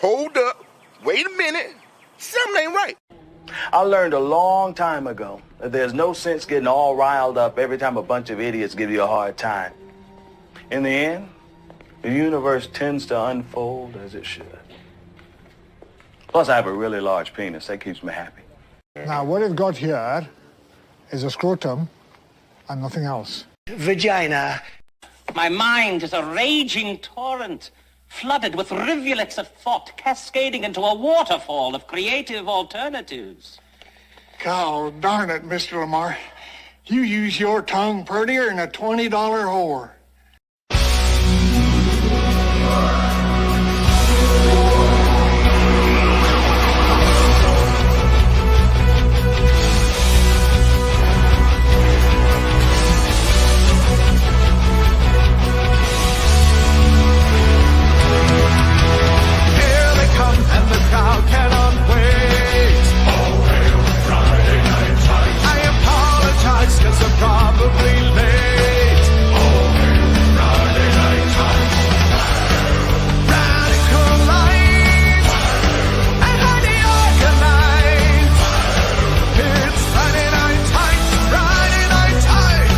hold up, wait a minute, something ain't right. I learned a long time ago that there's no sense getting all riled up every time a bunch of idiots give you a hard time. In the end, the universe tends to unfold as it should. Plus, I have a really large penis. That keeps me happy. Now, what I've got here is a scrotum and nothing else. Vagina. My mind is a raging torrent, flooded with rivulets of thought, cascading into a waterfall of creative alternatives. God darn it, Mr. Lamar. You use your tongue prettier than a $20 whore. Probably late. Oh, Friday night time. Radical light and highly organized. It's Friday night time. Friday night time.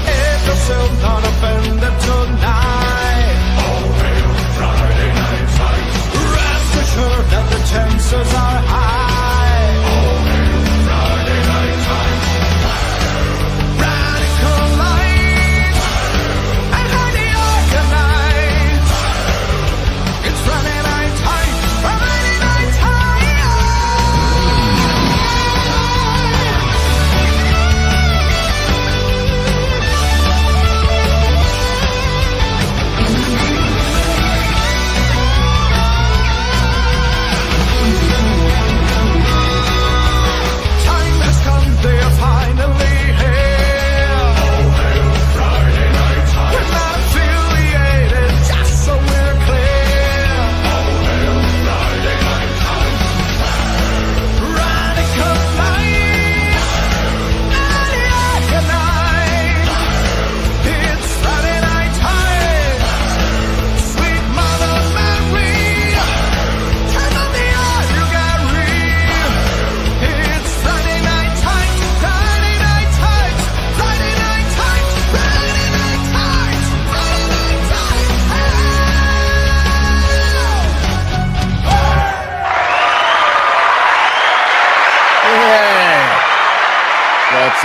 If you're still not offended tonight. Oh, Friday night time. Rest assured that the chances are high.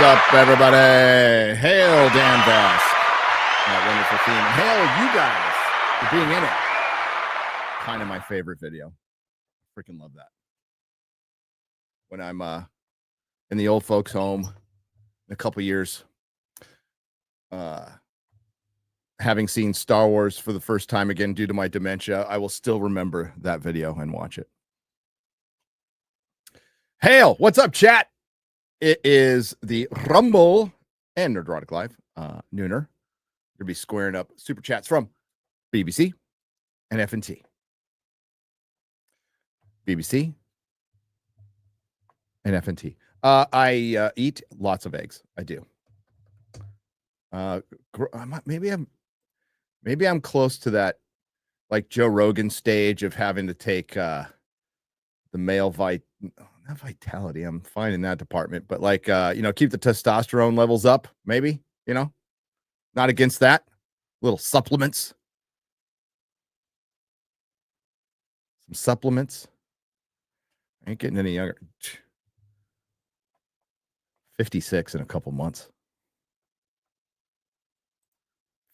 What's up, everybody? Hail Dan Vask. That wonderful theme. And hail you guys for being in it. Kind of my favorite video. Freaking love that. When I'm in the old folks' home in a couple years, having seen Star Wars for the first time again due to my dementia, I will still remember that video and watch it. Hail, what's up, chat? It is the Rumble and Nerdrotic Live. Nooner. You'll be squaring up super chats from BBC and FNT. BBC and FNT. I eat lots of eggs. I do. Maybe I'm close to that, like Joe Rogan stage of having to take the male not vitality. I'm fine in that department, but like, keep the testosterone levels up, maybe, not against that. Little supplements. Some supplements. I ain't getting any younger. 56 in a couple months.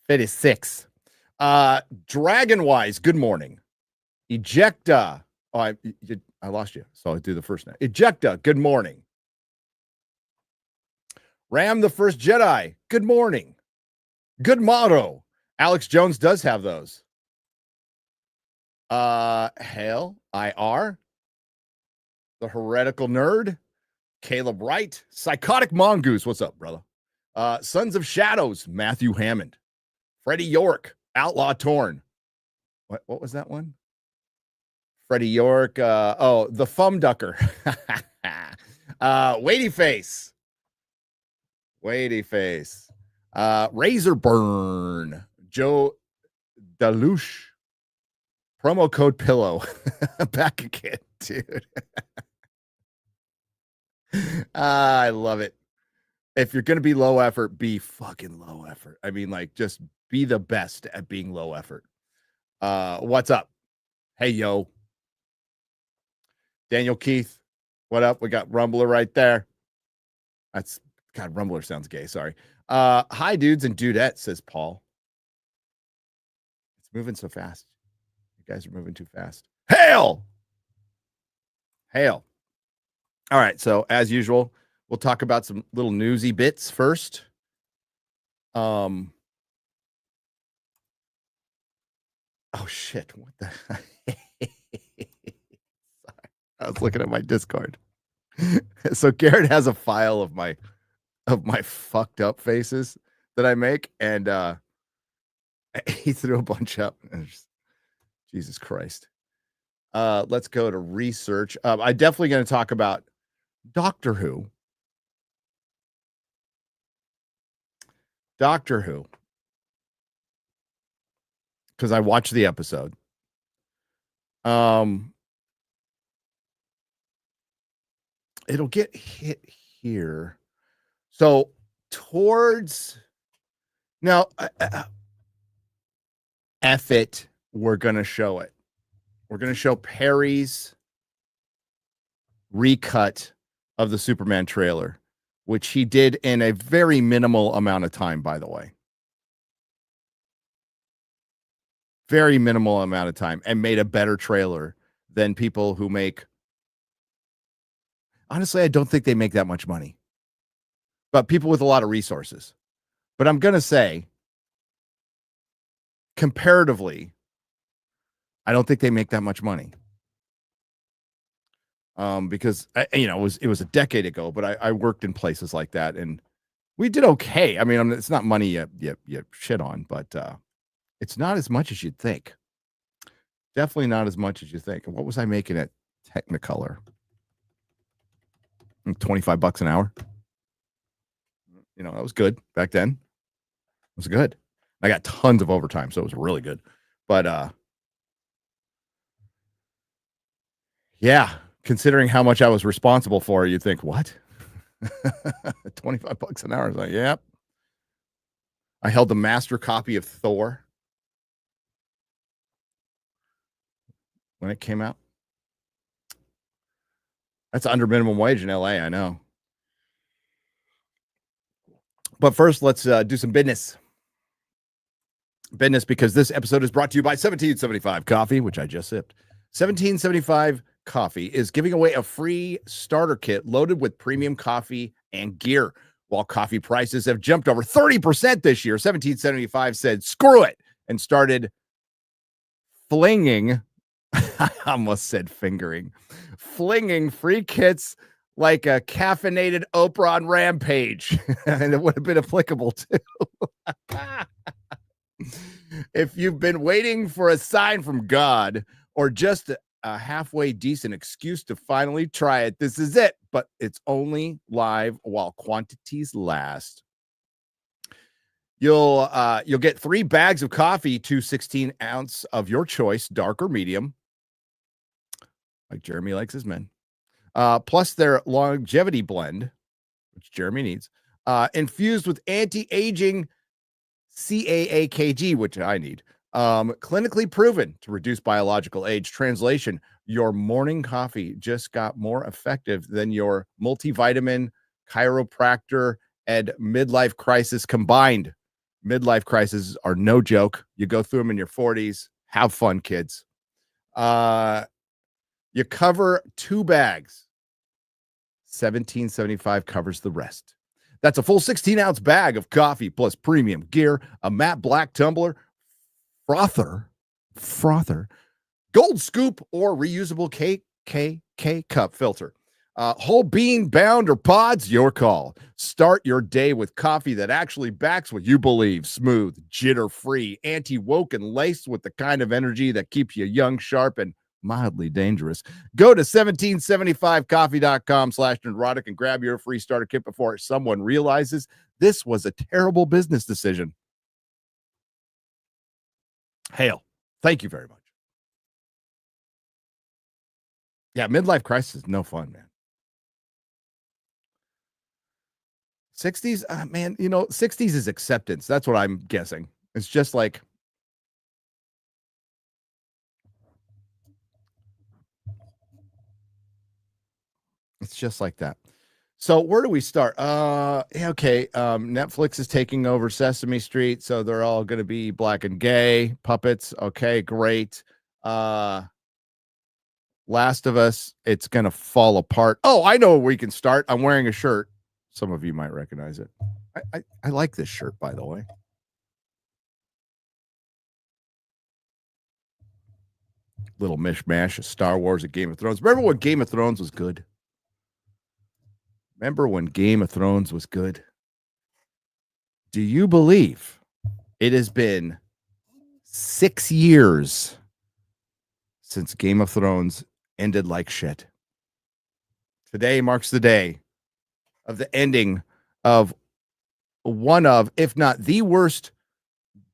56. Dragonwise, good morning. Ejecta. Oh, I lost you, so I'll do the first name. Ejecta, good morning. Ram the First Jedi, good morning. Good motto. Alex Jones does have those. Hail, IR. The Heretical Nerd. Caleb Wright. Psychotic Mongoose, what's up, brother? Sons of Shadows, Matthew Hammond. Freddie York, Outlaw Torn. What was that one? Freddie York. The Fum Ducker. Weighty Face. Razor Burn. Joe Dalouche. Promo code pillow. Back again, dude. I love it. If you're going to be low effort, be fucking low effort. I mean, like, just be the best at being low effort. What's up? Hey, yo. Daniel Keith, what up? We got Rumbler right there. That's, God, Rumbler sounds gay. Sorry. Hi, dudes and dudettes, says Paul. It's moving so fast. You guys are moving too fast. Hail! Hail. All right. So, as usual, we'll talk about some little newsy bits first. Oh, shit. What the? Sorry. I was looking at my Discord. So Garrett has a file of my fucked up faces that I make, and he threw a bunch up. Jesus Christ. Let's go to research. I'm definitely going to talk about Doctor Who. Doctor Who. Because I watched the episode. It'll get hit here. So towards now, F it, we're going to show it. We're going to show Perry's recut of the Superman trailer, which he did in a very minimal amount of time, by the way. Very minimal amount of time, and made a better trailer than people who make. Honestly, I don't think they make that much money, but people with a lot of resources. But I'm going to say, comparatively, I don't think they make that much money. Because it was a decade ago, but I worked in places like that, and we did okay. I mean, it's not money you shit on, but it's not as much as you'd think. Definitely not as much as you think. What was I making at Technicolor? $25 an hour. That was good back then. It was good. I got tons of overtime, so it was really good. But yeah, considering how much I was responsible for, you'd think, what? $25 an hour. I was like, yep. I held the master copy of Thor when it came out. That's under minimum wage in LA, I know. But first, let's do some business. Business, because this episode is brought to you by 1775 Coffee, which I just sipped. 1775 Coffee is giving away a free starter kit loaded with premium coffee and gear. While coffee prices have jumped over 30% this year, 1775 said, screw it, and started flinging, I almost said fingering, flinging free kits like a caffeinated Oprah on Rampage. And it would have been applicable too. If you've been waiting for a sign from God or just a halfway decent excuse to finally try it, this is it. But it's only live while quantities last. You'll get 3 bags of coffee, 2 16-ounce of your choice, dark or medium, like Jeremy likes his men, plus their longevity blend, which Jeremy needs, infused with anti-aging CAAKG, which I need, clinically proven to reduce biological age. Translation: your morning coffee just got more effective than your multivitamin, chiropractor, and midlife crisis combined. Midlife crises are no joke. You go through them in your 40s. Have fun, kids. You cover 2 bags. 1775 covers the rest. That's a full 16-ounce bag of coffee plus premium gear, a matte black tumbler, frother, gold scoop, or reusable KKK cup filter. Whole bean, bound, or pods, your call. Start your day with coffee that actually backs what you believe. Smooth, jitter-free, anti-woke, and laced with the kind of energy that keeps you young, sharp, and mildly dangerous. Go to 1775coffee.com/nerdrotic and grab your free starter kit before someone realizes this was a terrible business decision. Hail. Thank you very much. Yeah, midlife crisis is no fun, man. 60s, man, 60s is acceptance. That's what I'm guessing. It's just like that. So where do we start? Okay. Netflix is taking over Sesame Street, so they're all going to be black and gay puppets. Okay, great. Last of Us, it's going to fall apart. Oh, I know where we can start. I'm wearing a shirt. Some of you might recognize it. I like this shirt, by the way. Little mishmash of Star Wars and Game of Thrones. Remember when Game of Thrones was good? Do you believe it has been 6 years since Game of Thrones ended like shit? Today marks the day of the ending of one of, if not the worst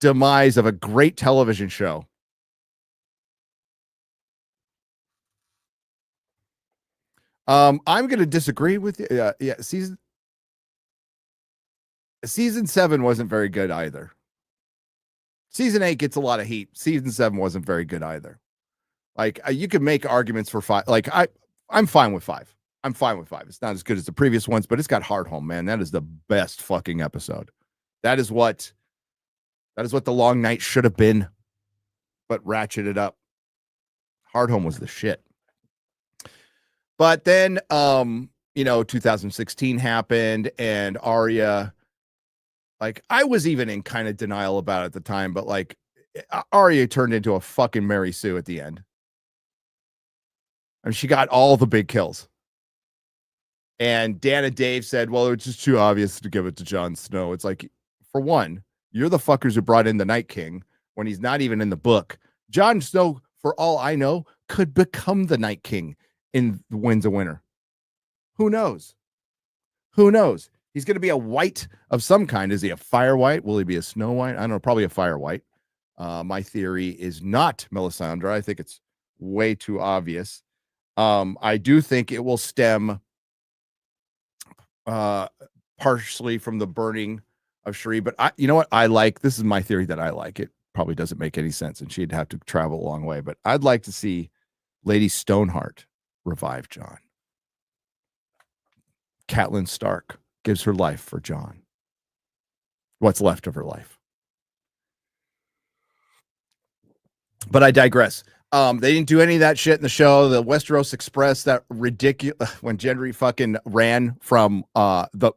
demise of a great television show. I'm going to disagree with you. Yeah, season 7 wasn't very good either. Season 8 gets a lot of heat. Season 7 wasn't very good either. Like you could make arguments for 5. Like I'm fine with 5. I'm fine with 5. It's not as good as the previous ones, but it's got Hardhome, man. That is the best fucking episode. That is what the long night should have been, but ratcheted up. Hardhome was the shit. But then 2016 happened and Arya, like I was even in kind of denial about it at the time, but like Arya turned into a fucking Mary Sue at the end. And she got all the big kills. And Dan and Dave said, well, it's just too obvious to give it to Jon Snow. It's like, for one, you're the fuckers who brought in the Night King when he's not even in the book. Jon Snow, for all I know, could become the Night King in the Winds of Winter. Who knows? He's going to be a white of some kind. Is he a fire white? Will he be a snow white? I don't know, probably a fire white. My theory is not Melisandre. I think it's way too obvious. I do think it will stem partially from the burning of Sheree, but you know what? This is my theory that I like. It probably doesn't make any sense, and she'd have to travel a long way, but I'd like to see Lady Stoneheart revive Jon. Catelyn Stark gives her life for Jon. What's left of her life. But I digress. They didn't do any of that shit in the show. The Westeros Express, that ridiculous when Gendry fucking ran from the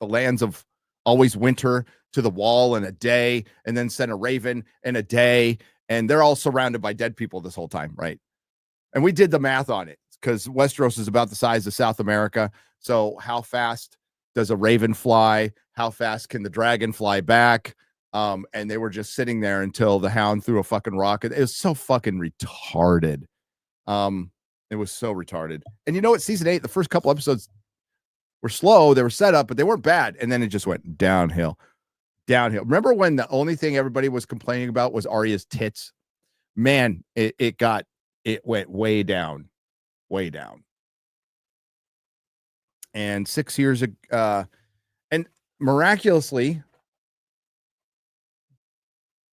lands of always winter to the wall in a day, and then sent a raven in a day, and they're all surrounded by dead people this whole time, right? And we did the math on it because Westeros is about the size of South America. So how fast does a raven fly? How fast can the dragon fly back? And they were just sitting there until the hound threw a fucking rocket. It was so fucking retarded. It was so retarded. And you know what? Season 8, the first couple episodes were slow. They were set up, but they weren't bad. And then it just went downhill. Remember when the only thing everybody was complaining about was Arya's tits? Man, it went way down. And 6 years ago, and miraculously,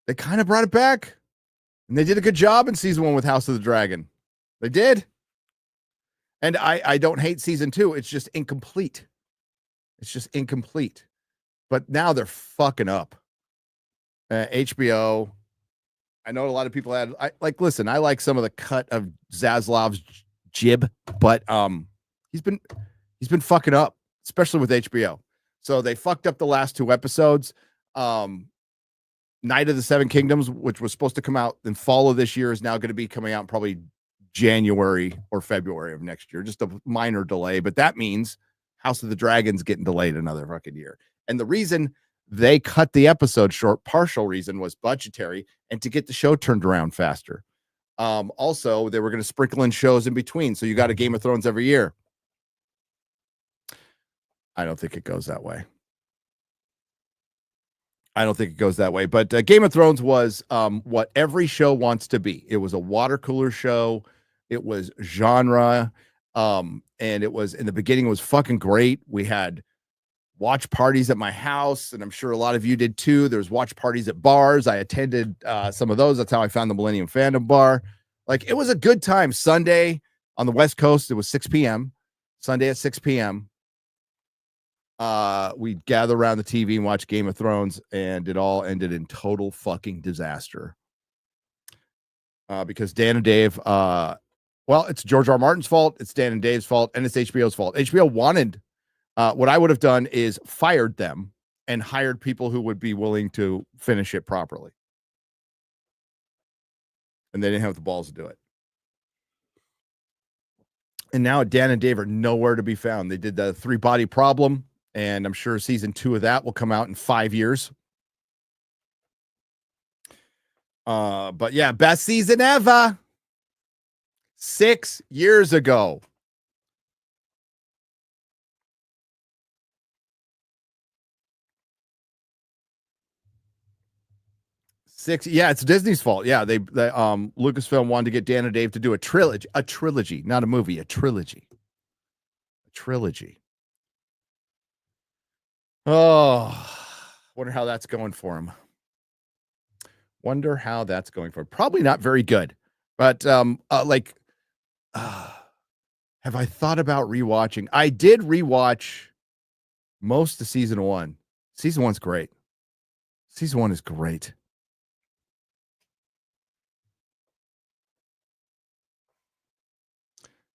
they kind of brought it back, and they did a good job in season 1 with House of the Dragon. They did. And I don't hate season 2. It's just incomplete. But now they're fucking up. HBO. I know a lot of people listen, I like some of the cut of Zaslav's jib, but he's been fucking up, especially with HBO. So they fucked up the last 2 episodes. Night of the Seven Kingdoms, which was supposed to come out in fall of this year, is now going to be coming out in probably January or February of next year. Just a minor delay, but that means House of the Dragon's getting delayed another fucking year. And the reason they cut the episode short, partial reason, was budgetary and to get the show turned around faster. Also, they were going to sprinkle in shows in between, so you got a Game of Thrones every year. I don't think it goes that way. I don't think it goes that way. But Game of Thrones was what every show wants to be. It was a water cooler show. It was genre. And it was, in the beginning, it was fucking great. We had watch parties at my house, and I'm sure a lot of you did too. There's watch parties at bars. I attended some of those. That's how I found the Millennium Fandom Bar. Like, it was a good time. Sunday on the West Coast, it was 6 p.m. Sunday at 6 p.m. We'd gather around the TV and watch Game of Thrones, and it all ended in total fucking disaster. Because Dan and Dave, well, it's George R. Martin's fault, it's Dan and Dave's fault, and it's HBO's fault. HBO wanted, what I would have done is fired them and hired people who would be willing to finish it properly. And they didn't have the balls to do it. And now Dan and Dave are nowhere to be found. They did the 3-Body Problem, and I'm sure season 2 of that will come out in 5 years. But yeah, best season ever. 6 years ago. Yeah, it's Disney's fault. Yeah, they Lucasfilm wanted to get Dan and Dave to do a trilogy, not a movie, a trilogy. Oh, wonder how that's going for him. Probably not very good. But have I thought about rewatching? I did rewatch most of season 1. Season 1's great. Season 1 is great.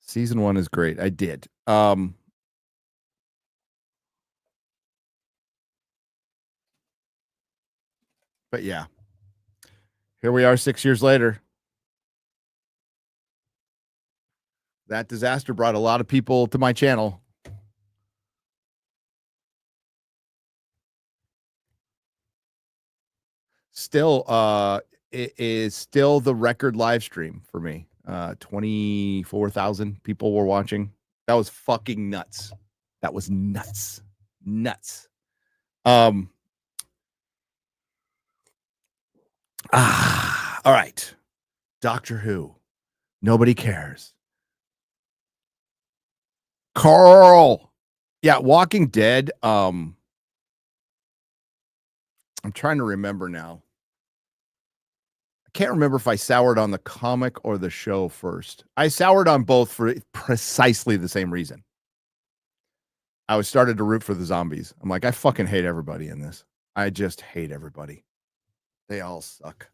Season 1 is great. I did. But yeah. Here we are 6 years later. That disaster brought a lot of people to my channel. Still, it is still the record live stream for me. 24,000 people were watching. That was fucking nuts. That was nuts. All right. Doctor Who. Nobody cares. Carl. Yeah, Walking Dead. I'm trying to remember now. I can't remember if I soured on the comic or the show first. I soured on both for precisely the same reason. I was started to root for the zombies. I'm like, I fucking hate everybody in this. I just hate everybody. They all suck.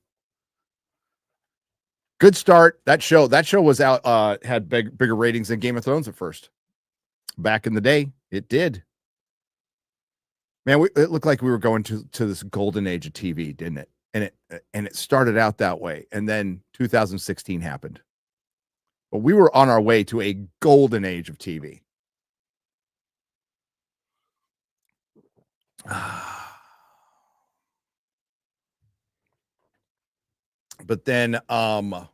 Good start. That show was out, had bigger ratings than Game of Thrones at first. Back in the day, it did. Man, it looked like we were going to this golden age of TV, didn't it? And it started out that way. And then 2016 happened. But we were on our way to a golden age of TV. But then the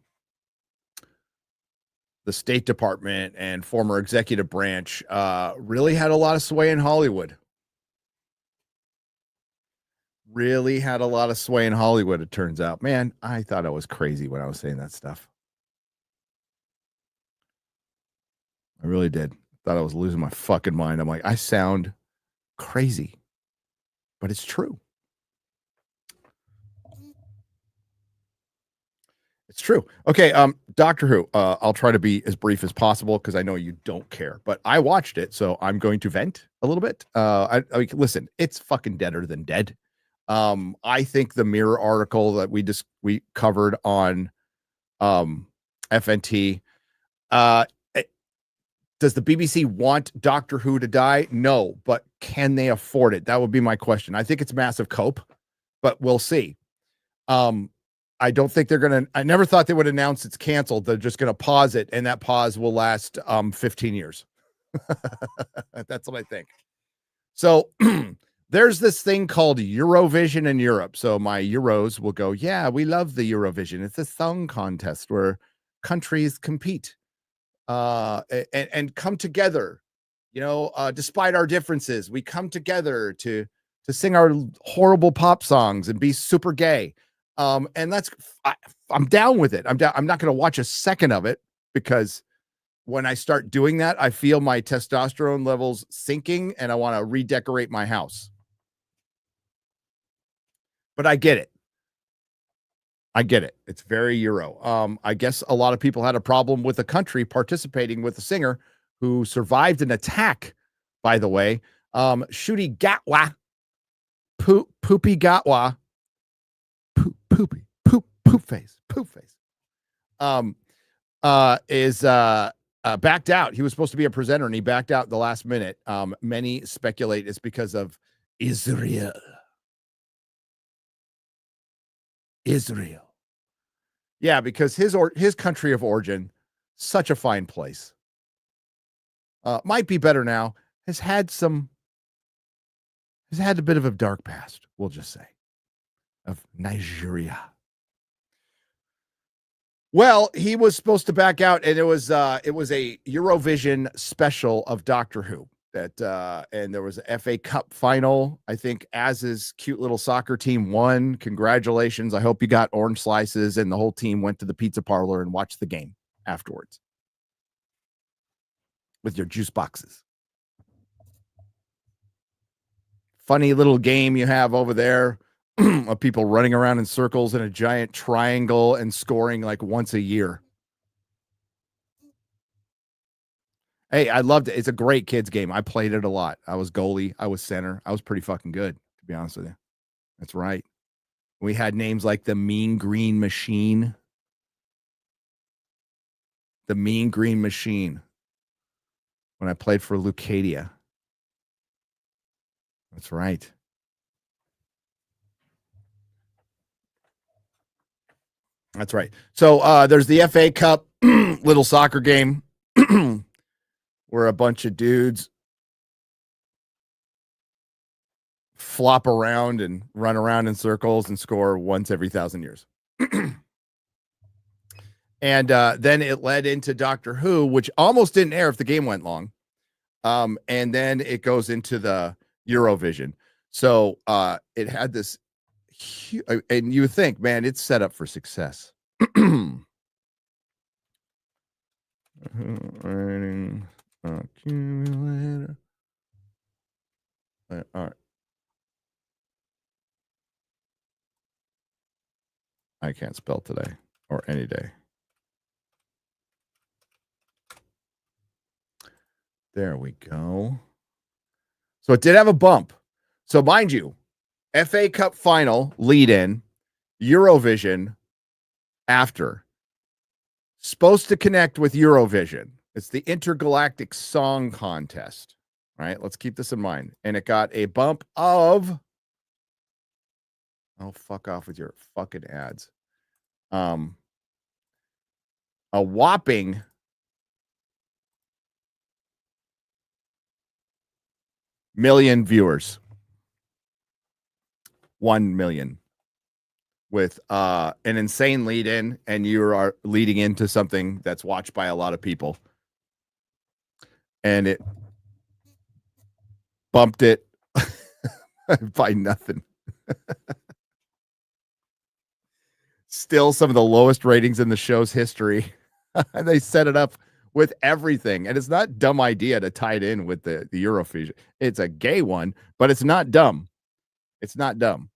State Department and former executive branch really had a lot of sway in Hollywood. It turns out. Man, I thought I was crazy when I was saying that stuff. I really did. Thought I was losing my fucking mind. I'm like, I sound crazy, but it's true. It's true. Okay, Doctor Who. I'll try to be as brief as possible because I know you don't care, but I watched it, so I'm going to vent a little bit. Listen, it's fucking deader than dead. I think the Mirror article that we covered on FNT. Does the BBC want Doctor Who to die? No, but can they afford it? That would be my question. I think it's massive cope, but we'll see. I don't think they're going to, I never thought they would announce it's canceled. They're just going to pause it, and that pause will last 15 years. That's what I think. So there's this thing called Eurovision in Europe. So my Euros will go, yeah, we love the Eurovision. It's a song contest where countries compete and come together. Despite our differences, we come together to to sing our horrible pop songs and be super gay. And I'm down with it. I'm not going to watch a second of it, because when I start doing that, I feel my testosterone levels sinking and I want to redecorate my house. But I get it. It's very Euro. I guess a lot of people had a problem with the country participating with a singer who survived an attack, by the way. Shooty Gatwa, Poopy Gatwa, poop face, is backed out. He was supposed to be a presenter and he backed out at the last minute. Many speculate it's because of Israel. Yeah, because his country of origin, such a fine place. Might be better now. Has had a bit of a dark past, we'll just say, of Nigeria. Well, he was supposed to back out, and it was a Eurovision special of Doctor Who. And there was a FA Cup final. I think Az's cute little soccer team won. Congratulations. I hope you got orange slices, and the whole team went to the pizza parlor and watched the game afterwards with your juice boxes. Funny little game you have over there of people running around in circles in a giant triangle and scoring like once a year. Hey, I loved it. It's a great kids game. I played it a lot. I was goalie. I was center. I was pretty fucking good, to be honest with you. That's right. We had names like the Mean Green Machine. The Mean Green Machine. When I played for Leucadia. That's right. That's right. So there's the FA Cup little soccer game where a bunch of dudes flop around and run around in circles and score once every 1,000 years. And then it led into Doctor Who, which almost didn't air if the game went long. And then it goes into the Eurovision. So it had this and you would think, man, it's set up for success. Accumulator. All right. I can't spell today or any day. There we go. So it did have a bump. So mind you, FA Cup final lead in, Eurovision after. Supposed to connect with Eurovision. It's the Intergalactic Song Contest. All right, let's keep this in mind. And it got a bump of, oh, fuck off with your fucking ads. A whopping 1,000,000 viewers. 1 million. With an insane lead in, and you are leading into something that's watched by a lot of people. And it bumped it by nothing. Still some of the lowest ratings in the show's history. And they set it up with everything. And it's not a dumb idea to tie it in with the Eurovision. It's a gay one, but it's not dumb. It's not dumb.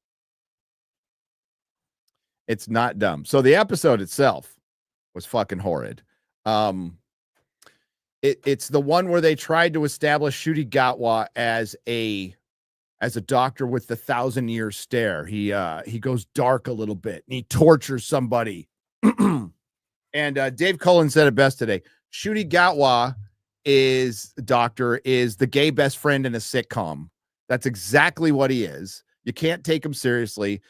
It's not dumb. So the episode itself was fucking horrid. It's the one where they tried to establish Shooty Gatwa as a doctor with the 1,000-year stare. He goes dark a little bit and he tortures somebody. And Dave Cullen said it best today. Shooty Gatwa is the gay best friend in a sitcom. That's exactly what he is. You can't take him seriously.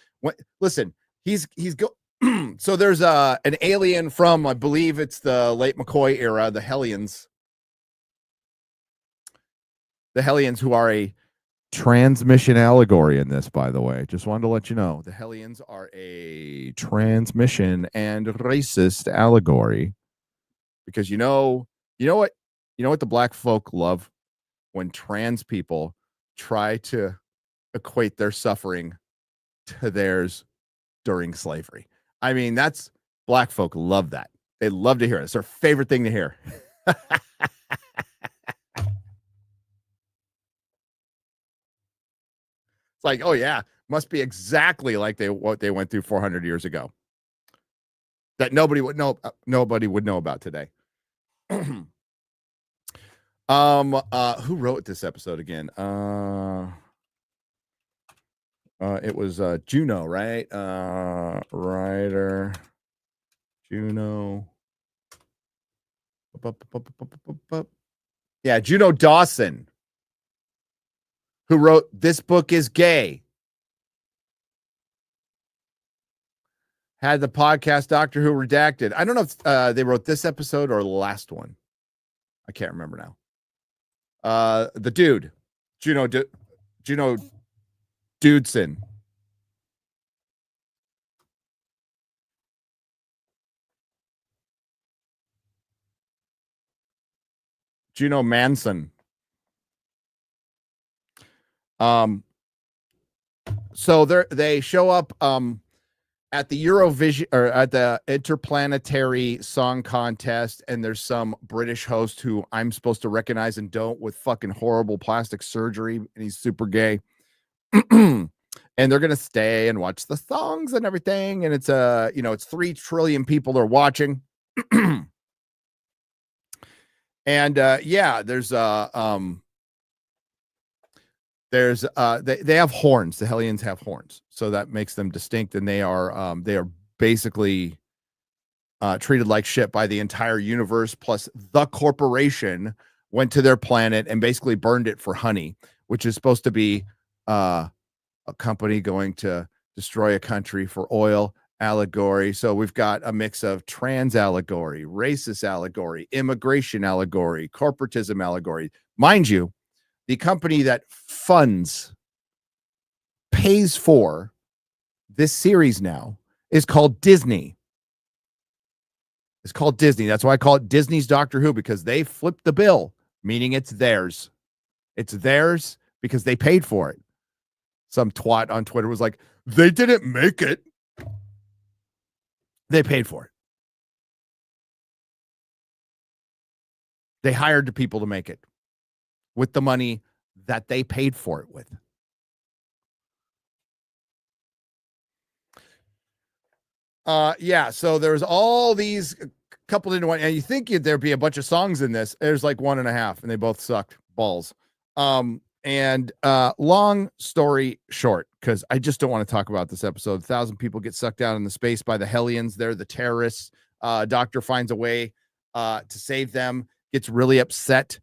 Listen, he's so there's an alien from, I believe it's the late McCoy era, the Hellions. The Hellions, who are a transmission allegory in this, by the way. Just wanted to let you know. The Hellions are a transmission and racist allegory. Because you know what the black folk love? When trans people try to equate their suffering to theirs during slavery. I mean, that's black folk love that. They love to hear it. It's their favorite thing to hear. It's like, oh yeah, must be exactly like what they went through 400 years ago. That nobody would know about today. Who wrote this episode again? It was Juno, right? Writer Juno. Yeah, Juno Dawson, who wrote This Book is Gay. Had the podcast Doctor Who Redacted. I don't know if they wrote this episode or the last one. I can't remember now. The dude, Juno Dudson. Juno Manson. So they show up at the Eurovision or at the Interplanetary Song Contest, and there's some British host who I'm supposed to recognize and don't, with fucking horrible plastic surgery, and he's super gay. And they're gonna stay and watch the songs and everything, and it's it's 3 trillion people are watching. And there's they have horns. The Hellions have horns, so that makes them distinct, and they are basically treated like shit by the entire universe. Plus, the corporation went to their planet and basically burned it for honey, which is supposed to be a company going to destroy a country for oil. Allegory. So we've got a mix of trans allegory, racist allegory, immigration allegory, corporatism allegory. Mind you, the company that pays for this series now is called Disney. It's called Disney. That's why I call it Disney's Doctor Who, because they flipped the bill, meaning it's theirs. It's theirs because they paid for it. Some twat on Twitter was like, they didn't make it. They paid for it. They hired the people to make it with the money that they paid for it with. So there's all these coupled into one, and you think there'd be a bunch of songs in this. There's like 1.5, and they both sucked balls. Long story short, because I just don't want to talk about this episode. 1,000 people get sucked out into space by the Hellions. They're the terrorists. Doctor finds a way to save them, gets really upset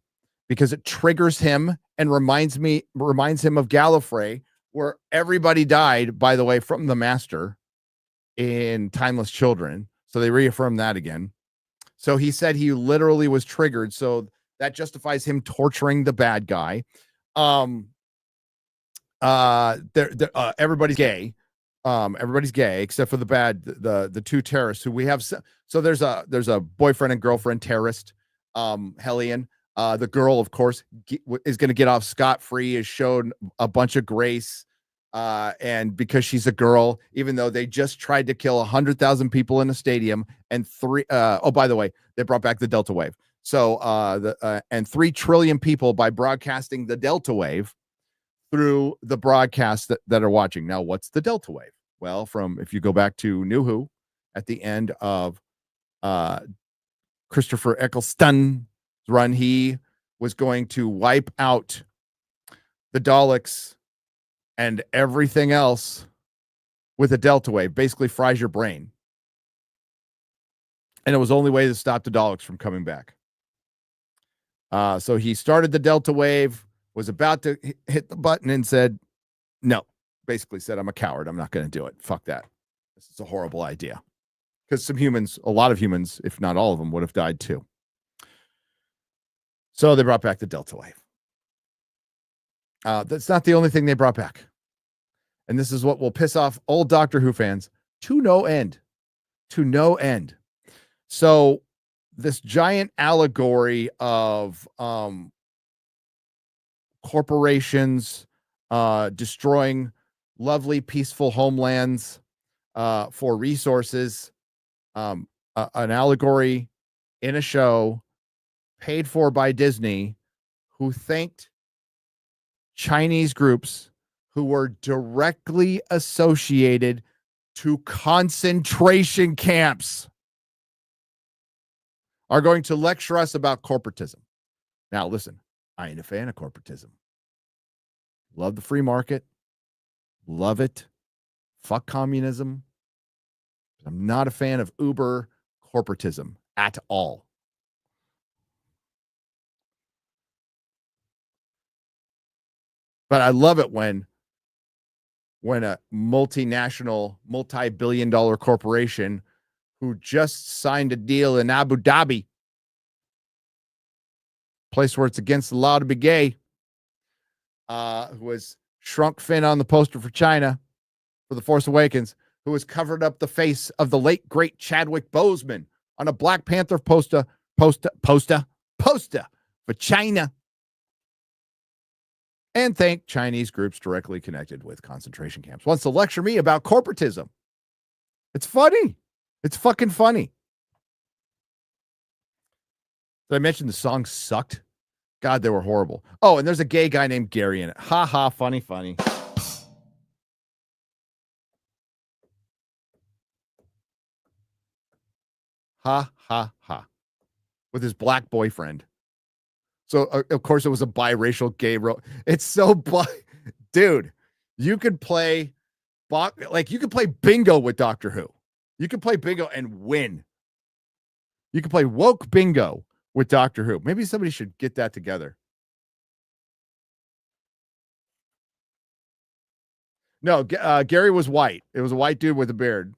because it triggers him and reminds him of Gallifrey, where everybody died, by the way, from the Master in Timeless Children. So they reaffirm that again. So he said he literally was triggered. So that justifies him torturing the bad guy. Everybody's gay. Everybody's gay except for the 2 terrorists who we have. So there's a boyfriend and girlfriend terrorist, Hellion. The girl, of course, is going to get off scot-free, is shown a bunch of grace. And because she's a girl, even though they just tried to kill 100,000 people in a stadium, and by the way, they brought back the Delta wave. So, 3 trillion people by broadcasting the Delta wave through the broadcasts that are watching. Now, what's the Delta wave? Well, if you go back to New Who, at the end of Christopher Eccleston's run, he was going to wipe out the Daleks and everything else with a Delta wave. Basically fries your brain. And it was the only way to stop the Daleks from coming back. So he started the Delta wave, was about to hit the button and said, no, basically said, I'm a coward. I'm not going to do it. Fuck that. This is a horrible idea. Because a lot of humans, if not all of them, would have died too. So they brought back the Delta wave. That's not the only thing they brought back. And this is what will piss off old Doctor Who fans to no end. To no end. So this giant allegory of corporations, destroying lovely, peaceful homelands for resources. An allegory in a show paid for by Disney, who thanked Chinese groups who were directly associated to concentration camps are going to lecture us about corporatism. Now, listen, I ain't a fan of corporatism. Love the free market. Love it. Fuck communism. I'm not a fan of uber corporatism at all. But I love it when a multinational, multi-billion-dollar corporation who just signed a deal in Abu Dhabi, place where it's against the law to be gay, who was shrunk Finn on the poster for China for The Force Awakens, who has covered up the face of the late, great Chadwick Boseman on a Black Panther poster for China, and thank Chinese groups directly connected with concentration camps. Wants to lecture me about corporatism. It's funny. It's fucking funny. Did I mention the song sucked? God, they were horrible. Oh, and there's a gay guy named Gary in it. Ha ha, funny, funny. Ha ha ha. With his black boyfriend. So, of course, it was a biracial gay It's so dude, you could play you could play bingo with Doctor Who. You could play bingo and win. You could play woke bingo with Doctor Who. Maybe somebody should get that together. No, Gary was white. It was a white dude with a beard,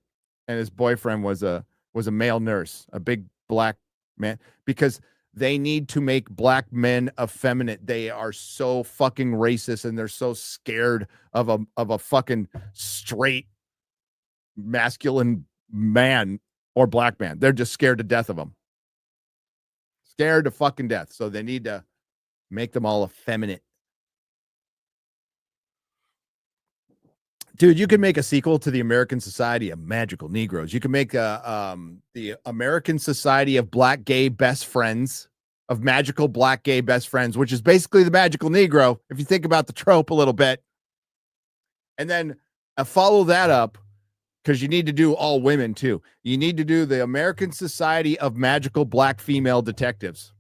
and his boyfriend was a male nurse, a big black man, because they need to make black men effeminate. They are so fucking racist, and they're so scared of a fucking straight masculine man or black man. They're just scared to death of them. Scared to fucking death. So they need to make them all effeminate. Dude, you can make a sequel to the American Society of Magical Negroes. You can make the American Society of Black Gay Best Friends, of Magical Black Gay Best Friends, which is basically the Magical Negro, if you think about the trope a little bit. And then follow that up, because you need to do all women, too. You need to do the American Society of Magical Black Female Detectives.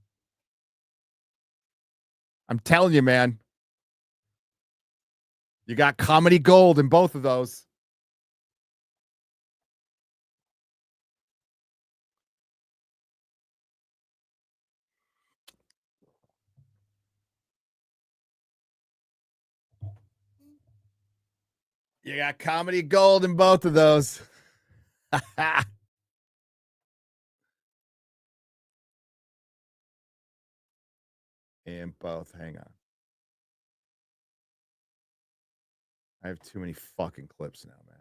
I'm telling you, man. You got comedy gold in both of those. You got comedy gold in both of those. In both. Hang on. I have too many fucking clips now, man.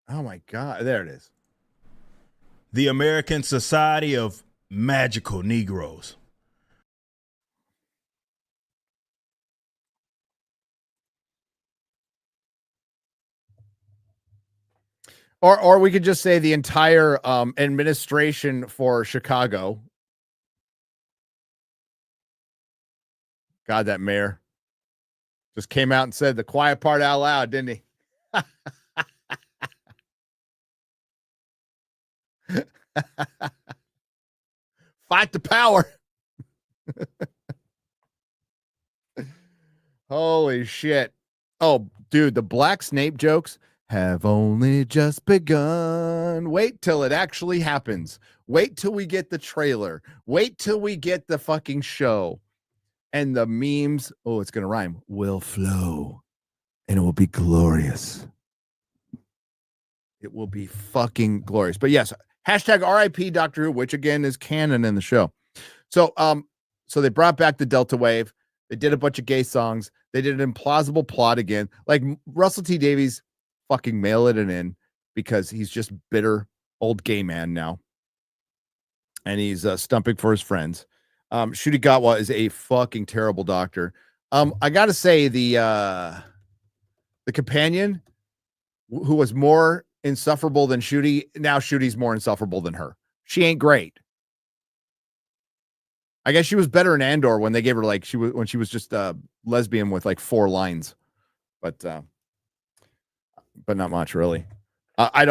Oh my God. There it is. The American Society of Magical Negroes. Or we could just say the entire administration for Chicago. God, that mayor just came out and said the quiet part out loud, didn't he? Fight the power. Holy shit. Oh, dude, the Black Snape jokes have only just begun. Wait till it actually happens. Wait till we get the trailer. Wait till we get the fucking show. And the memes, oh, it's going to rhyme, will flow. And it will be glorious. It will be fucking glorious. But yes, hashtag RIP Doctor Who, which again is canon in the show. So they brought back the Delta Wave. They did a bunch of gay songs. They did an implausible plot again. Like Russell T Davies fucking mail it in because he's just bitter old gay man now. And he's stumping for his friends. Ncuti Gatwa is a fucking terrible doctor. I got to say the companion who was more insufferable than Ncuti, now Ncudi's more insufferable than her. She ain't great. I guess she was better in Andor when they gave her like when she was just a lesbian with like 4 lines, but not much really. I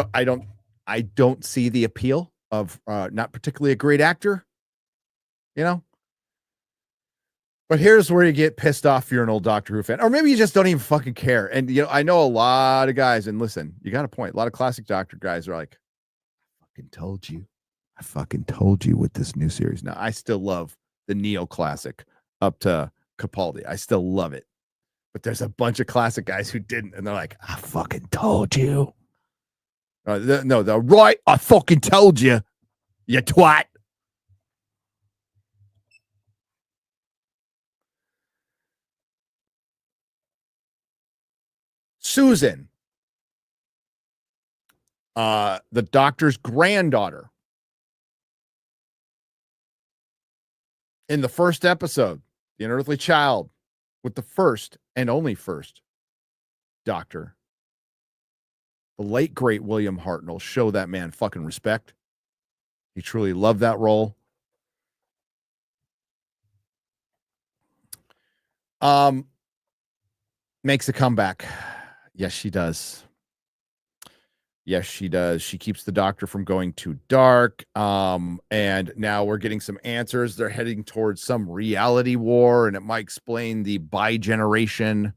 don't see the appeal of not particularly a great actor, you know. But here's where you get pissed off if you're an old Doctor Who fan, or maybe you just don't even fucking care. And you know, I know a lot of guys, and listen, you got a point. A lot of classic Doctor guys are like, "I fucking told you with this new series." Now, I still love the neoclassic up to Capaldi. I still love it, but there's a bunch of classic guys who didn't, and they're like, "I fucking told you." They're right. I fucking told you, you twat. Susan, the Doctor's granddaughter, in the first episode, the unearthly child with the first and only first Doctor, the late great William Hartnell. Show that man fucking respect. He truly loved that role. Makes a comeback. Yes, she does. Yes, she does. She keeps the Doctor from going too dark. And now we're getting some answers. They're heading towards some reality war, and it might explain the bi-generation.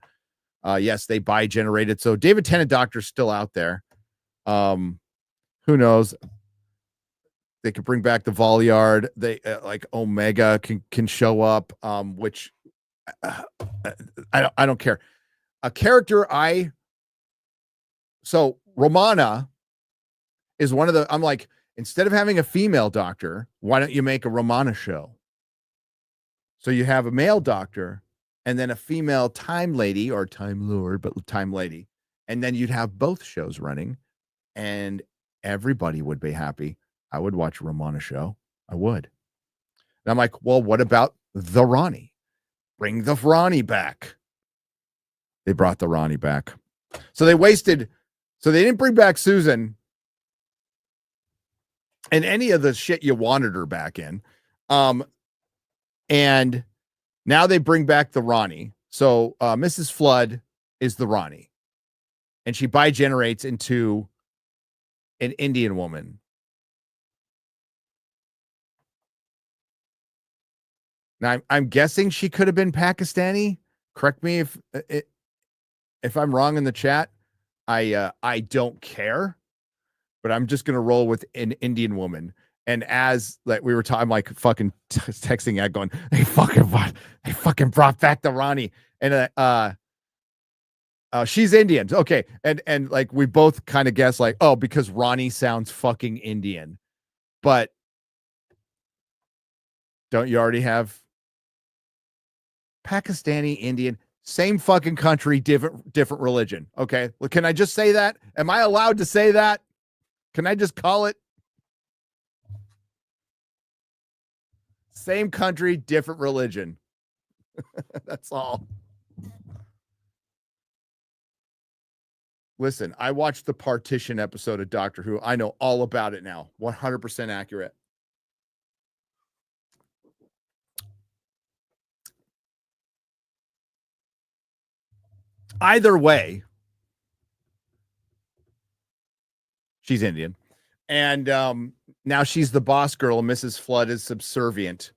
Yes, they bi-generated. So David Tennant Doctor's still out there. Who knows? They could bring back the Valiard. They like Omega can show up, which I don't care. A character so Romana is one of the, I'm like, instead of having a female Doctor, why don't you make a Romana show? So you have a male Doctor and then a female Time Lady, or Time Lord, but Time Lady. And then you'd have both shows running and everybody would be happy. I would watch a Romana show. I would. And I'm like, well, what about the Ronnie? Bring the Ronnie back. They brought the Ronnie back. So they didn't bring back Susan and any of the shit you wanted her back in. And now they bring back the Ronnie. So Mrs. Flood is the Ronnie. And she bi-generates into an Indian woman. Now, I'm guessing she could have been Pakistani. Correct me if I'm wrong in the chat. I don't care, but I'm just gonna roll with an Indian woman. And as like we were talking, I'm like fucking texting out, going, they fucking brought back the Ronnie, and she's Indian, okay, and like we both kind of guess like, oh, because Ronnie sounds fucking Indian, but don't you already have Pakistani, Indian? Same fucking country, different religion. Okay. Well, can I just say that? Am I allowed to say that? Can I just call it? Same country, different religion. That's all. Listen, I watched the Partition episode of Doctor Who. I know all about it now. 100% accurate. Either way, she's Indian. And now she's the boss girl, and Mrs. Flood is subservient.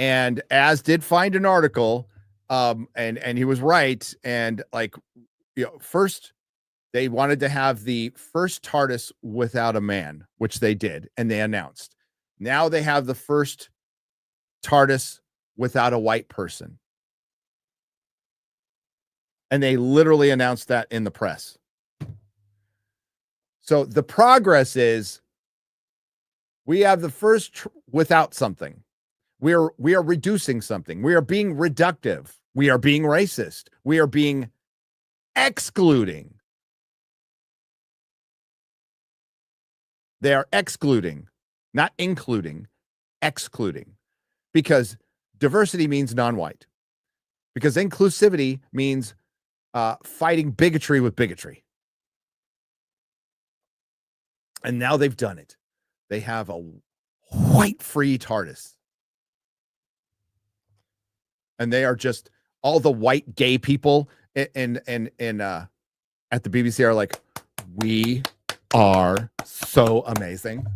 And as did find an article, and he was right. And like, you know, first they wanted to have the first TARDIS without a man, which they did, and they announced. Now they have the first TARDIS without a white person. And they literally announced that in the press. So the progress is we have the first without something. We are reducing something. We are being reductive. We are being racist. We are being excluding. They are excluding, not including, excluding, because diversity means non-white, because inclusivity means fighting bigotry with bigotry. And now they've done it. They have a white-free TARDIS. And they are just all the white gay people in at the BBC are like, we are so amazing.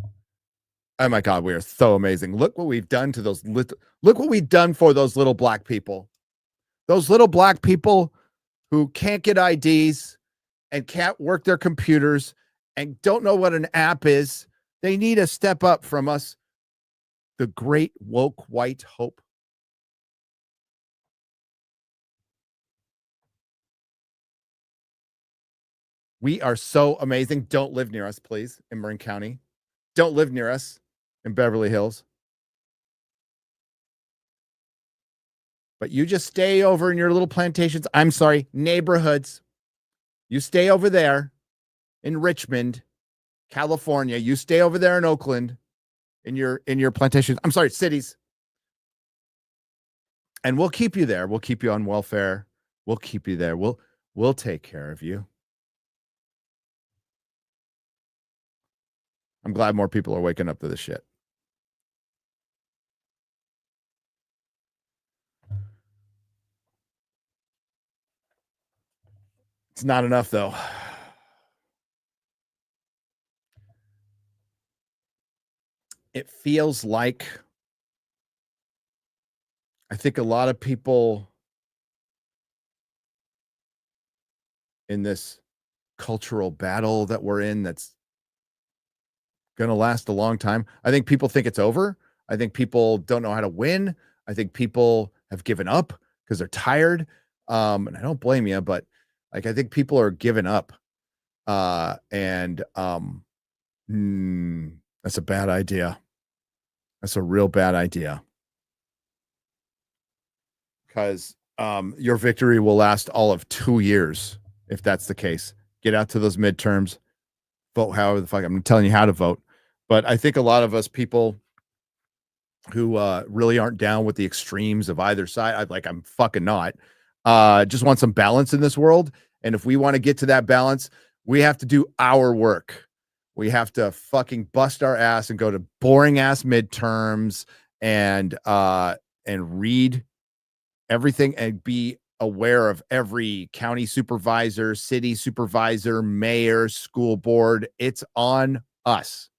Oh my God, we are so amazing. Look what we've done to those look what we've done for those little black people. Those little black people who can't get IDs and can't work their computers and don't know what an app is. They need a step up from us, the great woke white hope. We are so amazing. Don't live near us, please, in Marin County. Don't live near us in Beverly Hills. But you just stay over in your little plantations. I'm sorry, neighborhoods. You stay over there in Richmond, California. You stay over there in Oakland, in your plantations. I'm sorry, cities. And we'll keep you there. We'll keep you on welfare. We'll keep you there. We'll take care of you. I'm glad more people are waking up to this shit. It's not enough, though. It feels like, I think a lot of people in this cultural battle that we're in that's going to last a long time. I think people think it's over. I think people don't know how to win. I think people have given up because they're tired. And I don't blame you, but like, I think people are giving up. And that's a bad idea. That's a real bad idea. Because your victory will last all of 2 years if that's the case. Get out to those midterms. Vote however the fuck. I'm telling you how to vote. But I think a lot of us people who really aren't down with the extremes of either side, I'm fucking not, just want some balance in this world. And if we want to get to that balance, we have to do our work. We have to fucking bust our ass and go to boring ass midterms and read everything and be aware of every county supervisor, city supervisor, mayor, school board. It's on us.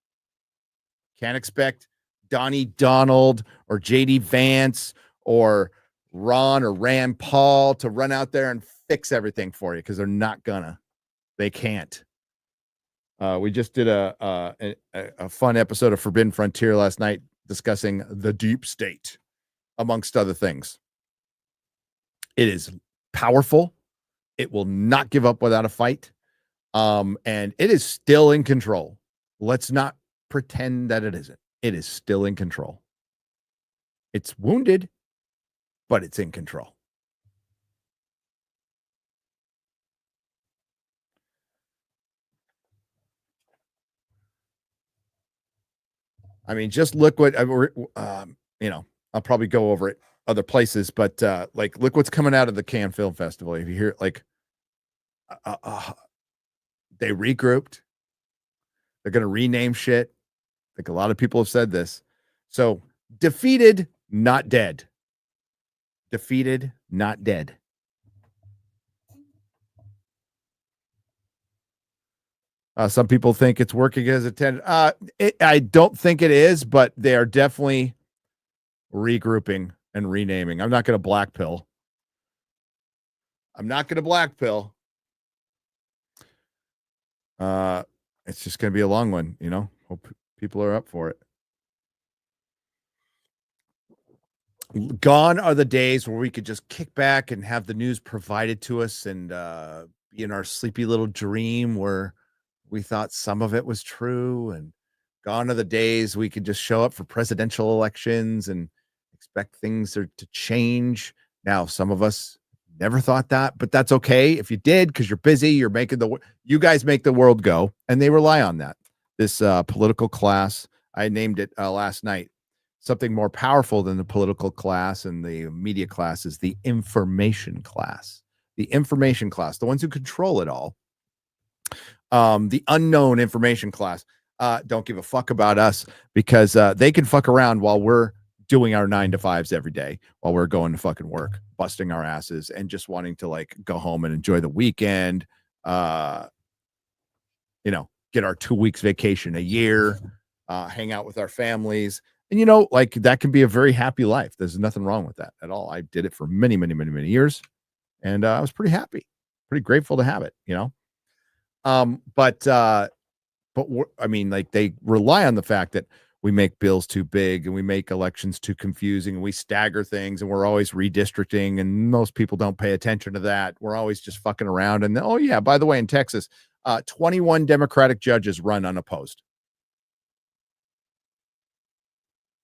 Can't expect Donnie Donald or JD Vance or Ron or Rand Paul to run out there and fix everything for you, because they're not gonna. They can't. We just did a fun episode of Forbidden Frontier last night discussing the deep state, amongst other things. It is powerful. It will not give up without a fight. And it is still in control. Let's not pretend that it isn't. It is still in control. It's wounded, but it's in control. I mean, just look what, I'll probably go over it other places, but look what's coming out of the Cannes Film Festival. If you hear they regrouped, they're going to rename shit. I think a lot of people have said this. So defeated, not dead. Defeated, not dead. Some people think it's working as intended. I don't think it is, but they are definitely regrouping and renaming. I'm not going to black pill. It's just going to be a long one, Hope people are up for it. Gone are the days where we could just kick back and have the news provided to us and be in our sleepy little dream where we thought some of it was true. And gone are the days we could just show up for presidential elections and expect things to change. Now, some of us never thought that, but that's okay if you did, because you're busy. You're making you guys make the world go, and they rely on that. this political class. I named it last night. Something more powerful than the political class and the media class is the information class. The information class, the ones who control it all. The unknown information class don't give a fuck about us because they can fuck around while we're doing our 9 to 5s every day, while we're going to fucking work, busting our asses and just wanting to like go home and enjoy the weekend. Get our 2 weeks vacation a year, hang out with our families. And, like that can be a very happy life. There's nothing wrong with that at all. I did it for many, many, many, many years. And I was pretty happy, pretty grateful to have it, But they rely on the fact that we make bills too big and we make elections too confusing and we stagger things and we're always redistricting and most people don't pay attention to that. We're always just fucking around. And oh yeah, by the way, in Texas, 21 Democratic judges run unopposed.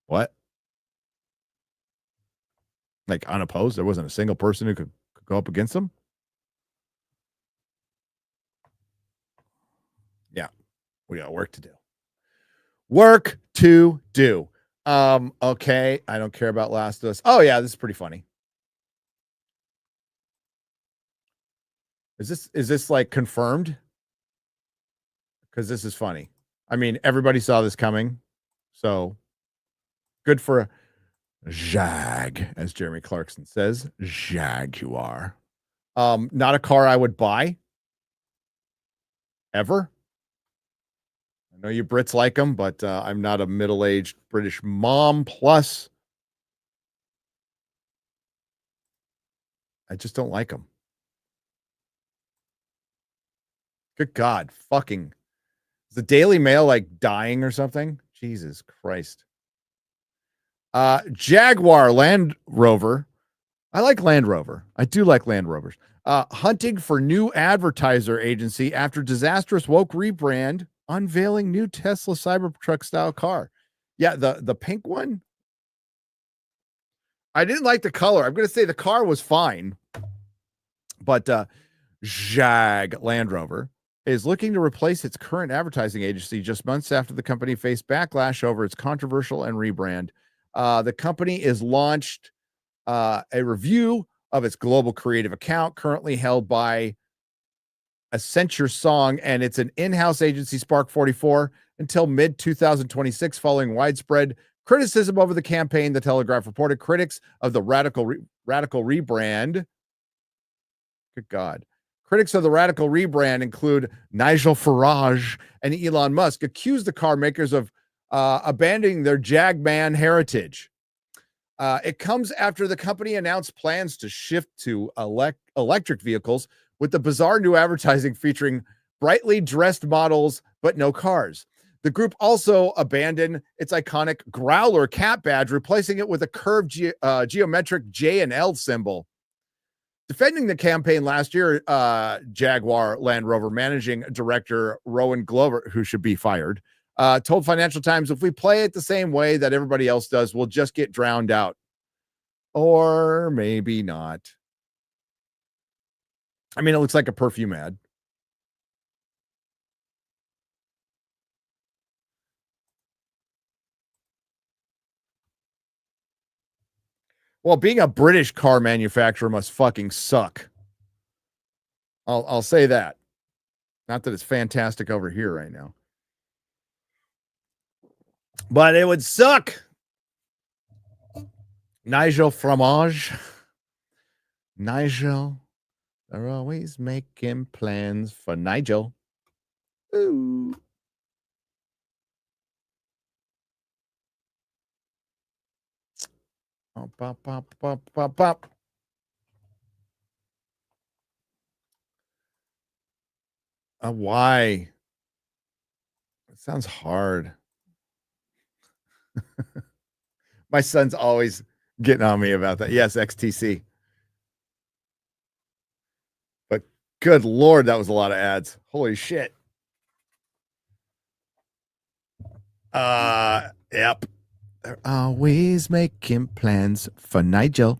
What? Like unopposed? There wasn't a single person who could go up against them? Yeah, we got work to do. Work to do. Okay, I don't care about Last of Us. Oh yeah, this is pretty funny. Is this like confirmed? Because this is funny. I mean, everybody saw this coming, so good for Jag, as Jeremy Clarkson says. Jaguar. Not a car I would buy ever. I know you Brits like them, but I'm not a middle-aged British mom. Plus, I just don't like them. Good God, fucking. Is the Daily Mail like dying or something? Jesus Christ. Jaguar Land Rover. I like Land Rover. I do like Land Rovers. Hunting for new advertiser agency after disastrous woke rebrand, unveiling new Tesla Cybertruck style car. Yeah, the pink one. I didn't like the color. I'm going to say the car was fine, but Jag Land Rover is looking to replace its current advertising agency just months after the company faced backlash over its controversial and rebrand. The company is launched a review of its global creative account currently held by Accenture Song, and it's an in-house agency, Spark 44, until mid-2026, following widespread criticism over the campaign. The Telegraph reported critics of the radical rebrand. Good God. Critics of the radical rebrand include Nigel Farage and Elon Musk, accused the car makers of abandoning their Jagman heritage. It comes after the company announced plans to shift to electric vehicles with the bizarre new advertising featuring brightly dressed models, but no cars. The group also abandoned its iconic Growler cat badge, replacing it with a curved geometric J and L symbol. Defending the campaign last year, Jaguar Land Rover managing director Rowan Glover, who should be fired, told Financial Times, if we play it the same way that everybody else does, we'll just get drowned out. Or maybe not. I mean, it looks like a perfume ad. Well, being a British car manufacturer must fucking suck. I'll say that. Not that it's fantastic over here right now. But it would suck. Nigel Fromage. Nigel. They're always making plans for Nigel. Ooh. Oh, pop, pop, pop, pop, pop. Why? It sounds hard. My son's always getting on me about that. Yes, XTC. But good Lord, that was a lot of ads. Holy shit. Yep. They're always making plans for Nigel.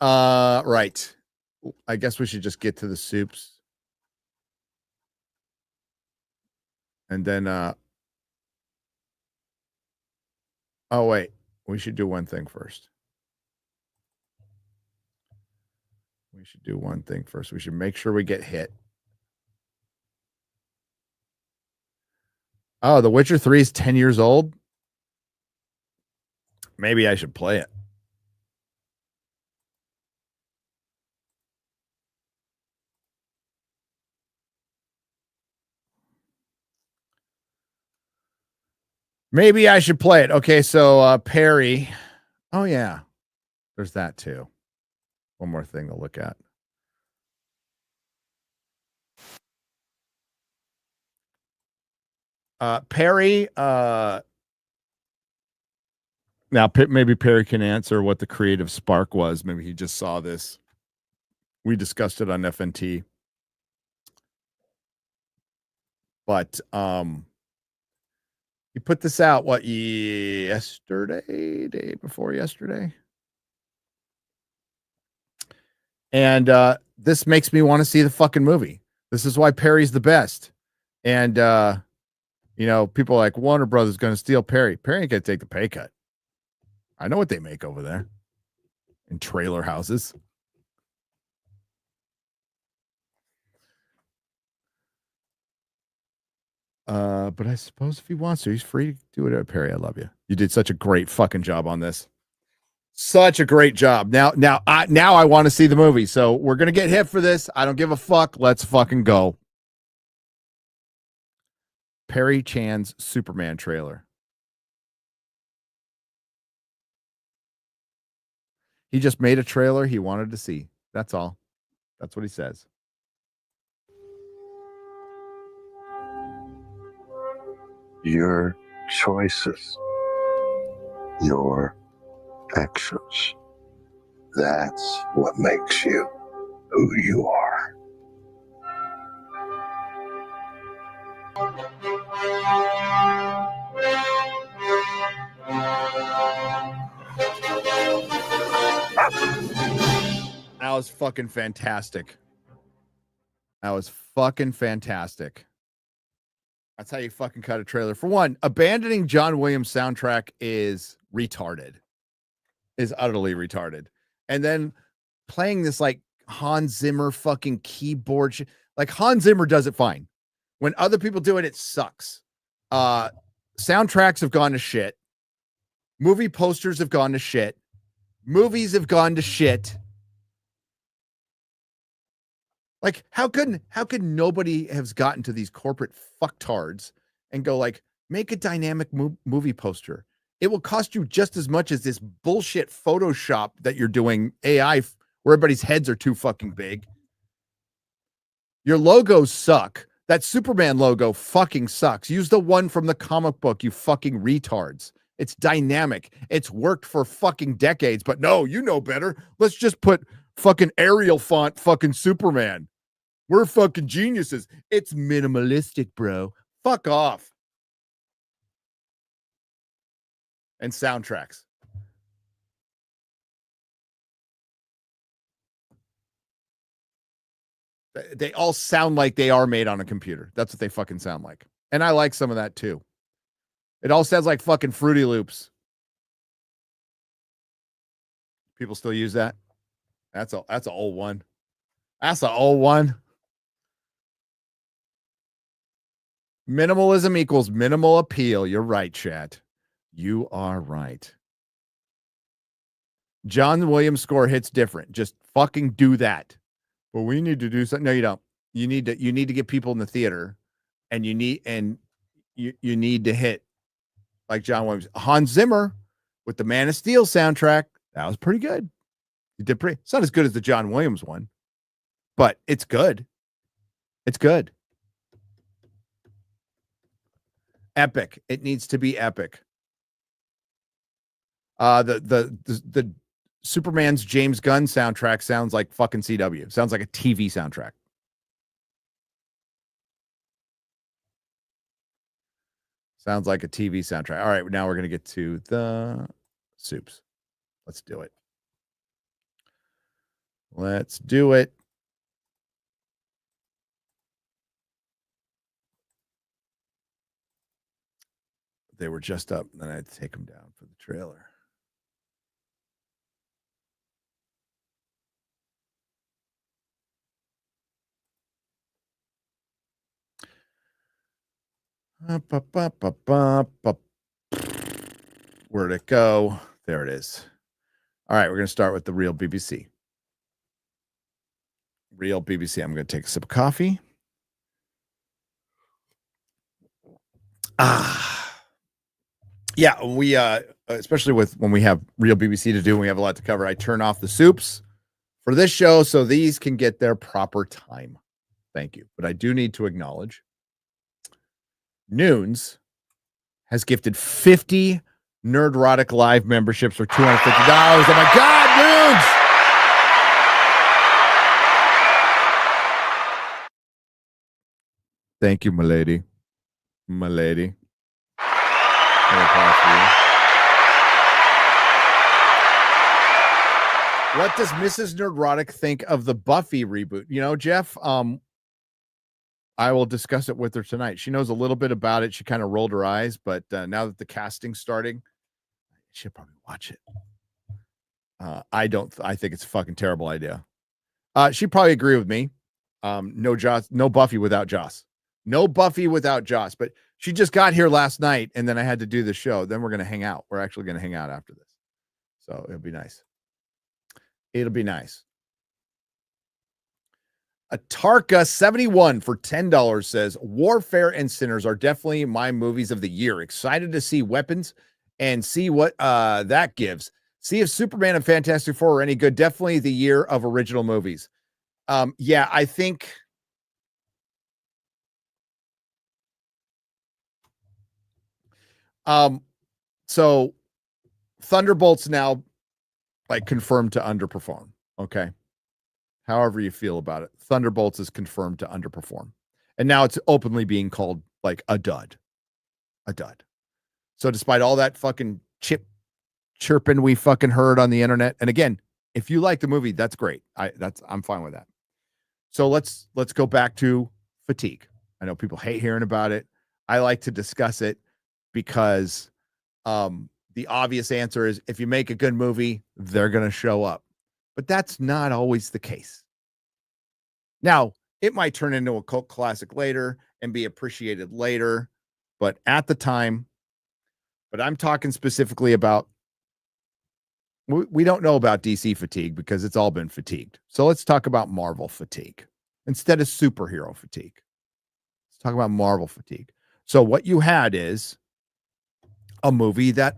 Right. I guess we should just get to the soups. And then oh wait, we should do one thing first. We should do one thing first. We should make sure we get hit. Oh, The Witcher 3 is 10 years old. Maybe I should play it. Maybe I should play it. Okay, so Perry. Oh yeah. There's that too. One more thing to look at. Perry, now maybe Perry can answer what the creative spark was. Maybe he just saw this. We discussed it on FNT. But he put this out yesterday, day before yesterday. And this makes me want to see the fucking movie. This is why Perry's the best. And you know, people are like, Warner Brothers going to steal Perry. Perry ain't going to take the pay cut. I know what they make over there in trailer houses. But I suppose if he wants to, he's free to do it. Perry, I love you. You did such a great fucking job on this. Such a great job. Now I want to see the movie. So we're going to get hit for this. I don't give a fuck. Let's fucking go. Perry Chan's Superman trailer. He just made a trailer he wanted to see. That's all. That's what he says. Your choices, your actions. That's what makes you who you are. That was fucking fantastic. That was fucking fantastic. That's how you fucking cut a trailer. For one, abandoning John Williams soundtrack is retarded. Is utterly retarded. And then playing this like Hans Zimmer fucking keyboard like Hans Zimmer does it fine. When other people do it, it sucks. Soundtracks have gone to shit. Movie posters have gone to shit. Movies have gone to shit. Like, how could nobody has gotten to these corporate fucktards and go like, make a dynamic movie poster? It will cost you just as much as this bullshit Photoshop that you're doing AI where everybody's heads are too fucking big. Your logos suck. That Superman logo fucking sucks. Use the one from the comic book, you fucking retards. It's dynamic. It's worked for fucking decades, but no, you know better. Let's just put fucking Arial font fucking Superman. We're fucking geniuses. It's minimalistic, bro. Fuck off. And soundtracks. They all sound like they are made on a computer. That's what they fucking sound like. And I like some of that too. It all sounds like fucking Fruity Loops. People still use that? That's an old one. That's an old one. Minimalism equals minimal appeal. You're right, chat. You are right. John Williams score hits different. Just fucking do that. But we need to do something. No, you don't. You need to get people in the theater, and you need to hit like John Williams. Hans Zimmer with the Man of Steel soundtrack. That was pretty good. He did pretty. It's not as good as the John Williams one, but it's good. It's good. Epic. It needs to be epic. The Superman's James Gunn soundtrack sounds like fucking CW. Sounds like a TV soundtrack. Sounds like a TV soundtrack. All right, now we're going to get to the soups. Let's do it. Let's do it. they were just up. And then I had to take them down for the trailer. Where'd it go? There it is. All right, we're going to start with the real BBC. Real BBC. I'm going to take a sip of coffee. Yeah, we especially with when we have real BBC to do, we have a lot to cover. I turn off the soups for this show so these can get their proper time. Thank you. But I do need to acknowledge Noons has gifted 50 Nerdrotic Live memberships for $250. Oh my God, Noons! Thank you, my lady. My lady. What does Mrs. Nerdrotic think of the Buffy reboot? You know, Jeff, I will discuss it with her tonight. She knows a little bit about it. She kind of rolled her eyes, but now that the casting's starting, she'll probably watch it. I think it's a fucking terrible idea. She'd probably agree with me. No Buffy without Joss. No Buffy without Joss. But she just got here last night, and then I had to do the show. Then we're going to hang out. We're actually going to hang out after this. So it'll be nice. It'll be nice. Atarka 71 for $10 says, Warfare and Sinners are definitely my movies of the year. Excited to see Weapons and see what that gives. See if Superman and Fantastic Four are any good. Definitely the year of original movies. Yeah, I think so Thunderbolts now like confirmed to underperform. Okay. However you feel about it. Thunderbolts is confirmed to underperform. And now it's openly being called like a dud. A dud. So despite all that fucking chirping we fucking heard on the internet, and again, if you like the movie, that's great. I'm fine with that. So let's go back to fatigue. I know people hate hearing about it. I like to discuss it because the obvious answer is if you make a good movie, they're going to show up. But that's not always the case. Now, it might turn into a cult classic later and be appreciated later, but at the time, but I'm talking specifically about, we don't know about DC fatigue because it's all been fatigued. So let's talk about Marvel fatigue instead of superhero fatigue. Let's talk about Marvel fatigue. So what you had is a movie that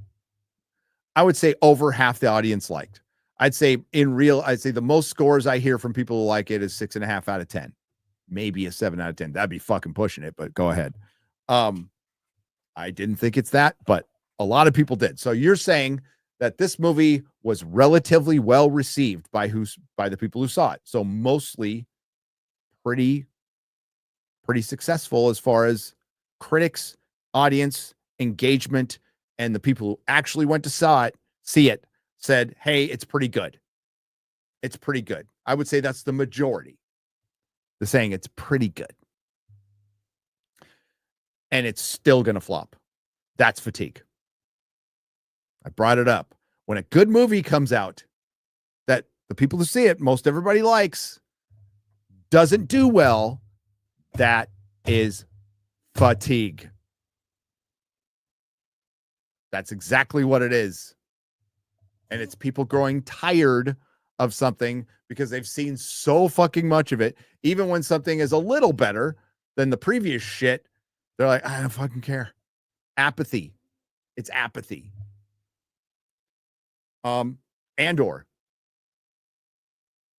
I would say over half the audience liked. I'd say the most scores I hear from people who like it is 6.5 out of 10, maybe a 7 out of 10. That'd be fucking pushing it, but go ahead. I didn't think it's that, but a lot of people did. So you're saying that this movie was relatively well received by the people who saw it. So mostly pretty successful as far as critics, audience, engagement, and the people who actually went to see it said, hey, it's pretty good. It's pretty good. I would say that's the majority. They're saying it's pretty good. And it's still going to flop. That's fatigue. I brought it up. When a good movie comes out that the people who see it, most everybody likes, doesn't do well, that is fatigue. That's exactly what it is. And it's people growing tired of something because they've seen so fucking much of it. Even when something is a little better than the previous shit, they're like, I don't fucking care. Apathy. It's apathy. Andor.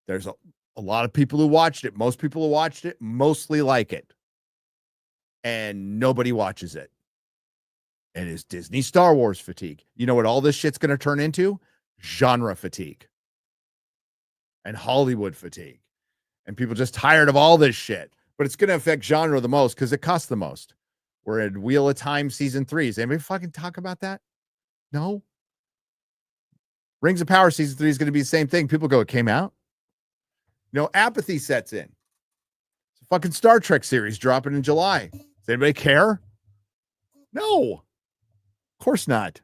There's a lot of people who watched it. Most people who watched it mostly like it. And nobody watches it. And it's Disney Star Wars fatigue. You know what all this shit's going to turn into? Genre fatigue. And Hollywood fatigue. And people just tired of all this shit. But it's going to affect genre the most because it costs the most. We're in Wheel of Time season 3. Does anybody fucking talk about that? No? Rings of Power season 3 is going to be the same thing. People go, it came out? No, apathy sets in. It's a fucking Star Trek series dropping in July. Does anybody care? No. Of course not.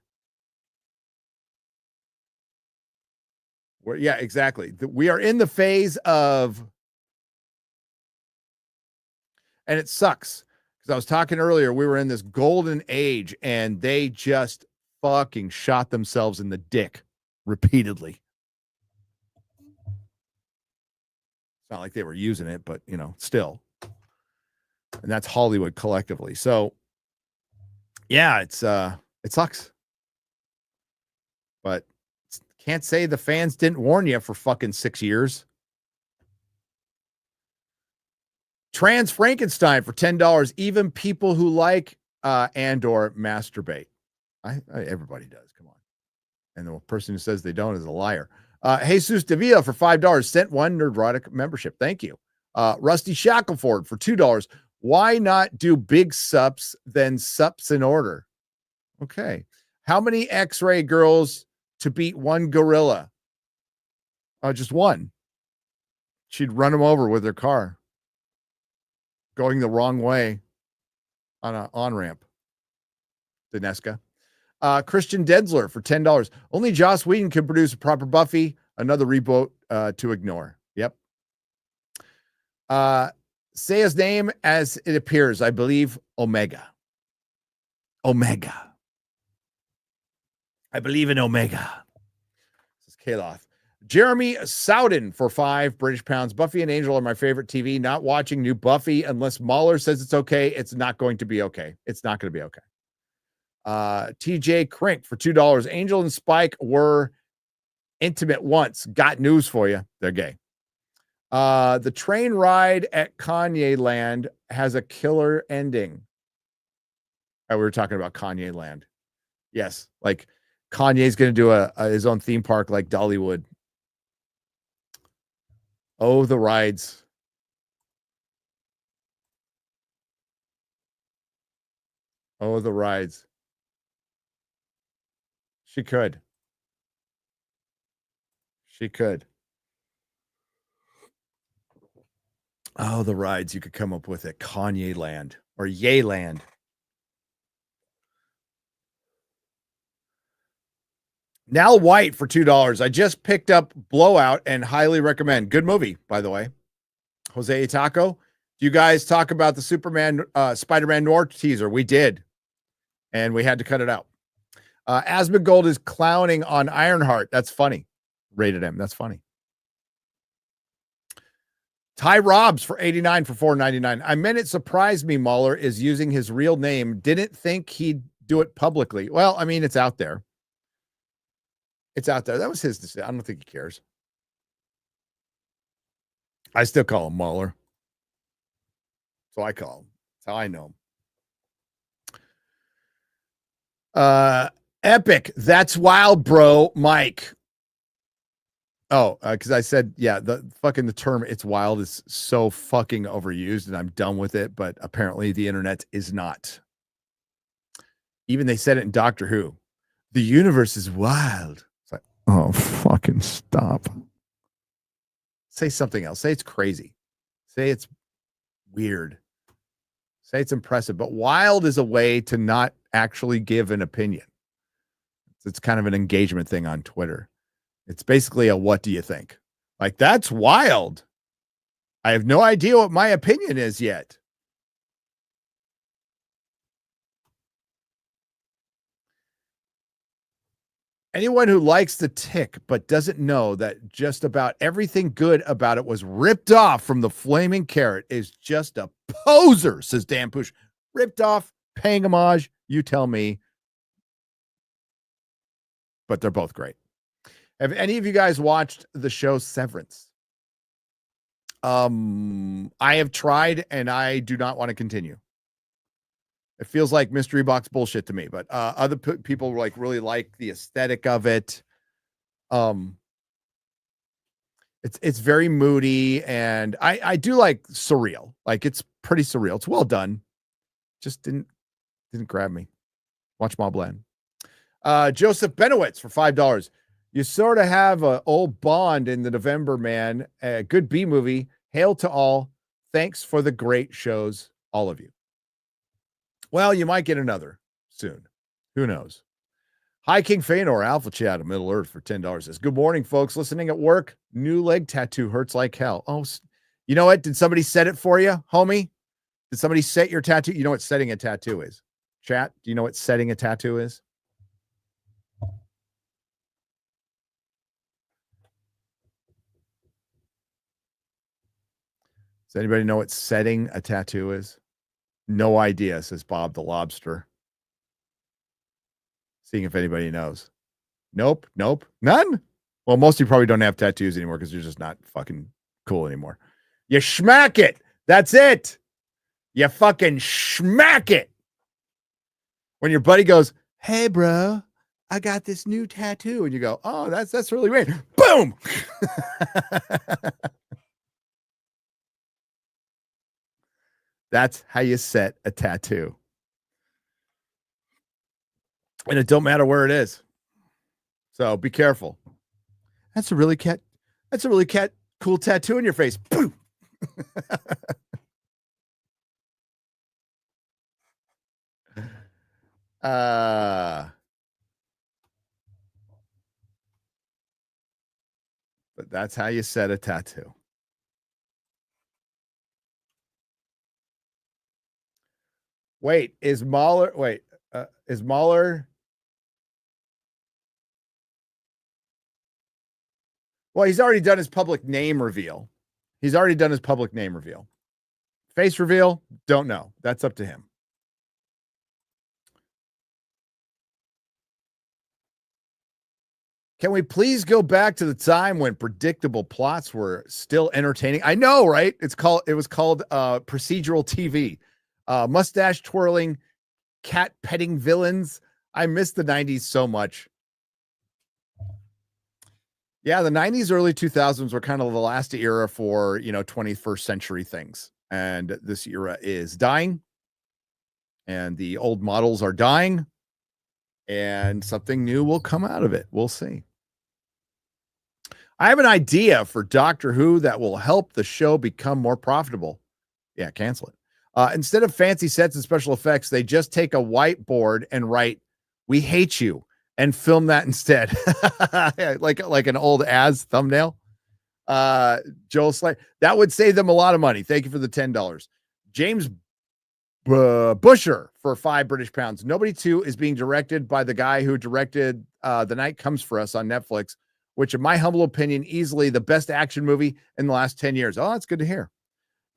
Yeah, exactly. We are in the phase of, and it sucks because I was talking earlier, we were in this golden age and they just fucking shot themselves in the dick repeatedly. It's not like they were using it, but you know, still. And that's Hollywood collectively. So yeah, it sucks. But can't say the fans didn't warn you for fucking 6 years. Trans Frankenstein for $10. Even people who like and or masturbate. Everybody does. Come on. And the person who says they don't is a liar. Jesus Davila for $5 sent one Nerdrotic membership. Thank you. Rusty Shackleford for $2. Why not do big sups then sups in order? Okay. How many X-ray girls to beat one gorilla? Just one. She'd run him over with her car going the wrong way on an on-ramp. Dineska. Christian Densler for $10. Only Joss Whedon can produce a proper Buffy. Another reboot to ignore. Yep. Say his name as it appears. I believe Omega. Omega. I believe in Omega. This is Kaloth. Jeremy Souden for £5 Buffy and Angel are my favorite TV. Not watching new Buffy unless Mahler says it's okay. It's not going to be okay. It's not going to be okay. TJ Crink for $2. Angel and Spike were intimate once. Got news for you. They're gay. The train ride at Kanye Land has a killer ending. We were talking about Kanye Land. Yes, like Kanye's going to do his own theme park like Dollywood. Oh, the rides. Oh, the rides. She could. She could. Oh, the rides you could come up with at Kanye Land or Ye Land. Nal White for $2. I just picked up Blowout and highly recommend. Good movie, by the way. Jose Itaco. Do you guys talk about the Spider-Man Noir teaser? We did. And we had to cut it out. Asmongold is clowning on Ironheart. That's funny. Rated M. That's funny. Ty Robs for $89 for $4.99. I meant it surprised me Mahler is using his real name. Didn't think he'd do it publicly. Well, I mean, it's out there. It's out there. That was his decision. I don't think he cares. I still call him Mahler. So I call him. That's how I know him. Epic. That's wild, bro. Mike. Oh, because I said, yeah, the term "it's wild" is so fucking overused, and I'm done with it. But apparently, the internet is not. Even they said it in Doctor Who. The universe is wild. It's like, oh, fucking stop. Say something else. Say it's crazy. Say it's weird. Say it's impressive. But wild is a way to not actually give an opinion. It's kind of an engagement thing on Twitter. It's basically a what do you think? Like, that's wild. I have no idea what my opinion is yet. Anyone who likes The Tick but doesn't know that just about everything good about it was ripped off from the Flaming Carrot is just a poser, says Dan Push. Ripped off, paying homage, you tell me. But they're both great. Have any of you guys watched the show Severance? I have tried and I do not want to continue. It feels like mystery box bullshit to me, but other people like really like the aesthetic of it. It's very moody and I do like surreal. Like, it's pretty surreal. It's well done. Just didn't grab me. Watch Mobland. Joseph Benowitz for $5. You sort of have an old Bond in the November Man. A good B movie. Hail to all. Thanks for the great shows, all of you. Well, you might get another soon. Who knows? Hi, King Feanor, Alpha Chat of Middle Earth for $10 says, good morning, folks. Listening at work. New leg tattoo hurts like hell. Oh, you know what? Did somebody set it for you, homie? Did somebody set your tattoo? You know what setting a tattoo is? Chat, do you know what setting a tattoo is? Does anybody know what setting a tattoo is? No idea, says Bob the Lobster. Seeing if anybody knows. Nope. None? Well, most of you probably don't have tattoos anymore because you're just not fucking cool anymore. You schmack it. That's it. You fucking schmack it. When your buddy goes, hey, bro, I got this new tattoo. And you go, oh, that's really great. Boom. That's how you set a tattoo. And it don't matter where it is. So be careful. That's a really cool tattoo in your face. Boom. But that's how you set a tattoo. Wait, is Mahler? Well, he's already done his public name reveal. Face reveal, don't know. That's up to him. Can we please go back to the time when predictable plots were still entertaining? I know, right? It was called procedural TV. Mustache twirling, cat petting villains. I miss the 90s so much. Yeah, the 90s, early 2000s were kind of the last era for, 21st century things. And this era is dying. And the old models are dying. And something new will come out of it. We'll see. I have an idea for Doctor Who that will help the show become more profitable. Yeah, cancel it. Instead of fancy sets and special effects, they just take a whiteboard and write, "We hate you," and film that instead. like an old As thumbnail. Joel Slade. That would save them a lot of money. Thank you for the $10. James Busher for £5 British. Nobody 2 is being directed by the guy who directed The Night Comes for Us on Netflix, which in my humble opinion, easily the best action movie in the last 10 years. Oh, that's good to hear.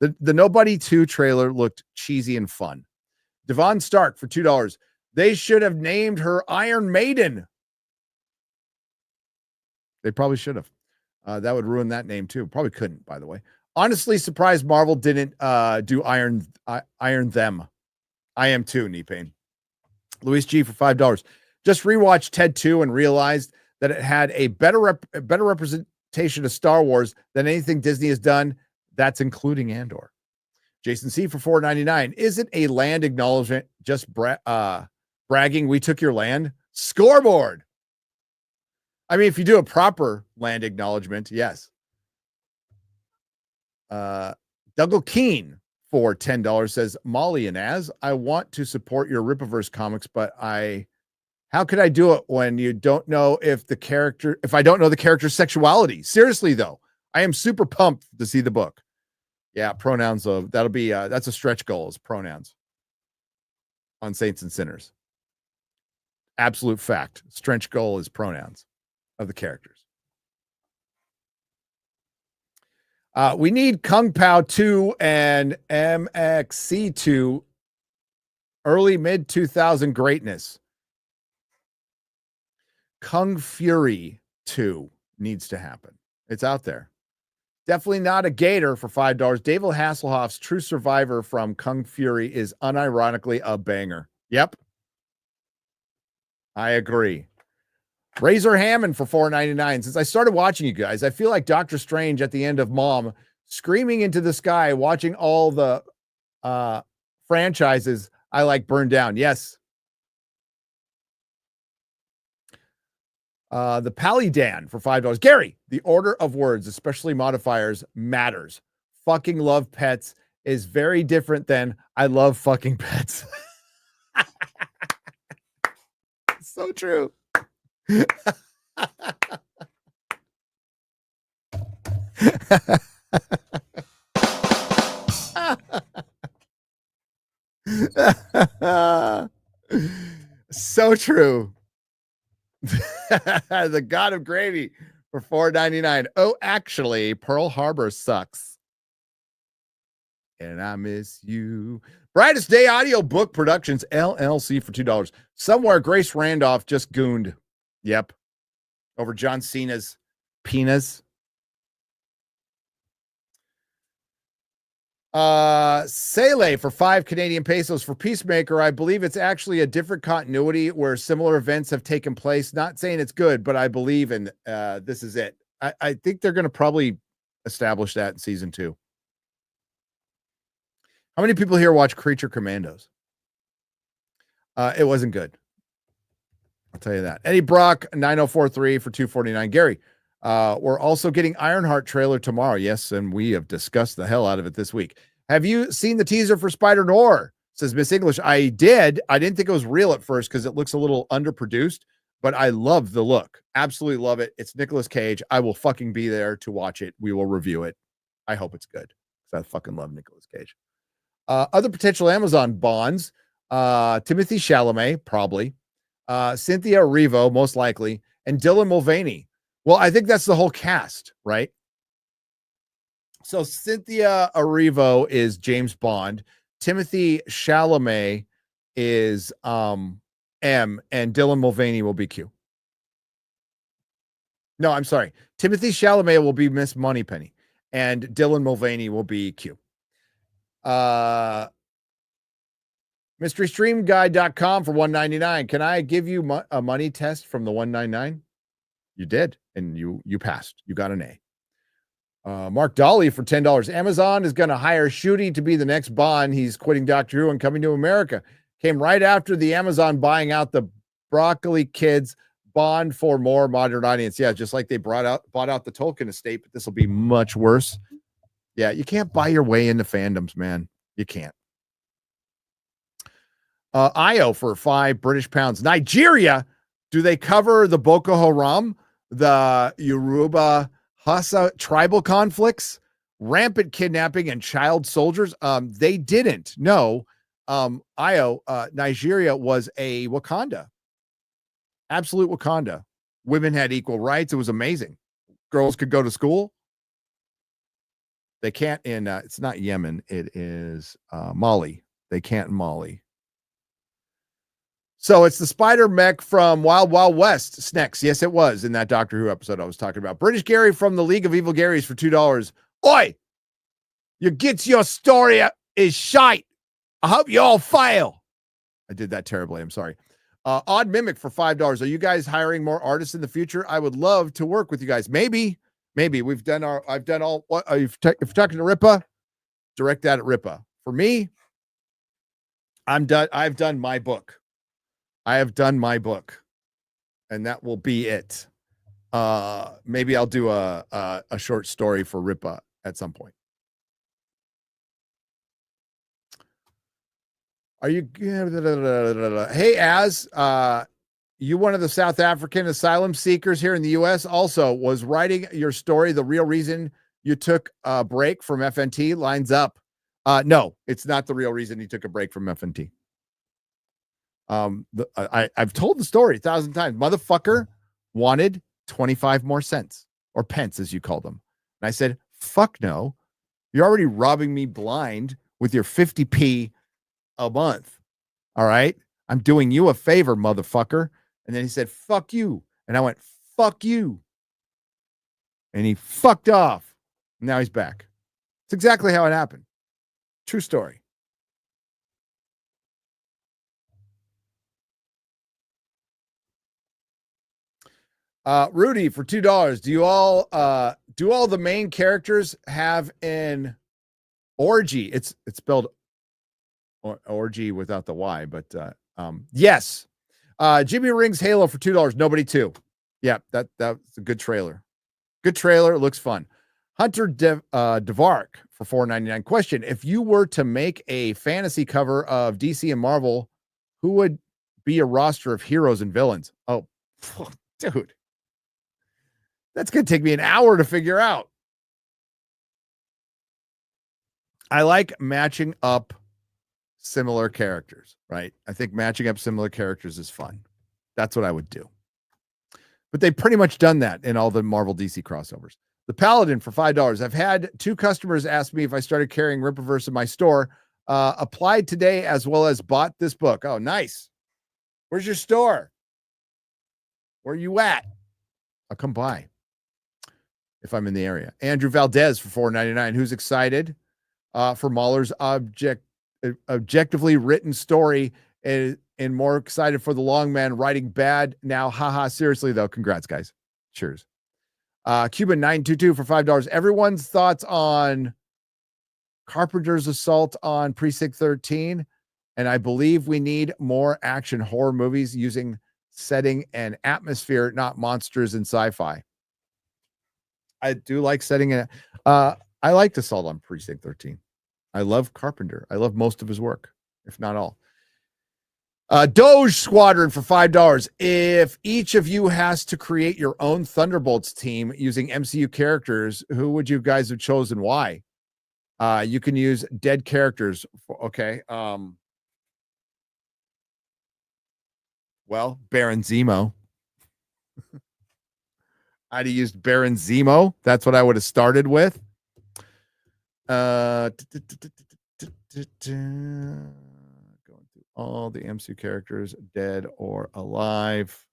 The Nobody 2 trailer looked cheesy and fun. Devon Stark for $2. They should have named her Iron Maiden. They probably should have. That would ruin that name too. Probably couldn't, by the way. Honestly, surprised Marvel didn't do Iron Them. I am too, knee pain. Luis G for $5. Just rewatched Ted 2 and realized that it had a better representation of Star Wars than anything Disney has done. That's including Andor. Jason C for $4.99. Isn't a land acknowledgement just bragging? We took your land. Scoreboard. I mean, if you do a proper land acknowledgement, yes. Dougal Keene for $10 says, Molly and Az, I want to support your Rippaverse comics, but how could I do it when you don't know if I don't know the character's sexuality? Seriously, though, I am super pumped to see the book. Yeah, pronouns that'll be that's a stretch goal is pronouns on Saints and Sinners. Absolute fact. Stretch goal is pronouns of the characters. We need Kung Pao 2 and MXC 2 early mid 2000 greatness. Kung Fury 2 needs to happen. It's out there. Definitely not a gator for $5. David Hasselhoff's True Survivor from Kung Fury is unironically a banger. Yep. I agree. Razor Hammond for $4.99. Since I started watching you guys, I feel like Doctor Strange at the end of Mom, screaming into the sky, watching all the franchises I like burned down. Yes. The Palidan for $5. Gary, the order of words, especially modifiers, matters. Fucking love pets is very different than I love fucking pets. So true. So true. The God of Gravy for $4.99. Oh, actually, Pearl Harbor sucks. And I miss you. Brightest Day Audio Book Productions, LLC for $2. Somewhere Grace Randolph just gooned. Yep. Over John Cena's penis. Sele for 5 Canadian pesos for Peacemaker. I believe it's actually a different continuity where similar events have taken place. Not saying it's good, but I believe in this is it. I think they're going to probably establish that in season 2. How many people here watch Creature Commandos? It wasn't good. I'll tell you that. Eddie Brock 9043 for $2.49. Gary, we're also getting Ironheart trailer tomorrow. Yes, and we have discussed the hell out of it this week. Have you seen the teaser for Spider-Noir? Says Miss English. I did. I didn't think it was real at first because it looks a little underproduced, but I love the look. Absolutely love it. It's Nicolas Cage. I will fucking be there to watch it. We will review it. I hope it's good because I fucking love Nicolas Cage. Other potential Amazon bonds, Timothy Chalamet, probably, Cynthia Erivo, most likely, and Dylan Mulvaney. Well, I think that's the whole cast, right? So Cynthia Erivo is James Bond. Timothy Chalamet is M, and Dylan Mulvaney will be Q. No, I'm sorry. Timothy Chalamet will be Miss Moneypenny, and Dylan Mulvaney will be Q. MysteryStreamGuide.com for $1.99. Can I give you a money test from the $1.99? You did, and you passed. You got an A. Mark Dolly for $10. Amazon is going to hire Shooty to be the next Bond. He's quitting Doctor Who and coming to America. Came right after the Amazon buying out the Broccoli Kids Bond for more modern audience. Yeah, just like they bought out the Tolkien estate, but this will be much worse. Yeah, you can't buy your way into fandoms, man. You can't. Io for 5 British pounds. Nigeria, do they cover the Boko Haram, the Yoruba Hausa tribal conflicts, rampant kidnapping, and child soldiers? They didn't. No. Io, Nigeria was a Wakanda. Absolute Wakanda. Women had equal rights. It was amazing. Girls could go to school. They can't in, it's not Yemen. It is Mali. They can't in Mali. So it's the spider mech from Wild Wild West. Snex. Yes, it was in that Doctor Who episode I was talking about. British Gary from the League of Evil Garys for $2. Oi! You get your story is shite. I hope you all fail. I did that terribly. I'm sorry. Odd Mimic for $5. Are you guys hiring more artists in the future? I would love to work with you guys. Maybe I've done all what if you're talking to Ripa, direct that at Ripa. For me, I'm done. I've done my book. I have done my book, and that will be it. Maybe I'll do a short story for Ripa at some point. Are you? Hey, Az, you one of the South African asylum seekers here in the U.S. also was writing your story. The real reason you took a break from FNT lines up. No, it's not the real reason he took a break from FNT. I've told the story 1,000 times. Motherfucker wanted 25 more cents, or pence as you call them. And I said, fuck no. You're already robbing me blind with your 50p a month. All right. I'm doing you a favor, motherfucker. And then he said, fuck you. And I went, fuck you. And he fucked off. Now he's back. It's exactly how it happened. True story. Rudy for $2. Do all the main characters have an orgy? It's spelled orgy without the Y, but yes. Jimmy Rings Halo for $2. Nobody 2. Yeah, that's a good trailer. Good trailer. It looks fun. Hunter Devark for $4.99. Question: if you were to make a fantasy cover of DC and Marvel, who would be a roster of heroes and villains. Oh, dude. That's going to take me an hour to figure out. I like matching up similar characters, right? I think matching up similar characters is fun. That's what I would do. But they've pretty much done that in all the Marvel DC crossovers. The Paladin for $5. I've had 2 customers ask me if I started carrying Rippaverse in my store. Applied today as well as bought this book. Oh, nice. Where's your store? Where are you at? I'll come by if I'm in the area. Andrew Valdez for $4.99. Who's excited for Mahler's objectively written story and more excited for the long man writing bad now? Haha. Seriously, though. Congrats, guys. Cheers. Cuban 922 for $5. Everyone's thoughts on Carpenter's assault on Precinct 13. And I believe we need more action horror movies using setting and atmosphere, not monsters and sci-fi. I do like setting it. I like Assault on Precinct 13. I love Carpenter. I love most of his work, if not all. Doge Squadron for $5. If each of you has to create your own Thunderbolts team using MCU characters, who would you guys have chosen? Why? You can use dead characters. Okay. Well, Baron Zemo. I'd have used Baron Zemo. That's what I would have started with. Going through all the MCU characters, dead or alive.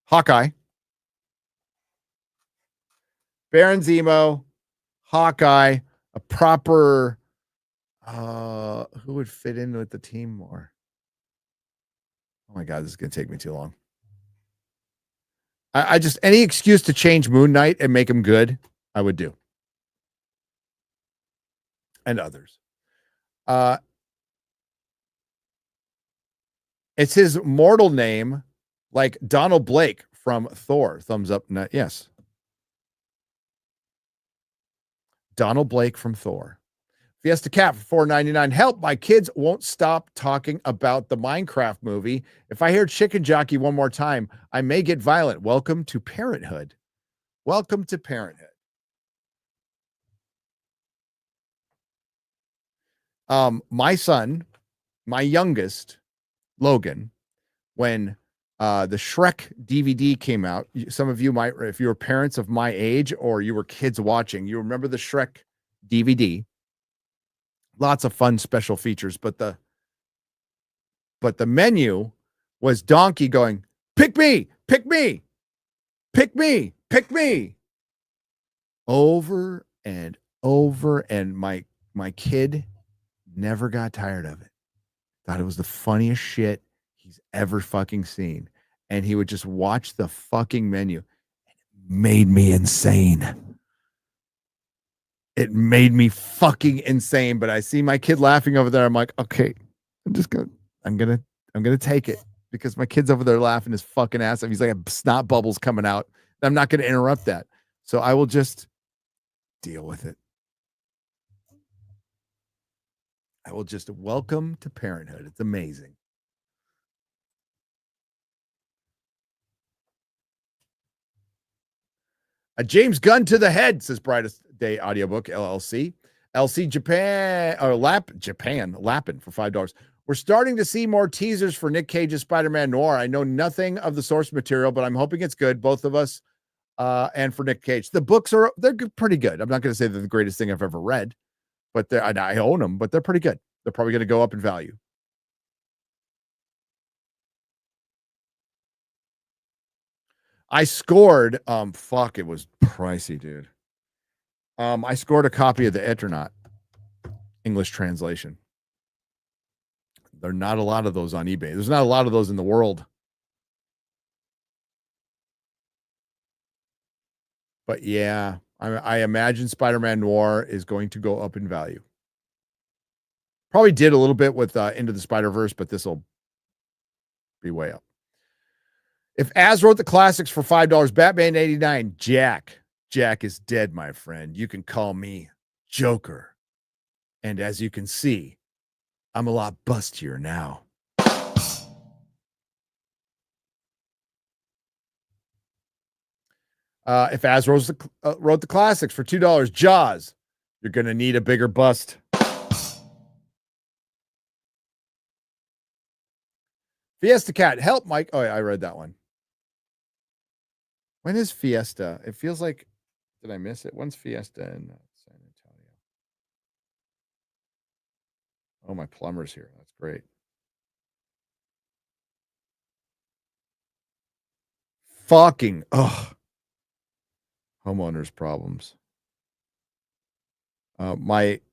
Hawkeye. Baron Zemo. Hawkeye. A proper... who would fit in with the team more? Oh my God, this is going to take me too long. I just, any excuse to change Moon Knight and make him good, I would do. And others. It's his mortal name, like Donald Blake from Thor. Thumbs up. Yes. Donald Blake from Thor. Fiesta Cat for $4.99. Help, my kids won't stop talking about the Minecraft movie. If I hear Chicken Jockey one more time, I may get violent. Welcome to parenthood. Welcome to parenthood. My son, my youngest, Logan, when the Shrek DVD came out, some of you might, if you were parents of my age or you were kids watching, you remember the Shrek DVD. Lots of fun special features, but the menu was Donkey going, pick me, pick me, pick me, pick me, over and over, and my kid never got tired of it. Thought it was the funniest shit he's ever fucking seen, and he would just watch the fucking menu. It made me insane. It made me fucking insane, but I see my kid laughing over there. I'm like, okay, I'm gonna take it because my kid's over there laughing his fucking ass off. He's like, snot bubbles coming out. I'm not going to interrupt that. So I will just deal with it. I will just welcome to parenthood. It's amazing. A James Gunn to the head, says Brightest Day Audiobook, LLC. LC Japan, or Lappin for $5. We're starting to see more teasers for Nick Cage's Spider-Man Noir. I know nothing of the source material, but I'm hoping it's good, both of us, and for Nick Cage. The books they're pretty good. I'm not going to say they're the greatest thing I've ever read, but I own them, but they're pretty good. They're probably going to go up in value. I scored, it was pricey, dude. I scored a copy of the Eternaut English translation. There are not a lot of those on eBay. There's not a lot of those in the world. But yeah, I imagine Spider-Man Noir is going to go up in value. Probably did a little bit with Into the Spider-Verse, but this will be way up. If Az wrote the classics for $5, Batman 89, Jack is dead, my friend. You can call me Joker. And as you can see, I'm a lot bustier now. If Az wrote the classics for $2, Jaws, you're going to need a bigger bust. Fiesta Cat, help Mike. Oh, yeah, I read that one. When is Fiesta? It feels like, did I miss it? When's Fiesta in San Antonio? Oh, my plumber's here. That's great. Fucking, homeowners problems.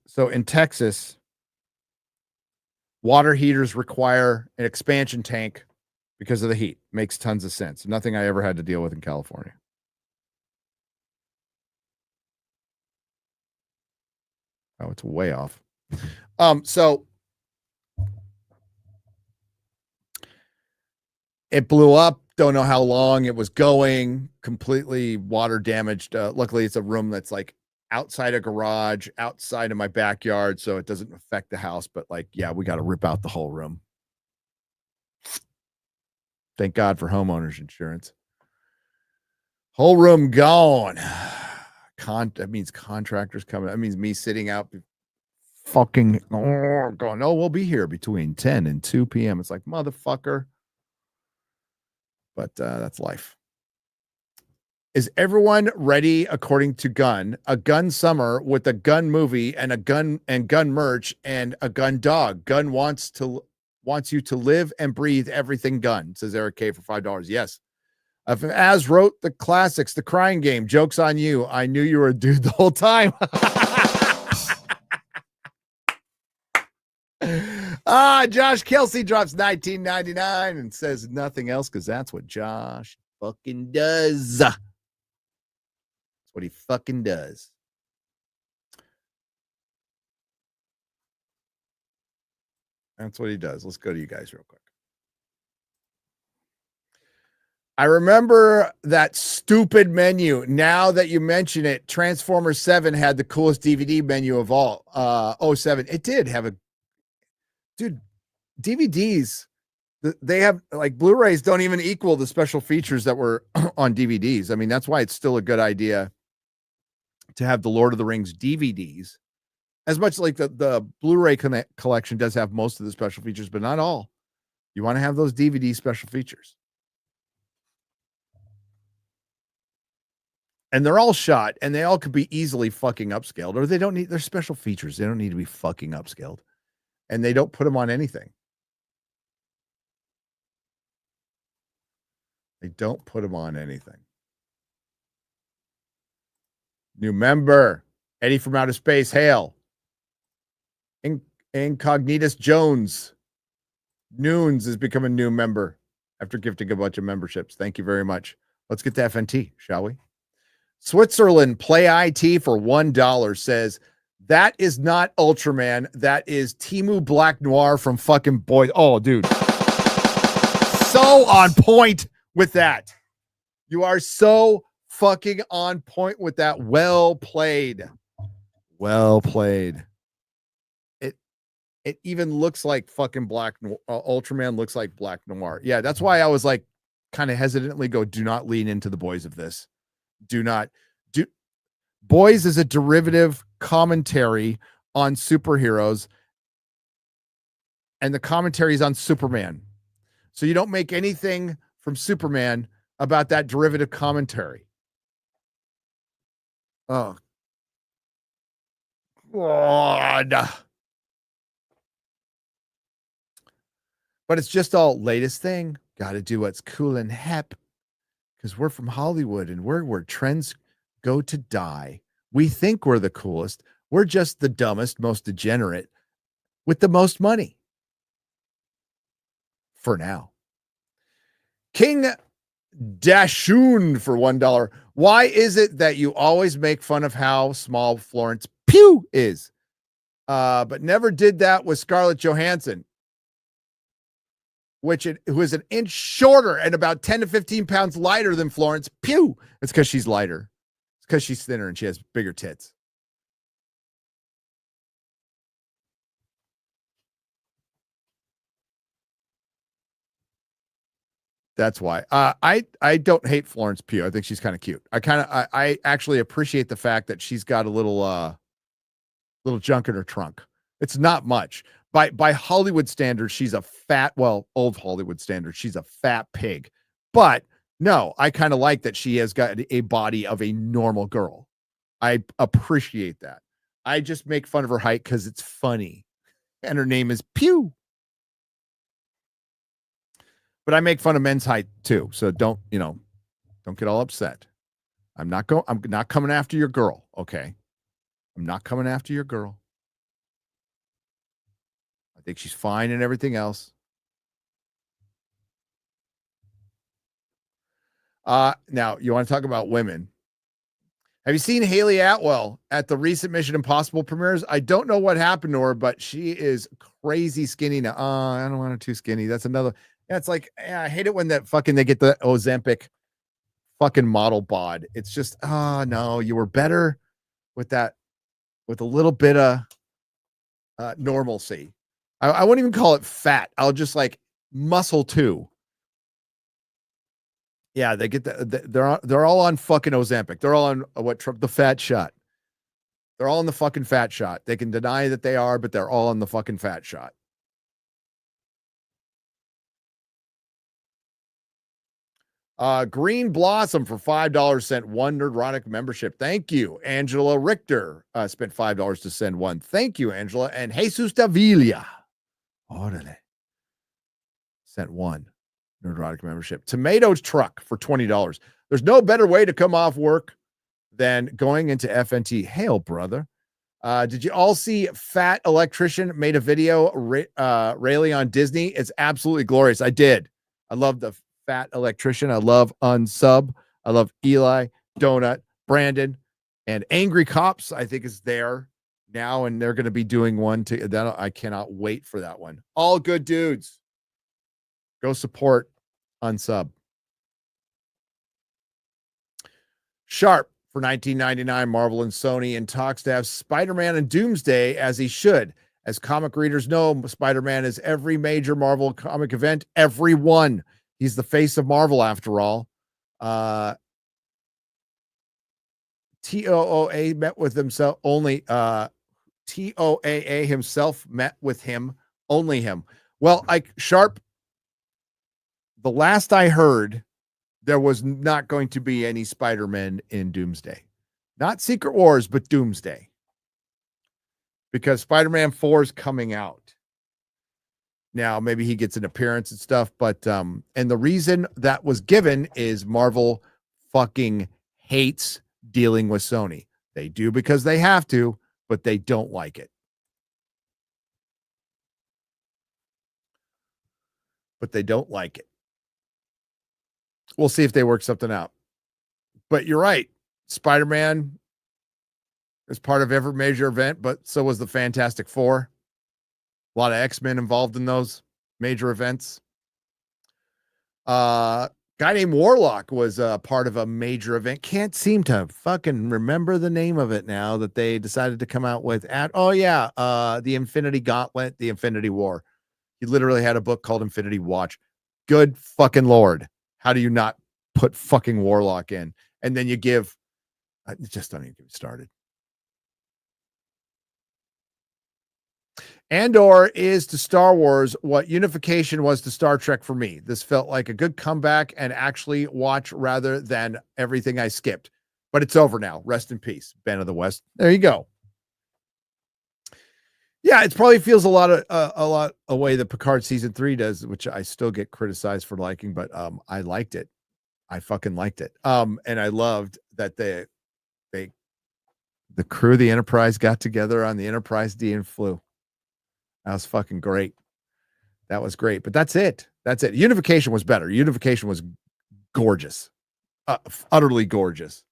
So in Texas, water heaters require an expansion tank because of the heat. Makes tons of sense. Nothing I ever had to deal with in California. Oh, it's way off. So it blew up. Don't know how long it was going. Completely water damaged. Luckily, it's a room that's like outside a garage, outside of my backyard, so it doesn't affect the house. But like, yeah, we got to rip out the whole room. Thank God for homeowners insurance. Whole room gone. That means contractors coming. That means me sitting out fucking going, oh, we'll be here between 10 and 2 p.m. It's like, motherfucker. But that's life. Is everyone ready according to Gun? A gun summer with a gun movie and a gun merch and a gun dog. Gun wants you to live and breathe everything Gun, says Eric K for $5. Yes. As wrote the classics, The Crying Game. Joke's on you. I knew you were a dude the whole time. Josh Kelsey drops $19.99 and says nothing else because that's what Josh fucking does. That's what he fucking does. That's what he does. Let's go to you guys real quick. I remember that stupid menu. Now that you mention it, Transformers 7 had the coolest DVD menu of all. 07. It did have a... Dude, DVDs, they have, like, Blu-rays don't even equal the special features that were on DVDs. I mean, that's why it's still a good idea to have the Lord of the Rings DVDs. As much like the Blu-ray collection does have most of the special features, but not all. You want to have those DVD special features. And they're all shot, and they all could be easily fucking upscaled, or they don't need, they're special features. They don't need to be fucking upscaled. And they don't put them on anything. They don't put them on anything. New member, Eddie from Outer Space, hail. Incognitus Jones. Noons has become a new member after gifting a bunch of memberships. Thank you very much. Let's get to FNT, shall we? Switzerland Play IT for $1 says, that is not Ultraman. That is Timu Black Noir from fucking Boy. Oh, dude. So on point with that. You are so fucking on point with that. Well played. Well played. It even looks like fucking Black Noir. Ultraman looks like Black Noir. Yeah, that's why I was like kind of hesitantly go, do not lean into the boys of this. Do not. Boys is a derivative commentary on superheroes, and the commentary is on Superman. So you don't make anything from Superman about that derivative commentary. Oh, God. But it's just all latest thing. Got to do what's cool and hip because we're from Hollywood and we're where trends go to die. We think we're the coolest. We're just the dumbest, most degenerate with the most money. For now. King Dashoon for $1. Why is it that you always make fun of how small Florence Pugh is? But never did that with Scarlett Johansson, who is an inch shorter and about 10 to 15 pounds lighter than Florence Pugh. It's because she's lighter. It's because she's thinner and she has bigger tits. That's why. I don't hate Florence Pugh. I think she's kind of cute. I actually appreciate the fact that she's got a little junk in her trunk. It's not much. By Hollywood standards, she's a fat, well, old Hollywood standards, she's a fat pig. But no, I kind of like that she has got a body of a normal girl. I appreciate that. I just make fun of her height because it's funny. And her name is Pugh. But I make fun of men's height too. So don't get all upset. I'm not coming after your girl, okay? I'm not coming after your girl. I think she's fine and everything else. Now you want to talk about women. Have you seen Haley Atwell at the recent Mission Impossible premieres? I don't know what happened to her, but she is crazy skinny now. I don't want her too skinny. That's another. Yeah, it's like, I hate it when they get the Ozempic fucking model bod. It's just, no, you were better with that, with a little bit of normalcy. I won't even call it fat. I'll just like muscle too. Yeah, they get they're all on fucking Ozempic. They're all on the fat shot. They're all on the fucking fat shot. They can deny that they are, but they're all on the fucking fat shot. Green Blossom for $5 sent one Nerdrotic membership. Thank you. Angela Richter spent $5 to send one. Thank you, Angela. And Jesus Davila sent one Nerdrotic membership. Tomatoes Truck for $20. There's no better way to come off work than going into FNT. Hail, brother. Did you all see Fat Electrician made a video railing on Disney? It's absolutely glorious. I did. I love the Fat Electrician. I love Unsub. I love Eli, Donut, Brandon, and Angry Cops, I think, is there now, and they're going to be doing one to that. I cannot wait for that one. All good dudes. Go support Unsub. Sharp for $19.99. Marvel and Sony in talks to have Spider-Man and Doomsday, as he should. As comic readers know, Spider-Man is every major Marvel comic event, every one. He's the face of Marvel, after all. TOOA met with himself only. TOAA himself met with him, only him. Well, Sharp, the last I heard, there was not going to be any Spider-Man in Doomsday. Not Secret Wars, but Doomsday. Because Spider-Man 4 is coming out. Now, maybe he gets an appearance and stuff, but and the reason that was given is Marvel fucking hates dealing with Sony. They do because they have to, but they don't like it. But they don't like it. We'll see if they work something out. But you're right. Spider-Man is part of every major event, but so was the Fantastic Four. A lot of X-Men involved in those major events. Guy named Warlock was part of a major event. Can't seem to fucking remember the name of it now that they decided to come out with. The Infinity Gauntlet, the Infinity War. He literally had a book called Infinity Watch. Good fucking Lord. How do you not put fucking Warlock in? And then you give, just don't even get me started. Andor is to Star Wars what Unification was to Star Trek for me. This felt like a good comeback and actually watch rather than everything I skipped. But it's over now. Rest in peace, Ben of the West. There you go. Yeah, it probably feels a lot a way that Picard season 3 does, which I still get criticized for liking, but I liked it. I fucking liked it. And I loved that the crew of the Enterprise got together on the Enterprise D and flew. That was fucking great. That was great. But that's it. That's it. Unification was better. Unification was gorgeous. Utterly gorgeous.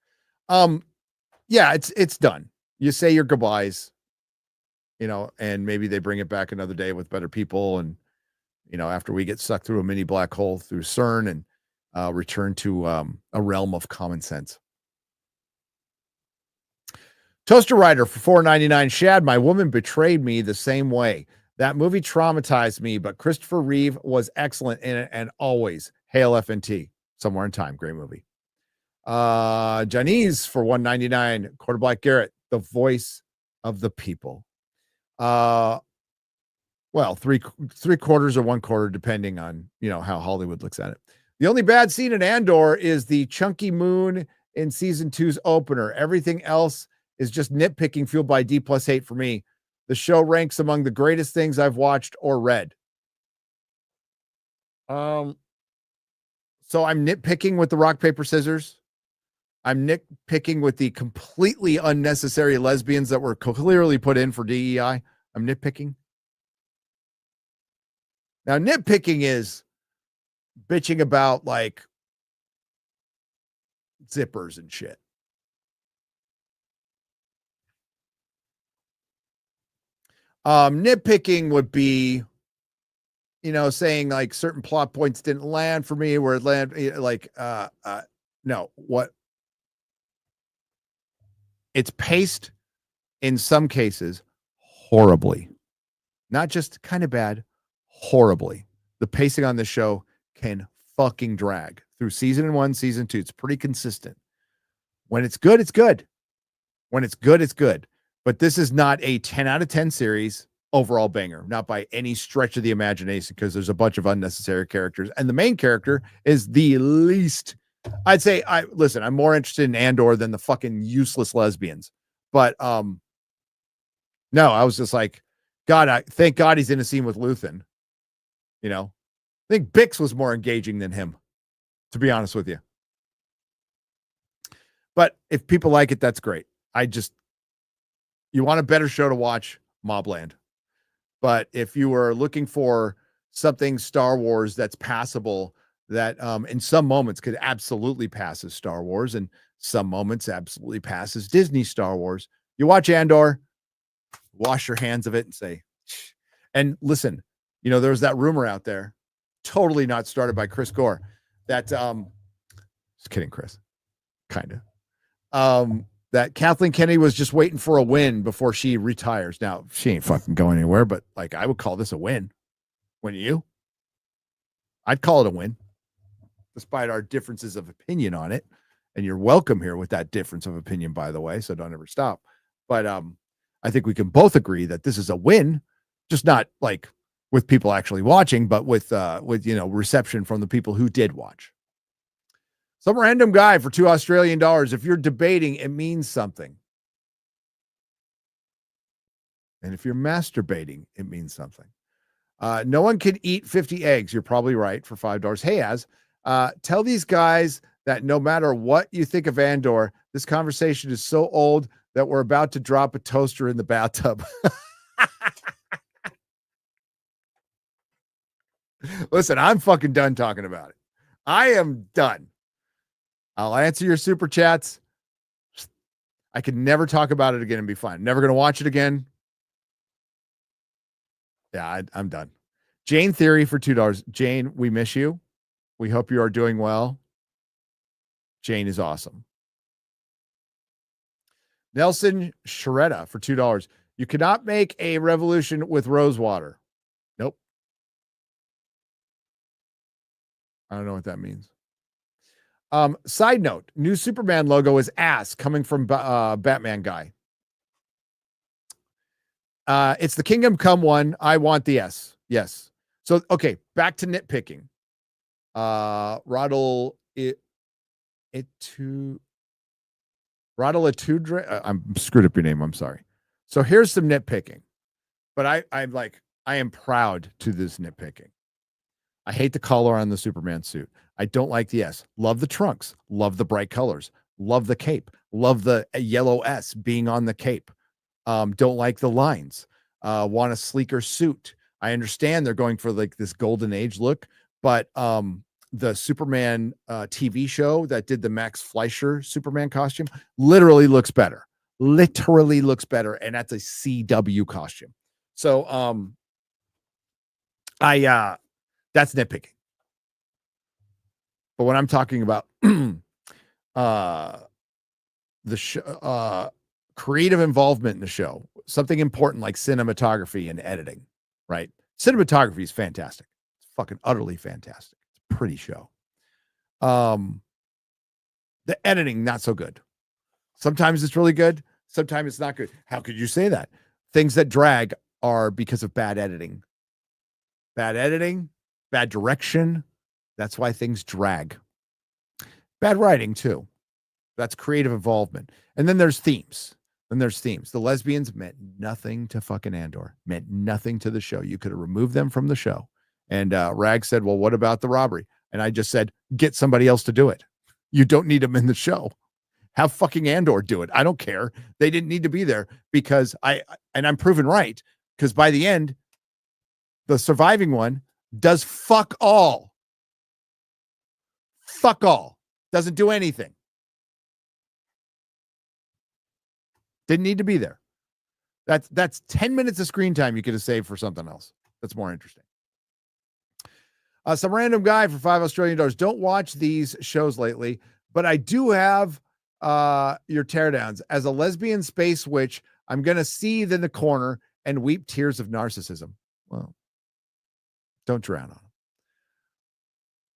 Yeah, it's done. You say your goodbyes, and maybe they bring it back another day with better people. And, after we get sucked through a mini black hole through CERN and return to a realm of common sense. Toaster Rider for $4.99. Shad, my woman betrayed me the same way. That movie traumatized me, but Christopher Reeve was excellent in it and always Hail FNT, Somewhere in Time, great movie. Janice for $1.99. Quarter Black Garrett, the voice of the people. Well, three quarters or 1 quarter, depending on how Hollywood looks at it. The only bad scene in Andor is the chunky moon in season 2's opener. Everything else is just nitpicking fueled by D+ hate for me. The show ranks among the greatest things I've watched or read. So I'm nitpicking with the rock, paper, scissors. I'm nitpicking with the completely unnecessary lesbians that were clearly put in for DEI. I'm nitpicking. Now, nitpicking is bitching about like zippers and shit. Nitpicking would be, saying like certain plot points didn't land for me, where it landed like, no, what it's paced in some cases horribly, not just kind of bad, horribly. The pacing on this show can fucking drag through season 1, season 2. It's pretty consistent. When it's good, it's good. When it's good, it's good. But this is not a 10 out of 10 series overall banger, not by any stretch of the imagination, because there's a bunch of unnecessary characters. And the main character is the least. I'd say, I'm more interested in Andor than the fucking useless lesbians. But no, I was just like, God, thank God he's in a scene with Luthen. I think Bix was more engaging than him, to be honest with you. But if people like it, that's great. You want a better show to watch, Mobland. But if you are looking for something Star Wars that's passable, that in some moments could absolutely pass as Star Wars, and some moments absolutely pass as Disney Star Wars, you watch Andor, wash your hands of it and say, and listen, there was that rumor out there, totally not started by Chris Gore, that just kidding, Chris, kind of, that Kathleen Kennedy was just waiting for a win before she retires. Now, she ain't fucking going anywhere, but like, I would call this a win. Wouldn't you? I'd call it a win, despite our differences of opinion on it. And you're welcome here with that difference of opinion, by the way, so don't ever stop. But I think we can both agree that this is a win, just not like with people actually watching, but with reception from the people who did watch. Some random guy for $2 Australian. If you're debating, it means something. And if you're masturbating, it means something. No one can eat 50 eggs. You're probably right, for $5. Hey, Az, tell these guys that no matter what you think of Andor, this conversation is so old that we're about to drop a toaster in the bathtub. Listen, I'm fucking done talking about it. I am done. I'll answer your super chats. I can never talk about it again and be fine. Never going to watch it again. Yeah, I'm done. Jane Theory for $2. Jane, we miss you. We hope you are doing well. Jane is awesome. Nelson Shretta for $2. You cannot make a revolution with rosewater. Nope. I don't know what that means. Side note, new Superman logo is ass, coming from Batman guy. It's the Kingdom Come one. I want the S. Yes. So, okay, back to nitpicking. Rodel Atudre. I'm screwed up your name. I'm sorry. So here's some nitpicking, but I am proud to this nitpicking. I hate the collar on the Superman suit. I don't like the S. Love the trunks. Love the bright colors. Love the cape. Love the yellow S being on the cape. Don't like the lines. Want a sleeker suit. I understand they're going for like this golden age look, but the Superman TV show that did the Max Fleischer Superman costume literally looks better. Literally looks better, and that's a CW costume. So that's nitpicking. But when I'm talking about the creative involvement in the show, something important like cinematography and editing, right? Cinematography is fantastic. It's fucking utterly fantastic. It's a pretty show. The editing, not so good. Sometimes it's really good. Sometimes it's not good. How could you say that? Things that drag are because of bad editing. Bad editing, bad direction. That's why things drag. Bad writing, too. That's creative involvement. And then there's themes. The lesbians meant nothing to fucking Andor. Meant nothing to the show. You could have removed them from the show. And Rag said, well, what about the robbery? And I just said, get somebody else to do it. You don't need them in the show. Have fucking Andor do it. I don't care. They didn't need to be there because I'm proven right. Because by the end, the surviving one does fuck all. Fuck all. Doesn't do anything. Didn't need to be there. That's 10 minutes of screen time you could have saved for something else. That's more interesting. Some random guy for $5 Australian. Don't watch these shows lately, but I do have your teardowns. As a lesbian space witch, I'm going to seethe in the corner and weep tears of narcissism. Well, don't drown on him.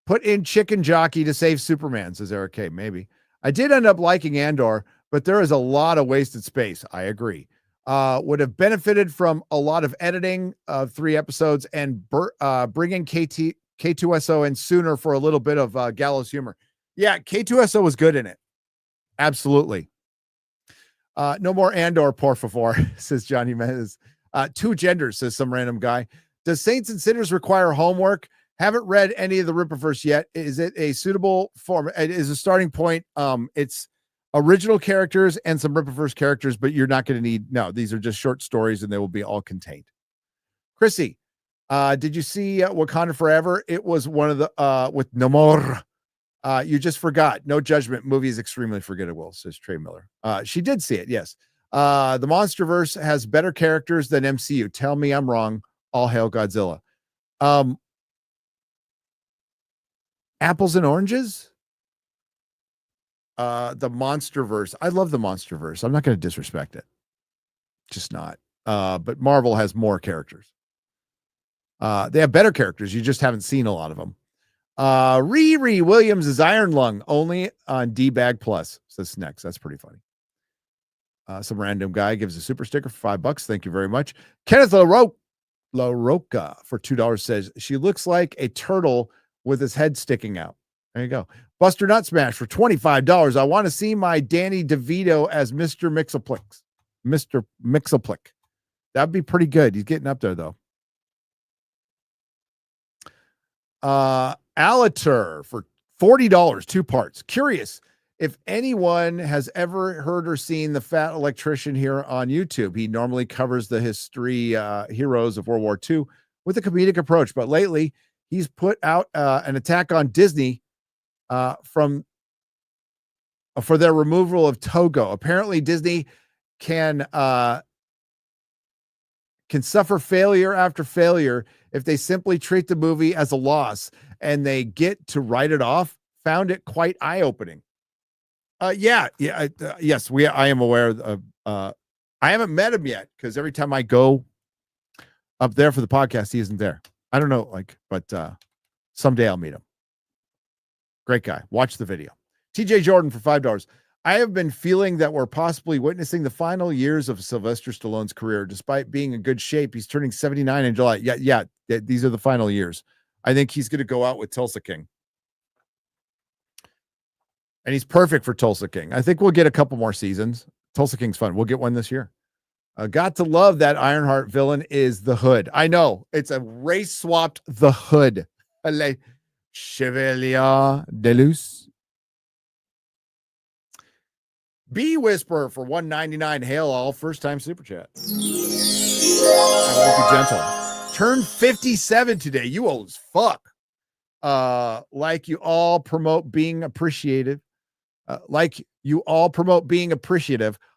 Put in Chicken Jockey to save Superman, says Eric K. Maybe. I did end up liking Andor, but there is a lot of wasted space. I agree. Would have benefited from a lot of editing of 3 episodes and bringing K2SO in sooner for a little bit of gallows humor. Yeah, K2SO was good in it. Absolutely. No more Andor, por favor, says Johnny Mez. 2 genders, says some random guy. Does Saints and Sinners require homework? Haven't read any of the Rippaverse yet. Is it a suitable form? It is a starting point. It's original characters and some Rippaverse characters, but you're not going to need, no, these are just short stories and they will be all contained. Chrissy, did you see Wakanda Forever? It was one of the, with Namor. You just forgot. No judgment. Movie is extremely forgettable, says Trey Miller. She did see it. Yes. The Monsterverse has better characters than MCU. Tell me I'm wrong. All hail Godzilla. Apples and oranges. The Monsterverse. I love the Monsterverse. I'm not going to disrespect it. Just not. But Marvel has more characters. They have better characters. You just haven't seen a lot of them. Riri Williams is Iron Lung only on D-Bag Plus, says Snex. That's pretty funny. Some random guy gives a super sticker for $5. Thank you very much. Kenneth LaRocca for $2 says she looks like a turtle with his head sticking out. There you go. Buster Nut Smash for $25. I want to see my Danny DeVito as Mr. Mixoplix. Mr. Mixoplick. That'd be pretty good. He's getting up there though. Alatur for $40, 2 parts. Curious if anyone has ever heard or seen the Fat Electrician here on YouTube. He normally covers the history heroes of World War II with a comedic approach, but lately he's put out an attack on Disney for their removal of Togo. Apparently Disney can suffer failure after failure if they simply treat the movie as a loss and they get to write it off. Found it quite eye-opening. Yes, I am aware of, I haven't met him yet because every time I go up there for the podcast, he isn't there. I don't know, but someday I'll meet him. Great guy. Watch the video. TJ Jordan for $5. I have been feeling that we're possibly witnessing the final years of Sylvester Stallone's career. Despite being in good shape, he's turning 79 in July. Yeah, these are the final years. I think he's going to go out with Tulsa King. And he's perfect for Tulsa King. I think we'll get a couple more seasons. Tulsa King's fun. We'll get one this year. Got to love that Ironheart villain is the Hood. I know. It's a race-swapped the Hood. Chevalier de Luce. Bee Whisperer for $1.99. Hail all. First time super chat. I won't be gentle. Turned 57 today. You old as fuck. Like you all promote being appreciative.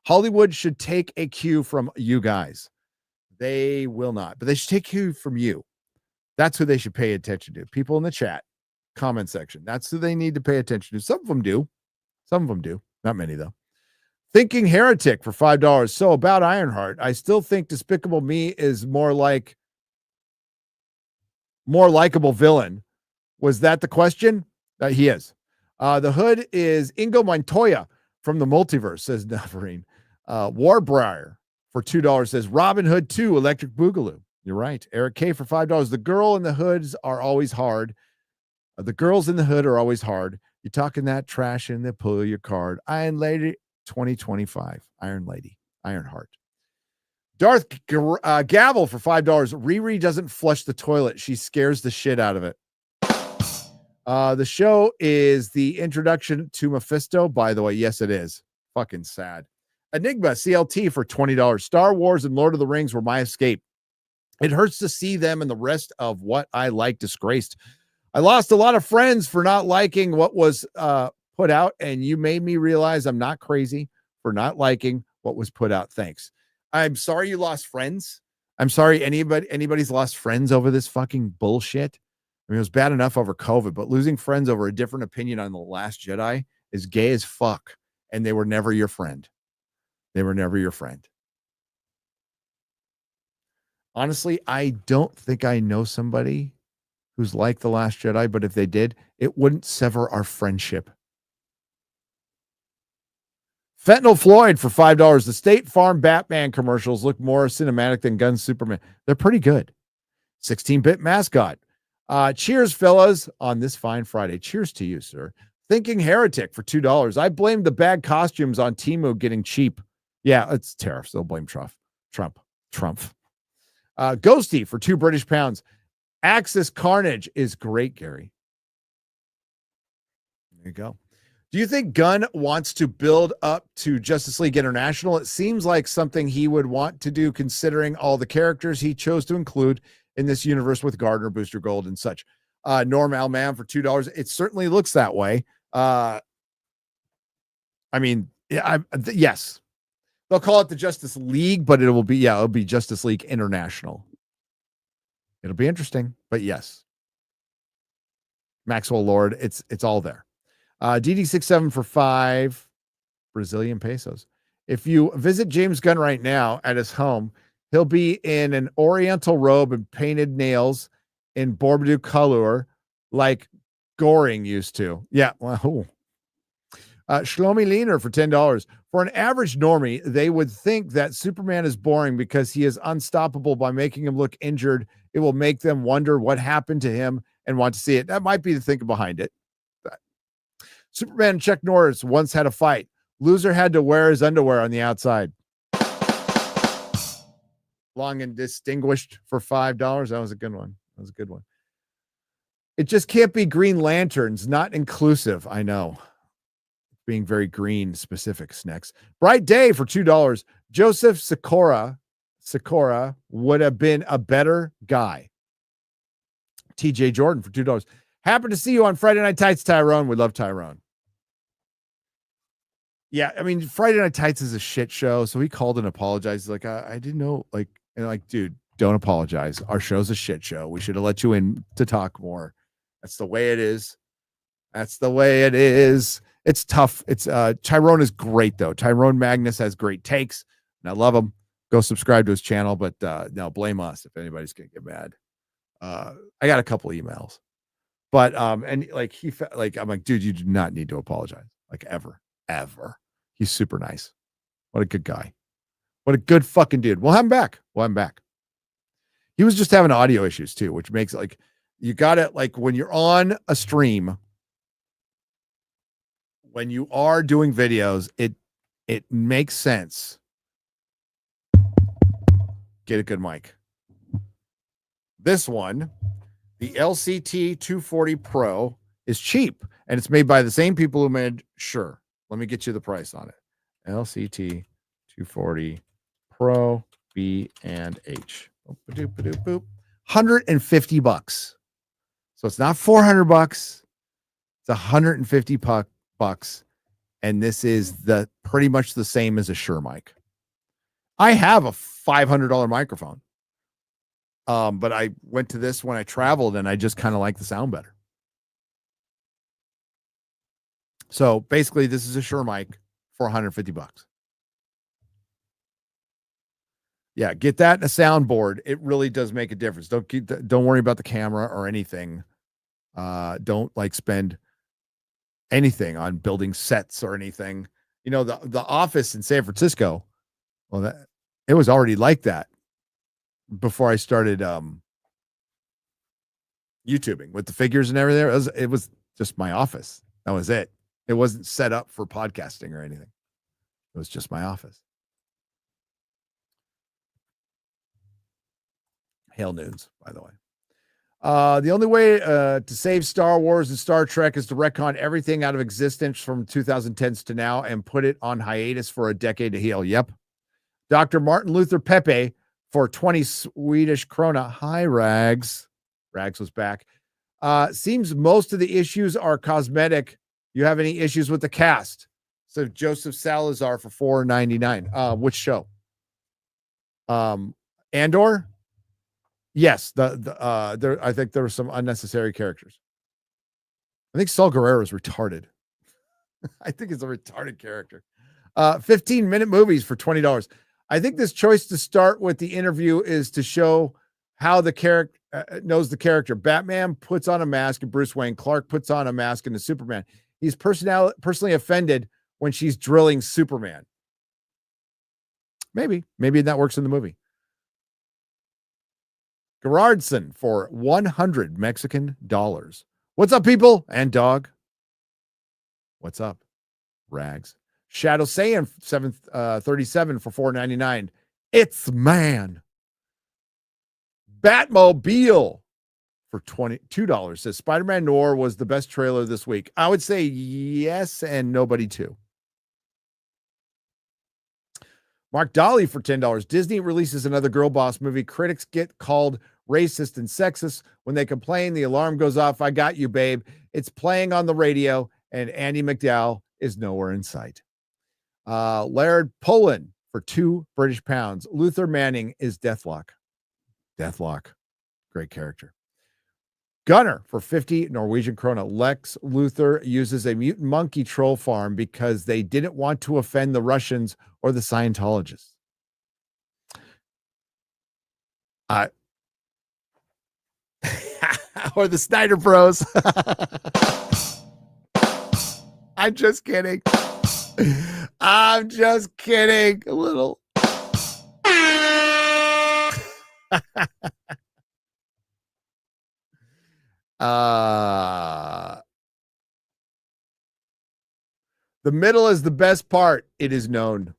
Hollywood should take a cue from you guys. They will not, but they should take cue from you. That's who they should pay attention to. People in the chat, comment section. That's who they need to pay attention to. Some of them do. Not many though. Thinking Heretic for $5. So about Ironheart, I still think Despicable Me is more likable villain. Was that the question? He is. The hood is Ingo Montoya from the multiverse, says Navarine. Warbriar for $2 says Robin Hood 2 Electric Boogaloo. You're right. Eric K for $5. The girl in the hoods are always hard. The girls in the hood are always hard. You're talking that trash and they pull your card. Iron Lady 2025. Iron Lady. Ironheart. Darth Gavel for $5. Riri doesn't flush the toilet. She scares the shit out of it. The show is the introduction to Mephisto, by the way. Yes, it is. Fucking sad. Enigma CLT for $20. Star Wars and Lord of the Rings were my escape. It hurts to see them and the rest of what I like disgraced. I lost a lot of friends for not liking what was put out, and you made me realize I'm not crazy for not liking what was put out. Thanks. I'm sorry you lost friends. I'm sorry anybody's lost friends over this fucking bullshit. I mean, it was bad enough over COVID, but losing friends over a different opinion on The Last Jedi is gay as fuck, and they were never your friend. They were never your friend. Honestly, I don't think I know somebody who's like The Last Jedi, but if they did, it wouldn't sever our friendship. Fentanyl Floyd for $5. The State Farm Batman commercials look more cinematic than Gun Superman. They're pretty good. 16-bit mascot. Cheers, fellas, on this fine Friday. Cheers to you, sir. Thinking Heretic for $2. I blame the bad costumes on Temu getting cheap. Yeah, it's tariffs. They'll blame Trump. Ghosty for £2 British. Axis Carnage is great, Gary. There you go. Do you think Gunn wants to build up to Justice League International? It seems like something he would want to do, considering all the characters he chose to include in this universe with Gardner, Booster Gold, and such. Norm Alman for $2. It certainly looks that way. I mean, yes. They'll call it the Justice League, but it'll be Justice League International. It'll be interesting, but yes. Maxwell Lord, it's all there. DD67 for $5 Brazilian pesos. If you visit James Gunn right now at his home, he'll be in an oriental robe and painted nails in Bordeaux color like Goring used to. Yeah, wow. Shlomi Leaner for $10. For an average normie, they would think that Superman is boring because he is unstoppable. By making him look injured, it will make them wonder what happened to him and want to see it. That might be the thinking behind it. Superman and Chuck Norris once had a fight. Loser had to wear his underwear on the outside. Long and Distinguished for $5. That was a good one. It just can't be Green Lanterns, not inclusive. I know. Being very green specific, Snex. Bright Day for $2. Joseph Sikora would have been a better guy. TJ Jordan for $2. Happy to see you on Friday Night Tights, Tyrone. We love Tyrone. Yeah, I mean, Friday Night Tights is a shit show, so he called and apologized. Like, I didn't know, dude, don't apologize. Our show's a shit show. We should have let you in to talk more. That's the way it is. It's tough. Tyrone is great, though. Tyrone Magnus has great takes, and I love him. Go subscribe to his channel, but no, blame us if anybody's gonna get mad. I got a couple emails, but and I'm like, dude, you do not need to apologize, like ever. He's super nice. What a good guy. What a good fucking dude. We'll have him back. He was just having audio issues too, which makes it like you got it. Like when you're on a stream, when you are doing videos, it makes sense. Get a good mic. This one, the LCT 240 Pro, is cheap, and it's made by the same people who made Shure. Let me get you the price on it. LCT 240 Pro B and H. $150. So it's not $400. It's $150. And this is the pretty much the same as a Shure mic. I have a $500 microphone. But I went to this when I traveled, and I just kind of like the sound better. So basically, this is a Shure mic for $150. Yeah, get that and a soundboard. It really does make a difference. Don't worry about the camera or anything. Don't spend anything on building sets or anything. You know, the office in San Francisco, well, it was already like that before I started YouTubing with the figures and everything. It was just my office. That was it. It wasn't set up for podcasting or anything. It was just my office. Hail Noons, by the way. The only way to save Star Wars and Star Trek is to retcon everything out of existence from 2010s to now and put it on hiatus for a decade to heal. Yep. Dr. Martin Luther Pepe for 20 Swedish krona. Hi, Rags. Rags was back. Seems most of the issues are cosmetic. You have any issues with the cast? So Joseph Salazar for $4.99. Which show? Andor? Yes, I think there were some unnecessary characters. I think Saul Guerrero is retarded. I think it's a retarded character. 15-minute movies for $20. I think this choice to start with the interview is to show how the character knows the character. Batman puts on a mask and Bruce Wayne. Clark puts on a mask and a Superman. He's personally offended when she's drilling Superman. Maybe that works in the movie. Gerardson for 100 Mexican dollars. What's up, people? And dog. What's up? Rags. Shadow Saiyan 737 for $4.99. It's man. Batmobile for $22. Says Spider-Man Noir was the best trailer this week. I would say yes and nobody too. Mark Dolly for $10. Disney releases another girl boss movie. Critics get called racist and sexist. When they complain, the alarm goes off. I got you, babe. It's playing on the radio, and Andy McDowell is nowhere in sight. Laird Poland for £2 British pounds. Luther Manning is Deathlock. Deathlock. Great character. Gunner for 50 Norwegian krona. Lex Luthor uses a mutant monkey troll farm because they didn't want to offend the Russians or the Scientologists. Or the Snyder Bros. I'm just kidding. I'm just kidding. A little. The middle is the best part. It is known.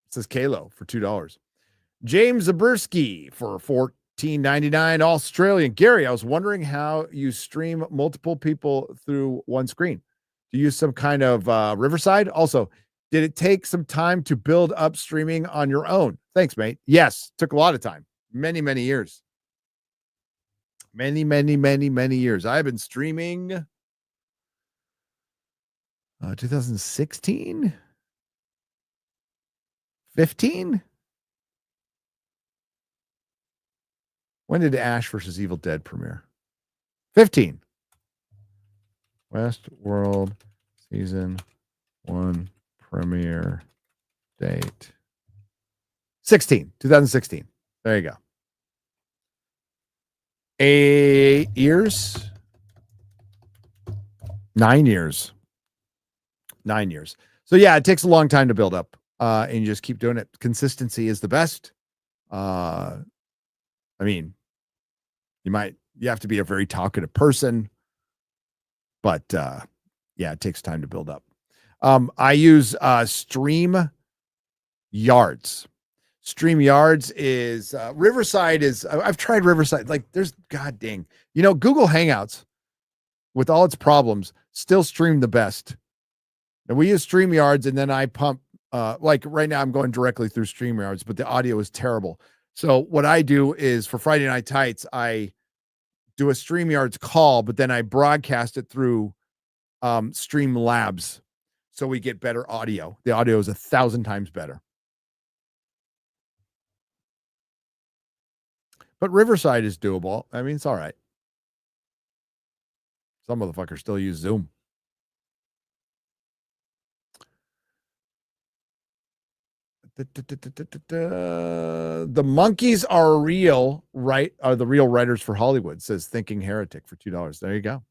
It says Kalo for $2. James Zabursky for $14.99 Australian. Gary, I was wondering how you stream multiple people through one screen. Do you use some kind of Riverside? Also, did it take some time to build up streaming on your own? Thanks, mate. Yes, took a lot of time. Many, many years. Many, many, many, many years. I've been streaming 2016, 15. When did Ash versus Evil Dead premiere? 15. Westworld season 1 premiere date. 2016. There you go. 8 years. 9 years. 9 years. So yeah, it takes a long time to build up. And you just keep doing it. Consistency is the best. I mean, you have to be a very talkative person, but yeah, it takes time to build up. I use Stream Yards. Stream Yards is Riverside is I've tried Riverside. Like there's god dang, Google Hangouts with all its problems still stream the best. And we use StreamYards, and then I pump like right now I'm going directly through StreamYards, but the audio is terrible. So what I do is for Friday Night Tights, I do a StreamYards call, but then I broadcast it through Streamlabs, so we get better audio. The audio is 1,000 times better. But Riverside is doable. I mean, it's all right. Some motherfuckers still use Zoom. The monkeys are real, right? Are the real writers for Hollywood, says Thinking Heretic for $2. There you go.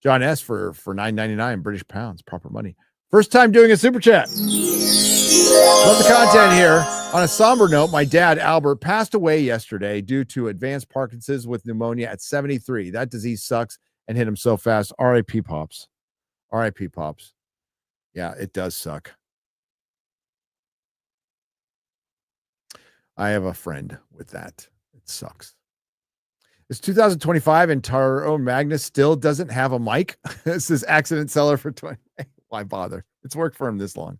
John S for $9.99 British pounds, proper money. First time doing a super chat. Love the content here. On a somber note, my dad, Albert, passed away yesterday due to advanced Parkinson's with pneumonia at 73. That disease sucks and hit him so fast. R.I.P. Pops. R.I.P. Pops. Yeah, it does suck. I have a friend with that. It sucks. It's 2025 and Taro Magnus still doesn't have a mic. This is accident seller for 20. Why bother? It's worked for him this long.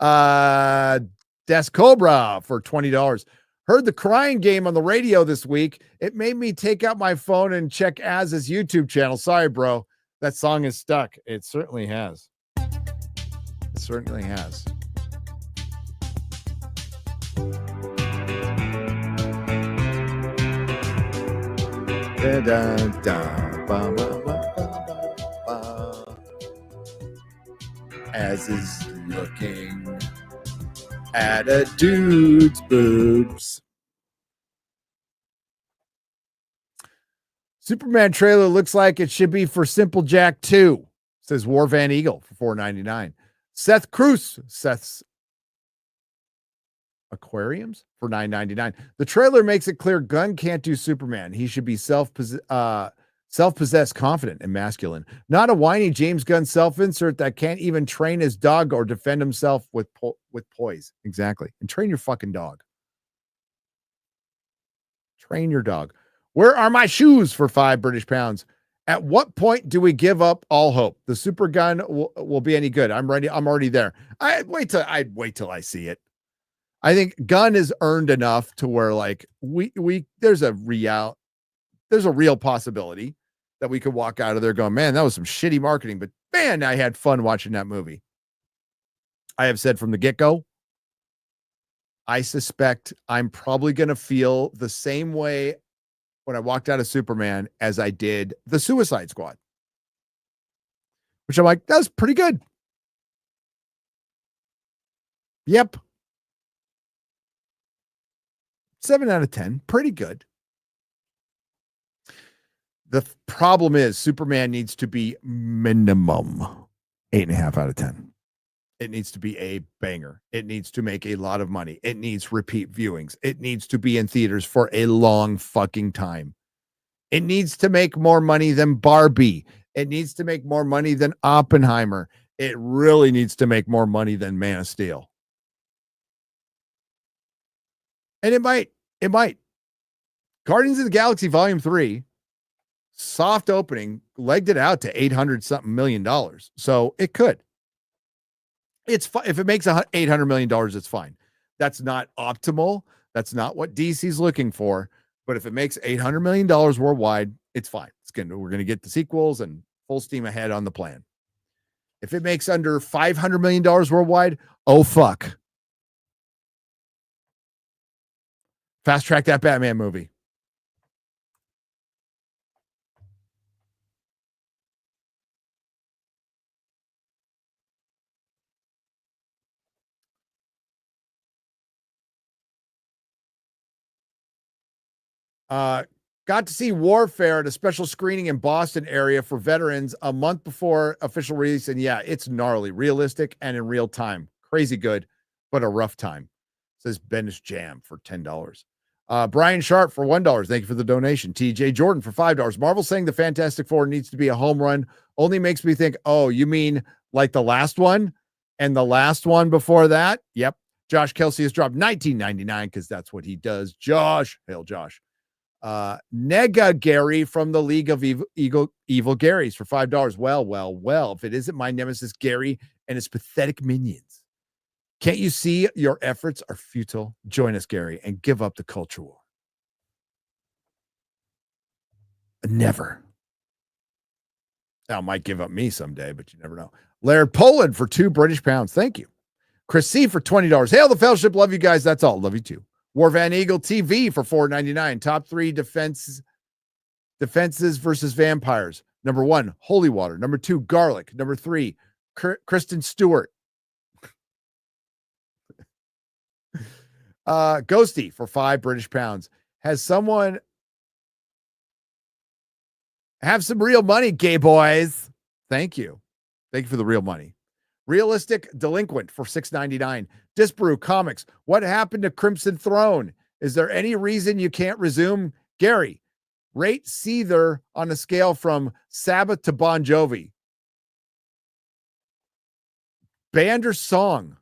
Des Cobra for $20. Heard the crying game on the radio this week. It made me take out my phone and check Az's YouTube channel. Sorry, bro. That song is stuck. It certainly has. It certainly has. Da, da, da, ba, ba, ba, ba, ba. Az is looking at a dude's boobs. Superman trailer looks like it should be for Simple Jack 2, says War Van Eagle for $4.99. Seth Cruz, Seth's Aquariums for $9.99. The trailer makes it clear Gunn can't do Superman. He should be self-possessed, confident, and masculine. Not a whiny James Gunn self-insert that can't even train his dog or defend himself with poise. Exactly. And train your fucking dog. Train your dog. Where are my shoes for 5 British pounds? At what point do we give up all hope? The super gun will be any good. I'm ready. I'm already there. I'd wait till I see it. I think Gunn has earned enough to where like there's a real possibility that we could walk out of there going, man, that was some shitty marketing, but man, I had fun watching that movie. I have said from the get-go, I suspect I'm probably going to feel the same way when I walked out of Superman as I did the Suicide Squad, which I'm like, that was pretty good. Yep. 7 out of 10, pretty good. The problem is Superman needs to be minimum 8.5 out of 10. It needs to be a banger. It needs to make a lot of money. It needs repeat viewings. It needs to be in theaters for a long fucking time. It needs to make more money than Barbie. It needs to make more money than Oppenheimer. It really needs to make more money than Man of Steel. And it might. Guardians of the Galaxy Volume 3, soft opening, legged it out to $800 million. So it could. It's if it makes $800 million, it's fine. That's not optimal. That's not what DC's looking for. But if it makes $800 million worldwide, it's fine. We're gonna get the sequels and full steam ahead on the plan. If it makes under $500 million worldwide, oh fuck. Fast track that Batman movie. Got to see Warfare at a special screening in Boston area for veterans a month before official release. And yeah, it's gnarly, realistic, and in real time. Crazy good, but a rough time. Says Benish Jam for $10. Brian Sharp for $1. Thank you for the donation. TJ Jordan for $5. Marvel saying the Fantastic Four needs to be a home run only makes me think, oh, you mean like the last one and the last one before that? Yep. Josh Kelsey has dropped $19.99 because that's what he does. Josh. Hail Josh. Nega Gary from the League of Evil Garys for $5. Well, if it isn't my nemesis Gary and his pathetic minions, can't you see your efforts are futile? Join us, Gary, and give up the culture war. Never. Now, might give up me someday, but you never know. Laird Poland for 2 British pounds. Thank you. Chris C for $20. Hail the fellowship. Love you guys. That's all. Love you too. War Van Eagle TV for $4.99. Top 3 defenses versus vampires. Number 1, Holy Water. Number 2, Garlic. Number 3, Kristen Stewart. Ghosty for 5 British pounds. Has someone Have some real money, gay boys. Thank you. Thank you for the real money. Realistic Delinquent for $6.99. Disbrew Comics. What happened to Crimson Throne? Is there any reason you can't resume? Gary, rate Seether on a scale from Sabbath to Bon Jovi. Band or song?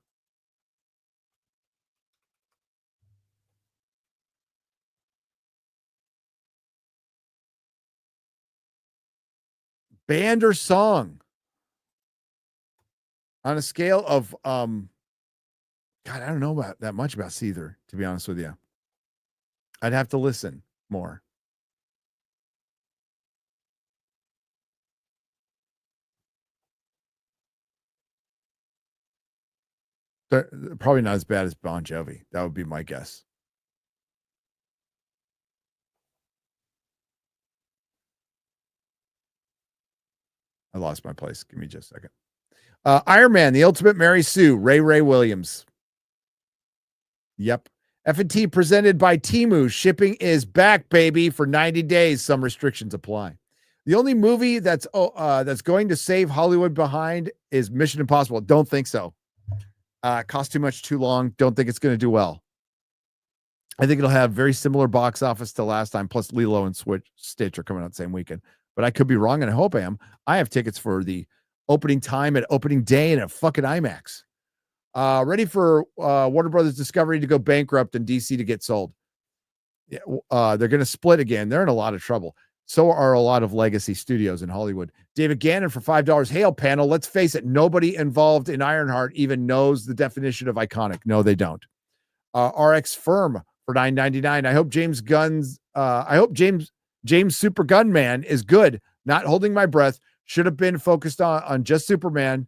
Band or song? On a scale of God, I don't know about that much about Seether, to be honest with you. I'd have to listen more. They're probably not as bad as Bon Jovi. That would be my guess. I lost my place. Give me just a second. Iron Man, The Ultimate Mary Sue, Ray Williams. Yep. FNT presented by Temu. Shipping is back, baby, for 90 days. Some restrictions apply. The only movie that's going to save Hollywood behind is Mission Impossible. Don't think so. Cost too much, too long. Don't think it's going to do well. I think it'll have very similar box office to last time. Plus, Lilo and Stitch are coming out the same weekend. But I could be wrong, and I hope I am. I have tickets for the opening time at opening day and a fucking IMAX. Ready for Warner Brothers Discovery to go bankrupt and DC to get sold. Yeah, they're going to split again. They're in a lot of trouble. So are a lot of legacy studios in Hollywood. David Gannon for $5. Hail panel. Let's face it. Nobody involved in Ironheart even knows the definition of iconic. No, they don't. RX Firm for $9.99. I hope James Super Gunman is good. Not holding my breath. Should have been focused on just Superman.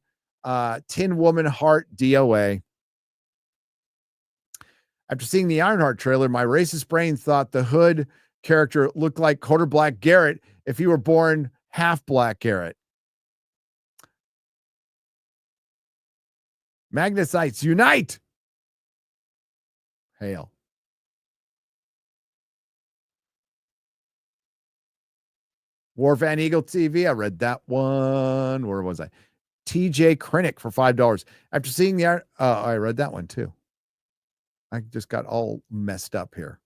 Tin Woman Heart DOA. After seeing the Ironheart trailer, my racist brain thought the Hood character looked like quarter black Garrett if he were born half black Garrett. Magnesites unite. Hail. War Van Eagle TV. I read that one. Where was I? TJ Krennic for $5. After seeing the I read that one too. I just got all messed up here.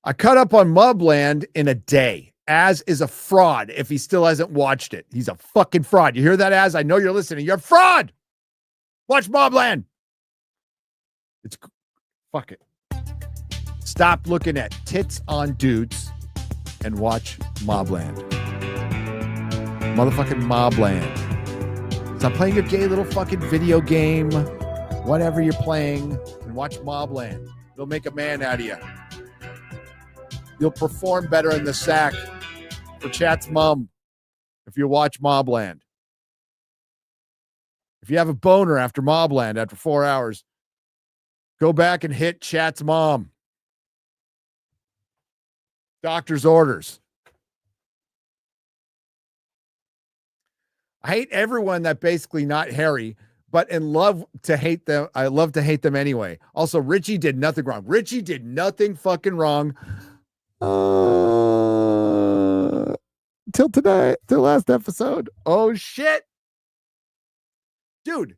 I cut up on Mobland in a day. Az is a fraud if he still hasn't watched it. He's a fucking fraud. You hear that, Az? I know you're listening. You're a fraud. Watch Mobland. It's fuck it. Stop looking at tits on dudes and watch Mobland. Motherfucking Mobland. Stop playing your gay little fucking video game, whatever you're playing, and watch Mobland. It'll make a man out of you. You'll perform better in the sack for Chat's mom if you watch Mobland. If you have a boner after Mobland after 4 hours, go back and hit Chat's mom. Doctor's orders. I hate everyone that basically not Harry, but in love to hate them. I love to hate them anyway. Also, Richie did nothing wrong. Richie did nothing fucking wrong. Till today, till last episode. Oh shit. Dude,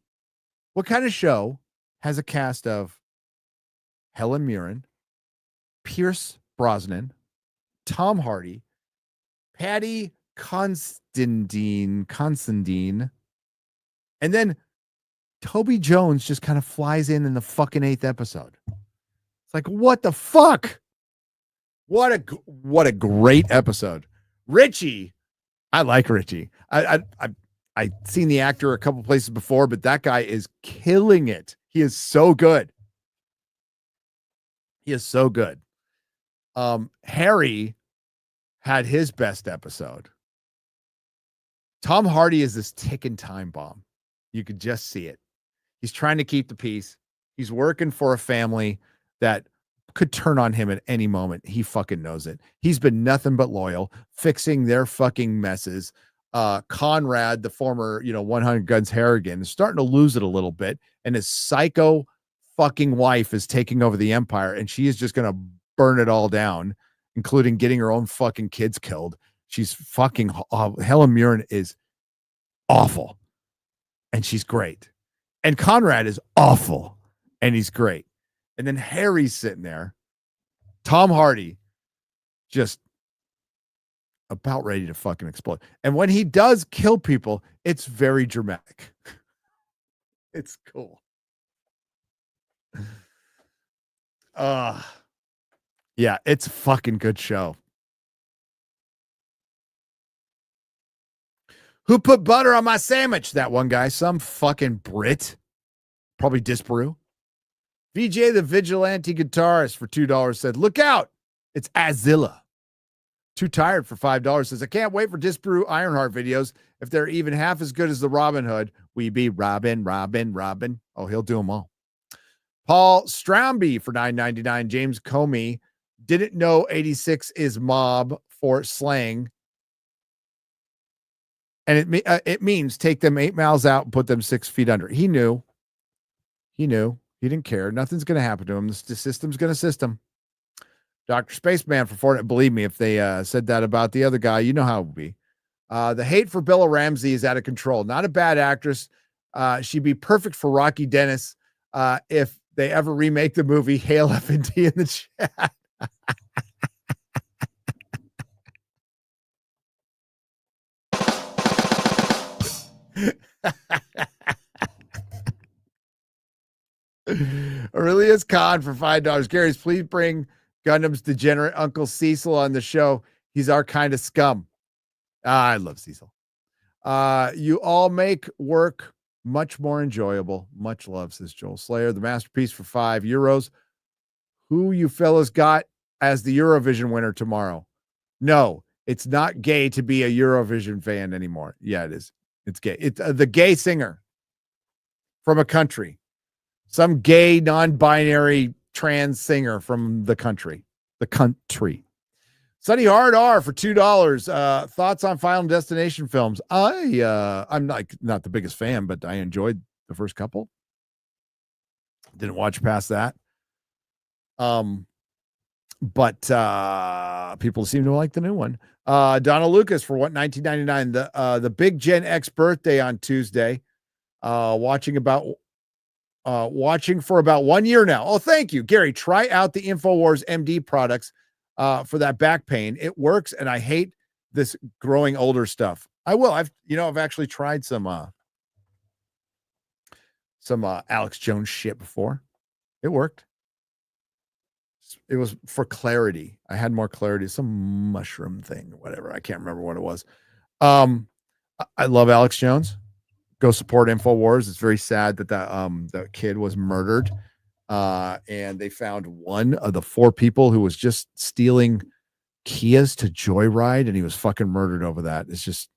what kind of show has a cast of Helen Mirren, Pierce Brosnan, Tom Hardy, Patty Considine, and then Toby Jones just kind of flies in the fucking 8th episode. It's like, what the fuck? What a great episode. Richie, I like Richie. I've seen the actor a couple places before, but that guy is killing it. He is so good. He is so good. Harry had his best episode. Tom Hardy is this ticking time bomb. You could just see it. He's trying to keep the peace. He's working for a family that could turn on him at any moment. He fucking knows it. He's been nothing but loyal, fixing their fucking messes. Conrad, the former, 100 Guns Harrigan, is starting to lose it a little bit, and his psycho fucking wife is taking over the empire, and she is just going to burn it all down, including getting her own fucking kids killed. She's fucking Helen Mirren is awful, and she's great. And Conrad is awful, and he's great. And then Harry's sitting there, Tom Hardy, just about ready to fucking explode. And when he does kill people, it's very dramatic. It's cool. Yeah, it's a fucking good show. Who put butter on my sandwich? That one guy, some fucking Brit, probably Disparu. VJ the Vigilante guitarist for $2 said, "Look out, it's Azilla." Too Tired for $5 says, "I can't wait for Disparu Ironheart videos. If they're even half as good as the Robin Hood, we be Robin. Oh, he'll do them all." Paul Stramby for $9.99. James Comey didn't know 86 is mob for slang. And it means take them 8 miles out and put them 6 feet under. He knew. He didn't care. Nothing's going to happen to him. The system's going to system. Dr. Spaceman for Fortnite. Believe me, if they said that about the other guy, you know how it would be. The hate for Bella Ramsey is out of control. Not a bad actress. She'd be perfect for Rocky Dennis if they ever remake the movie. Hail FNT in the chat. Aurelius Khan for $5. Gary's, please bring Gundam's degenerate Uncle Cecil on the show. He's our kind of scum. I love Cecil. You all make work much more enjoyable. Much love, says Joel Slayer. The Masterpiece for €5. Who you fellas got as the Eurovision winner tomorrow? No, it's not gay to be a Eurovision fan anymore. Yeah, it is. It's gay. It's the gay singer from a country. Some gay, non-binary, trans singer from the country. The country. Sunny Hard R for $2. Thoughts on Final Destination films? I'm not the biggest fan, but I enjoyed the first couple. Didn't watch past that. But people seem to like the new one. Donna Lucas for $19.99. The Big Gen X birthday on Tuesday. Watching for about 1 year now. Oh, thank you, Gary. Try out the InfoWars MD products for that back pain. It works, and I hate this growing older stuff. I will. I've actually tried some Alex Jones shit before. It worked. It was for clarity. I had more clarity. Some mushroom thing, whatever. I can't remember what it was. I love Alex Jones. Go support InfoWars. It's very sad that the kid was murdered. And they found one of the 4 people who was just stealing Kias to joyride, and he was fucking murdered over that. It's just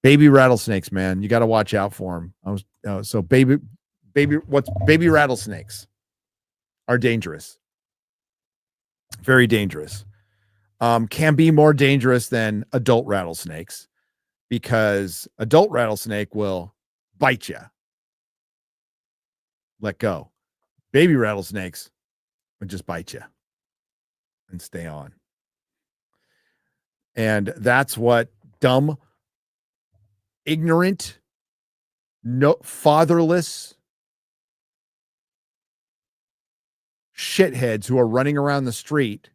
baby rattlesnakes, man. You got to watch out for them. So baby rattlesnakes are dangerous. Very dangerous. Can be more dangerous than adult rattlesnakes, because adult rattlesnake will bite you. Let go. Baby rattlesnakes would just bite you and stay on. And that's what dumb, ignorant, fatherless shitheads who are running around the street,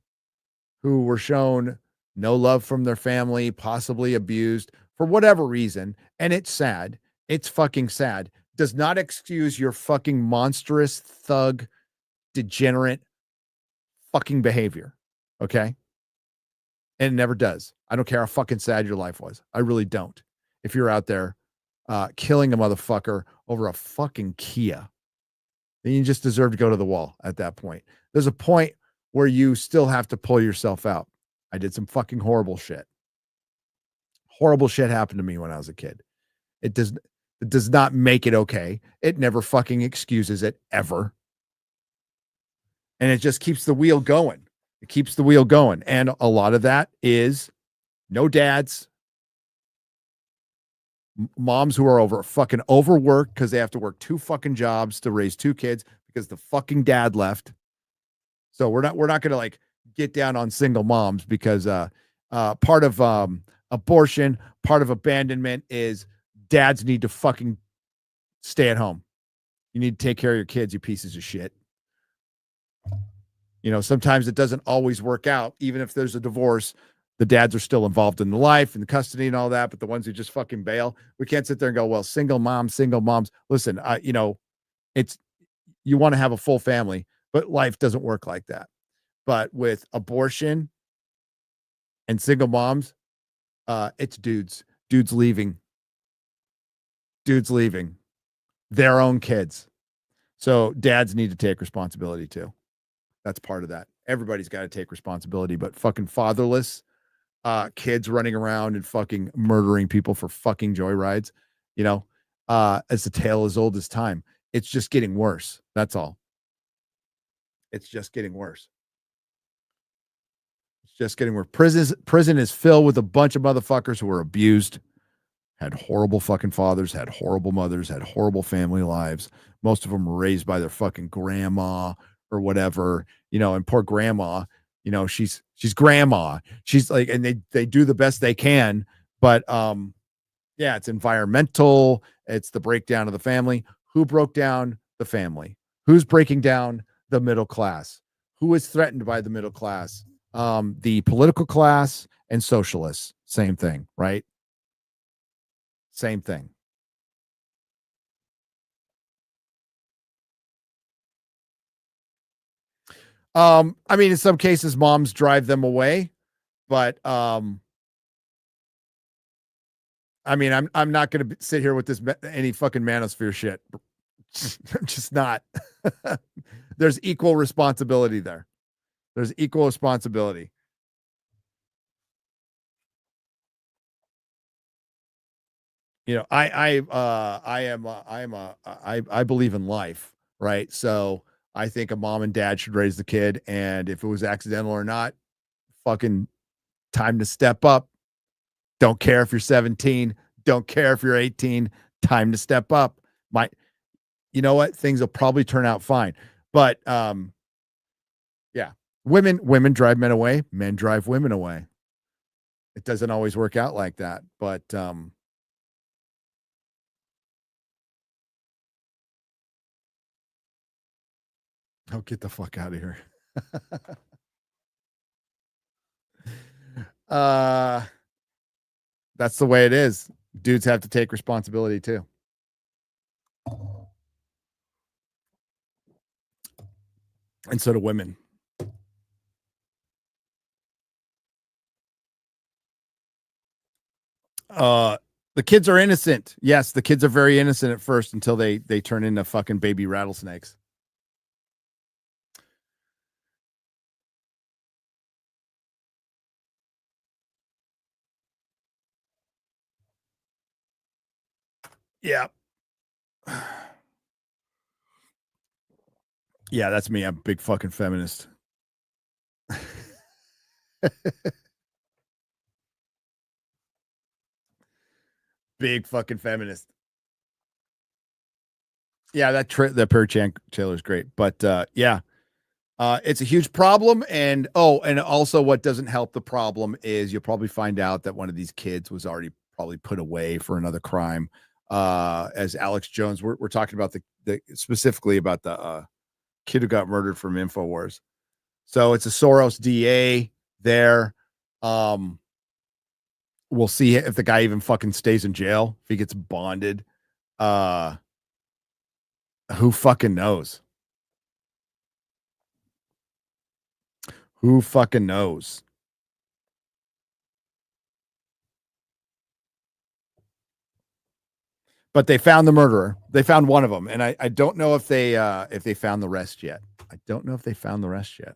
who were shown no love from their family, possibly abused for whatever reason. And it's sad. It's fucking sad. Does not excuse your fucking monstrous, thug, degenerate fucking behavior. Okay? And it never does. I don't care how fucking sad your life was. I really don't. If you're out there killing a motherfucker over a fucking Kia, then you just deserve to go to the wall at that point. There's a point where you still have to pull yourself out. I did some fucking horrible shit. Horrible shit happened to me when I was a kid. It does not make it okay. It never fucking excuses it ever. And it just keeps the wheel going. It keeps the wheel going. And a lot of that is no dads, moms who are fucking overworked because they have to work 2 fucking jobs to raise 2 kids because the fucking dad left. So we're not going to like get down on single moms, because part of abortion, part of abandonment is dads need to fucking stay at home. You need to take care of your kids, you pieces of shit. You know, sometimes it doesn't always work out. Even if there's a divorce, the dads are still involved in the life and the custody and all that. But the ones who just fucking bail, we can't sit there and go, well, single moms. Listen, you know, you want to have a full family, but life doesn't work like that. But with abortion and single moms, it's dudes leaving their own kids. So dads need to take responsibility too. That's part of that. Everybody's got to take responsibility, but fucking fatherless kids running around and fucking murdering people for fucking joyrides, you know, it's a tale as old as time. It's just getting worse. That's all. It's just getting worse. It's just getting worse. Prison is filled with a bunch of motherfuckers who were abused, had horrible fucking fathers, had horrible mothers, had horrible family lives. Most of them were raised by their fucking grandma or whatever, you know, and poor grandma, you know, she's grandma. She's like, and they do the best they can, but yeah, it's environmental. It's the breakdown of the family. Who broke down the family? Who's breaking down the middle class? Who is threatened by the middle class? The political class and socialists. Same thing, right? Same thing. I mean, in some cases, moms drive them away, but I mean, I'm not going to sit here with this any fucking manosphere shit. I'm just not. There's equal responsibility there. There's equal responsibility. You know, I believe in life, right? So I think a mom and dad should raise the kid, and if it was accidental or not, fucking time to step up. Don't care if you're 17, don't care if you're 18, time to step up. You know what? Things will probably turn out fine. But yeah, women drive men away, men drive women away. It doesn't always work out like that, but oh, get the fuck out of here. That's the way it is. Dudes have to take responsibility too. And so do women. The kids are innocent. Yes, the kids are very innocent at first until they turn into fucking baby rattlesnakes. Yeah. Yeah, that's me. I'm a big fucking feminist. Big fucking feminist. Yeah, that Perry Taylor is great. But yeah, it's a huge problem. And also what doesn't help the problem is you'll probably find out that one of these kids was already probably put away for another crime. As Alex Jones, we're talking about the specifically about the kid who got murdered from InfoWars. So it's a Soros DA there. We'll see if the guy even fucking stays in jail, if he gets bonded. Who fucking knows? Who fucking knows? But they found the murderer. They found one of them, and I don't know if they found the rest yet. I don't know if they found the rest yet.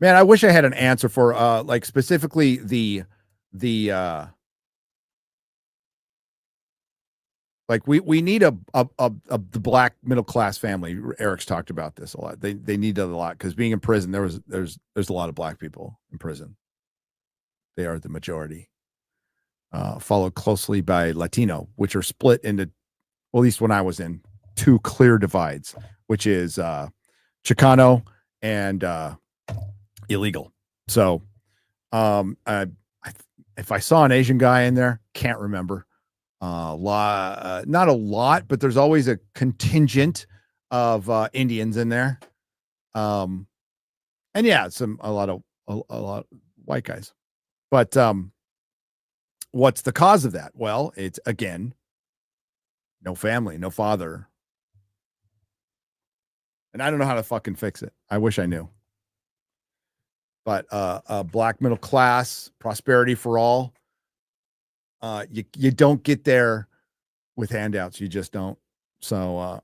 Man, I wish I had an answer for like specifically the like we need the black middle class family. Eric's talked about this a lot. They need that a lot because being in prison, there's a lot of black people in prison. They are the majority. Followed closely by Latino, which are split into, well, at least when I was in, two clear divides, which is Chicano and illegal. So, if I saw an Asian guy in there, can't remember. Not a lot, but there's always a contingent of Indians in there. And yeah, a lot of white guys. But what's the cause of that? Well, it's again, no family, no father. And I don't know how to fucking fix it. I wish I knew. But black middle class, prosperity for all. You don't get there with handouts. You just don't. So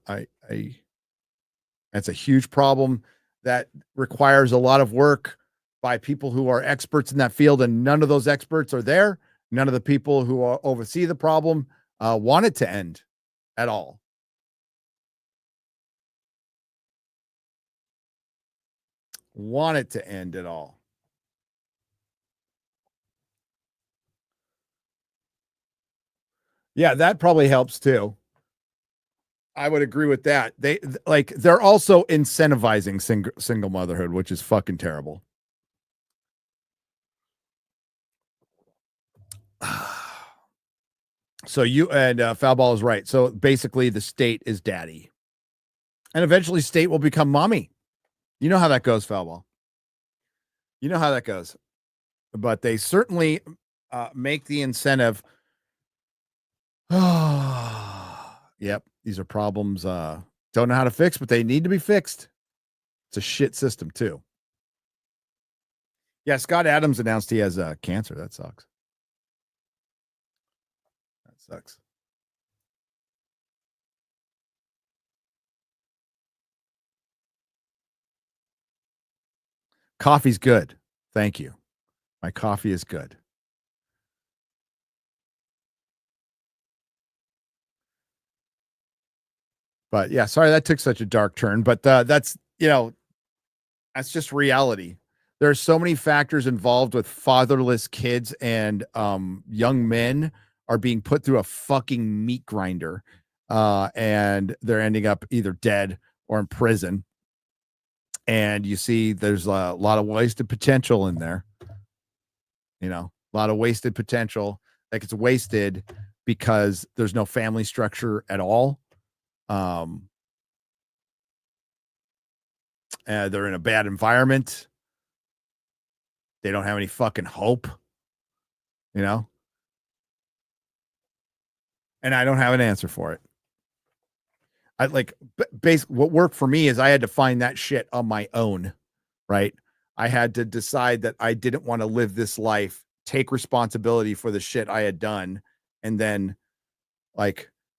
that's a huge problem that requires a lot of work by people who are experts in that field, and none of those experts are there. None of the people who oversee the problem want it to end at all. Want it to end at all. Yeah, that probably helps too. I would agree with that. They're also incentivizing single motherhood, which is fucking terrible. So you and Foulball is right. So basically, the state is daddy, and eventually, state will become mommy. You know how that goes, Foulball. You know how that goes. But they certainly make the incentive. Yep, these are problems. Don't know how to fix, but they need to be fixed. It's a shit system too. Yeah, Scott Adams announced he has cancer. That sucks. That sucks. Coffee's good. Thank you. My coffee is good. But yeah, sorry that took such a dark turn. But that's just reality. There are so many factors involved with fatherless kids, and young men are being put through a fucking meat grinder, and they're ending up either dead or in prison. And you see, there's a lot of wasted potential in there. A lot of wasted potential that gets wasted because there's no family structure at all. They're in a bad environment. They don't have any fucking hope, and I don't have an answer for it. Basically what worked for me is I had to find that shit on my own, right? I had to decide that I didn't want to live this life, take responsibility for the shit I had done, and then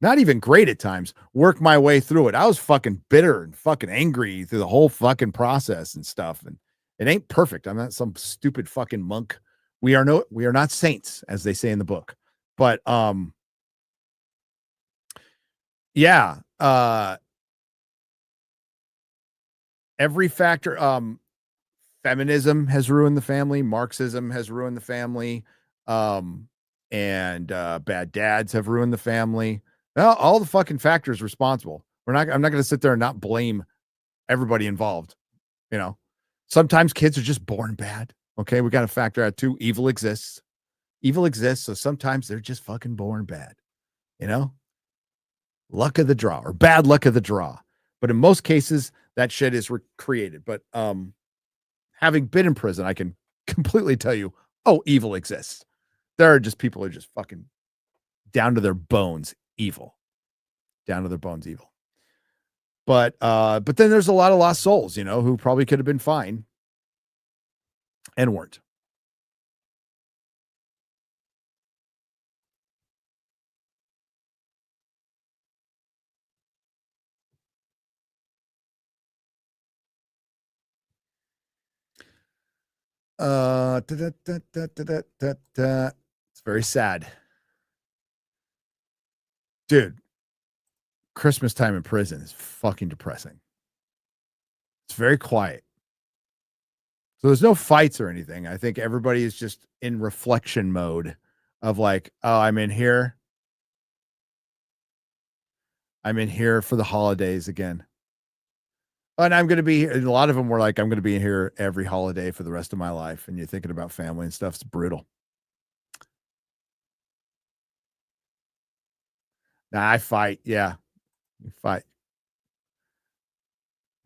not even great at times, work my way through it. I was fucking bitter and fucking angry through the whole fucking process and stuff. And it ain't perfect. I'm not some stupid fucking monk. We are not saints, as they say in the book. But yeah. Every factor, feminism has ruined the family, Marxism has ruined the family, and bad dads have ruined the family. Well, all the fucking factors responsible. I'm not going to sit there and not blame everybody involved. Sometimes kids are just born bad. Okay, we got to factor out too. Evil exists. So sometimes they're just fucking born bad. Luck of the draw, or bad luck of the draw. But in most cases, that shit is created. But having been in prison, I can completely tell you, evil exists. There are just people who are just fucking down to their bones evil. Down to their bones evil. But then there's a lot of lost souls, who probably could have been fine and weren't. It's very sad. Dude, Christmas time in prison is fucking depressing. It's very quiet. So there's no fights or anything. I think everybody is just in reflection mode of I'm in here. I'm in here for the holidays again. And I'm going to be here. A lot of them were like, I'm going to be here every holiday for the rest of my life. And you're thinking about family and stuff. It's brutal. Nah, I fight. Yeah. You fight.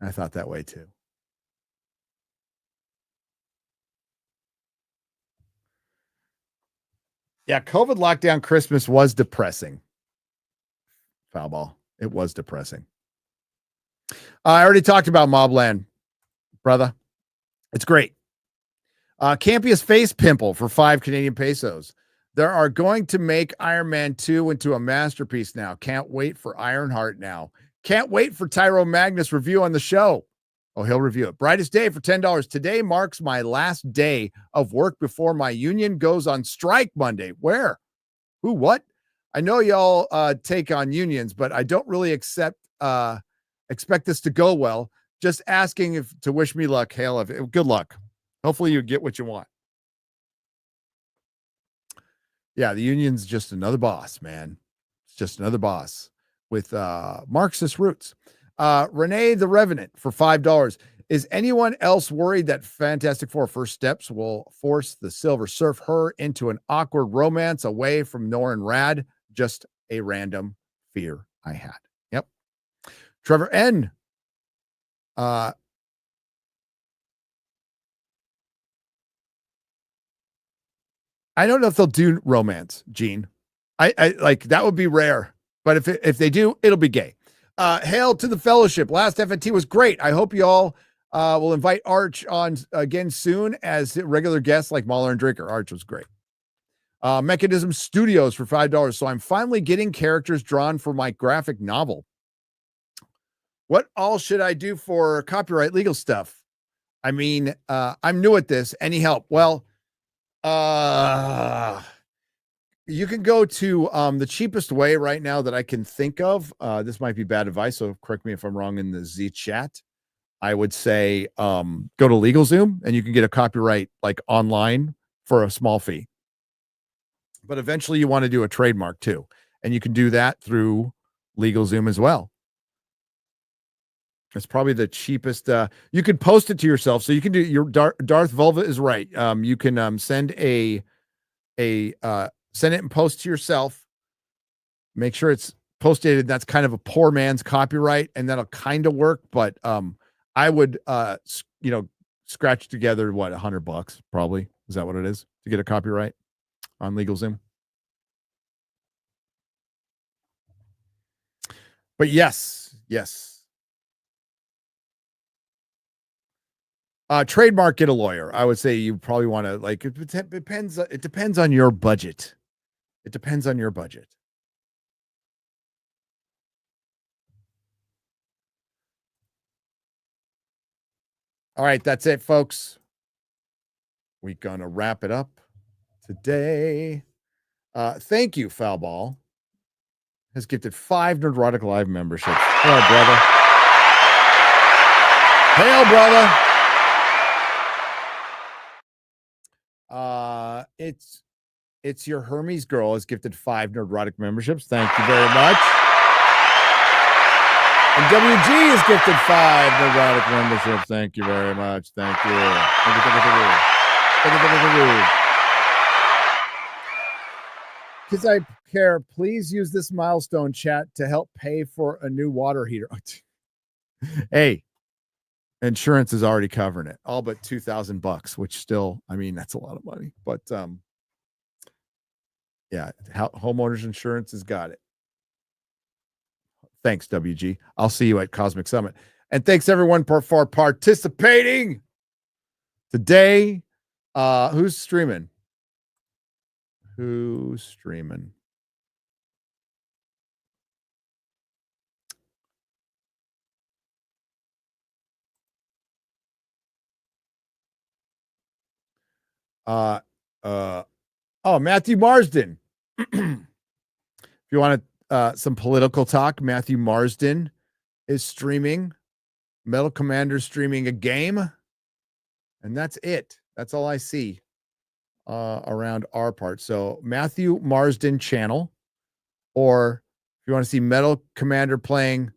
I thought that way too. Yeah. COVID lockdown Christmas was depressing. Foul ball. It was depressing. I already talked about Mobland, brother. It's great. Campiest face pimple for 5 Canadian pesos. There are going to make Iron Man 2 into a masterpiece now. Can't wait for Ironheart now. Can't wait for Tyro Magnus review on the show. Oh, he'll review it. Brightest day for $10. Today marks my last day of work before my union goes on strike Monday. Where? Who? What? I know y'all take on unions, but I don't really expect this to go well. Just asking to wish me luck. Hail, good luck. Hopefully you get what you want. Yeah, the union's just another boss, man. It's just another boss with Marxist roots. Renee the Revenant for $5. Is anyone else worried that Fantastic Four First Steps will force the Silver Surfer into an awkward romance away from Norrin Rad? Just a random fear I had. Yep. Trevor N. I don't know if they'll do romance, Gene. I like that would be rare, but if they do, it'll be gay. Hail to the fellowship. Last FNT was great. I hope y'all will invite Arch on again soon as regular guests like Mahler and Drinker. Arch was great. Mechanism Studios for $5. So I'm finally getting characters drawn for my graphic novel. What all should I do for copyright legal stuff? I mean, I'm new at this. Any help? Well, you can go to the cheapest way right now that I can think of. This might be bad advice, so correct me if I'm wrong in the Z chat. I would say go to LegalZoom and you can get a copyright like online for a small fee. But eventually you want to do a trademark too. And you can do that through LegalZoom as well. It's probably the cheapest. You can post it to yourself. So you can do your Darth Vulva is right. You can send send it and post to yourself. Make sure it's posted. That's kind of a poor man's copyright, and that'll kind of work. But I would scratch together what $100 probably. Is that what it is to get a copyright on LegalZoom? But yes. Trademark, get a lawyer. I would say you probably want to it depends. It depends on your budget. It depends on your budget. All right, that's it, folks. We're gonna wrap it up today. Thank you, Foulball. Has gifted 5 Nerdrotic Live memberships. Hello, brother. Hail, brother. It's your Hermes girl has gifted 5 Nerdrotic memberships. Thank you very much. And WG has gifted 5 Nerdrotic memberships. Thank you very much. Thank you. Because I care, please use this milestone chat to help pay for a new water heater. Hey, insurance is already covering it, all but $2,000, which still, I mean, that's a lot of money. But yeah, homeowners insurance has got it. Thanks, WG. I'll see you at Cosmic Summit. And thanks everyone for participating today. Who's streaming? Who's streaming? Matthew Marsden. If you want some political talk, Matthew Marsden is streaming. Metal Commander streaming a game. And that's it. That's all I see around our part. So Matthew Marsden channel, or if you want to see Metal Commander playing.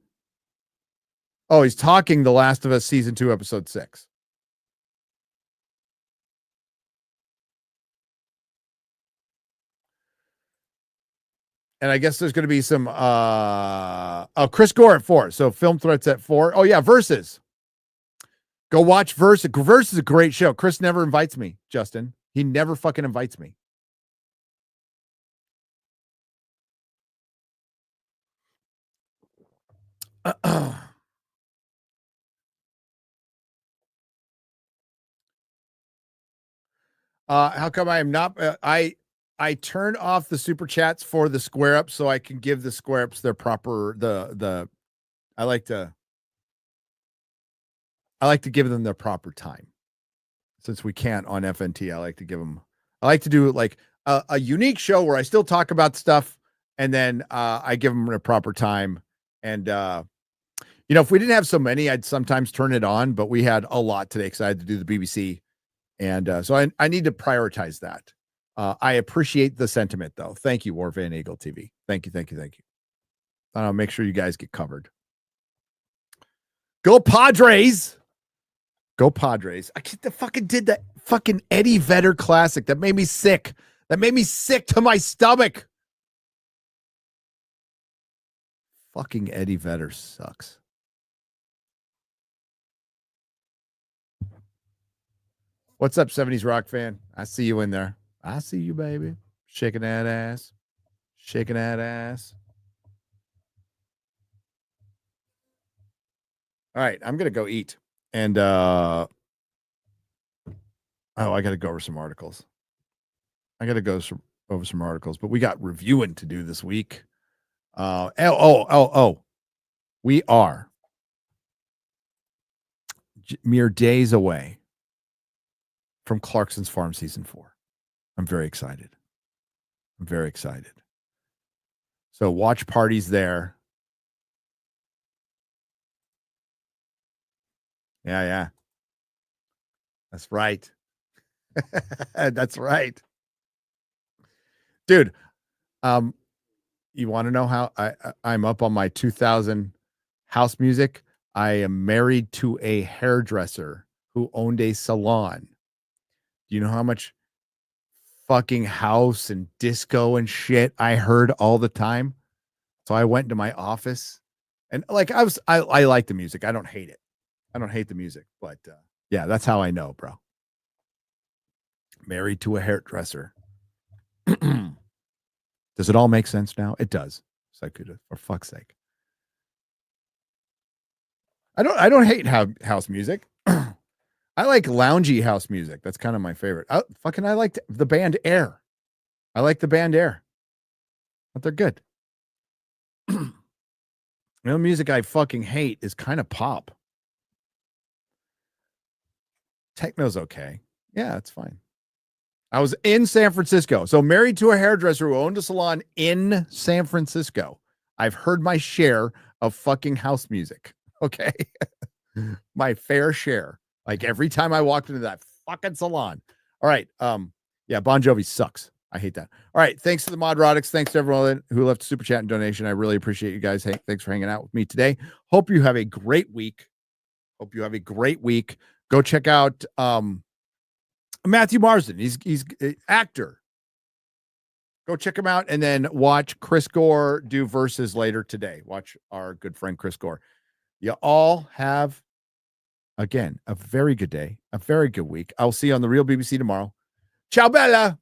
Oh, he's talking The Last of Us season 2, episode 6. And I guess there's going to be some Chris Gore at 4. So Film Threats at 4. Oh yeah, Versus. Go watch Versus. Versus is a great show. Chris never invites me, Justin. He never fucking invites me. How come I am not I turn off the super chats for the square ups so I can give the square ups their proper I like to give them their proper time. Since we can't on FNT, I like to do like a unique show where I still talk about stuff and then I give them a proper time. And if we didn't have so many, I'd sometimes turn it on, but we had a lot today because I had to do the BBC. And so I need to prioritize that. I appreciate the sentiment, though. Thank you, War Van Eagle TV. Thank you. I'll make sure you guys get covered. Go Padres! Go Padres. I fucking did that fucking Eddie Vedder classic. That made me sick. That made me sick to my stomach. Fucking Eddie Vedder sucks. What's up, 70s rock fan? I see you in there. I see you, baby. Shaking that ass. Shaking that ass. All right, I'm going to go eat. And, I got to go over some articles. But we got reviewing to do this week. We are mere days away from Clarkson's Farm season 4. I'm very excited. So watch parties there. Yeah. That's right. That's right. Dude, you want to know how I'm up on my 2000 house music? I am married to a hairdresser who owned a salon. Do you know how much fucking house and disco and shit I heard all the time? So I went to my office and like I like the music. I don't hate it. I don't hate the music, but yeah, that's how I know, bro. Married to a hairdresser. Does it all make sense now? It does. So I could, for fuck's sake. I don't hate house music. I like loungy house music. That's kind of my favorite. I like the band Air. I like the band Air. But they're good. The music I fucking hate is kind of pop. Techno's okay. Yeah, it's fine. I was in San Francisco. So married to a hairdresser who owned a salon in San Francisco. I've heard my share of fucking house music. Okay. My fair share. Like every time I walked into that fucking salon. All right. Yeah, Bon Jovi sucks. I hate that. All right. Thanks to the Modrotics. Thanks to everyone who left a super chat and donation. I really appreciate you guys. Hey, thanks for hanging out with me today. Hope you have a great week. Go check out Matthew Marsden. He's an actor. Go check him out and then watch Chris Gore do Versus later today. Watch our good friend Chris Gore. You all have, again, a very good day, a very good week. I'll see you on the Real BBC tomorrow. Ciao, Bella.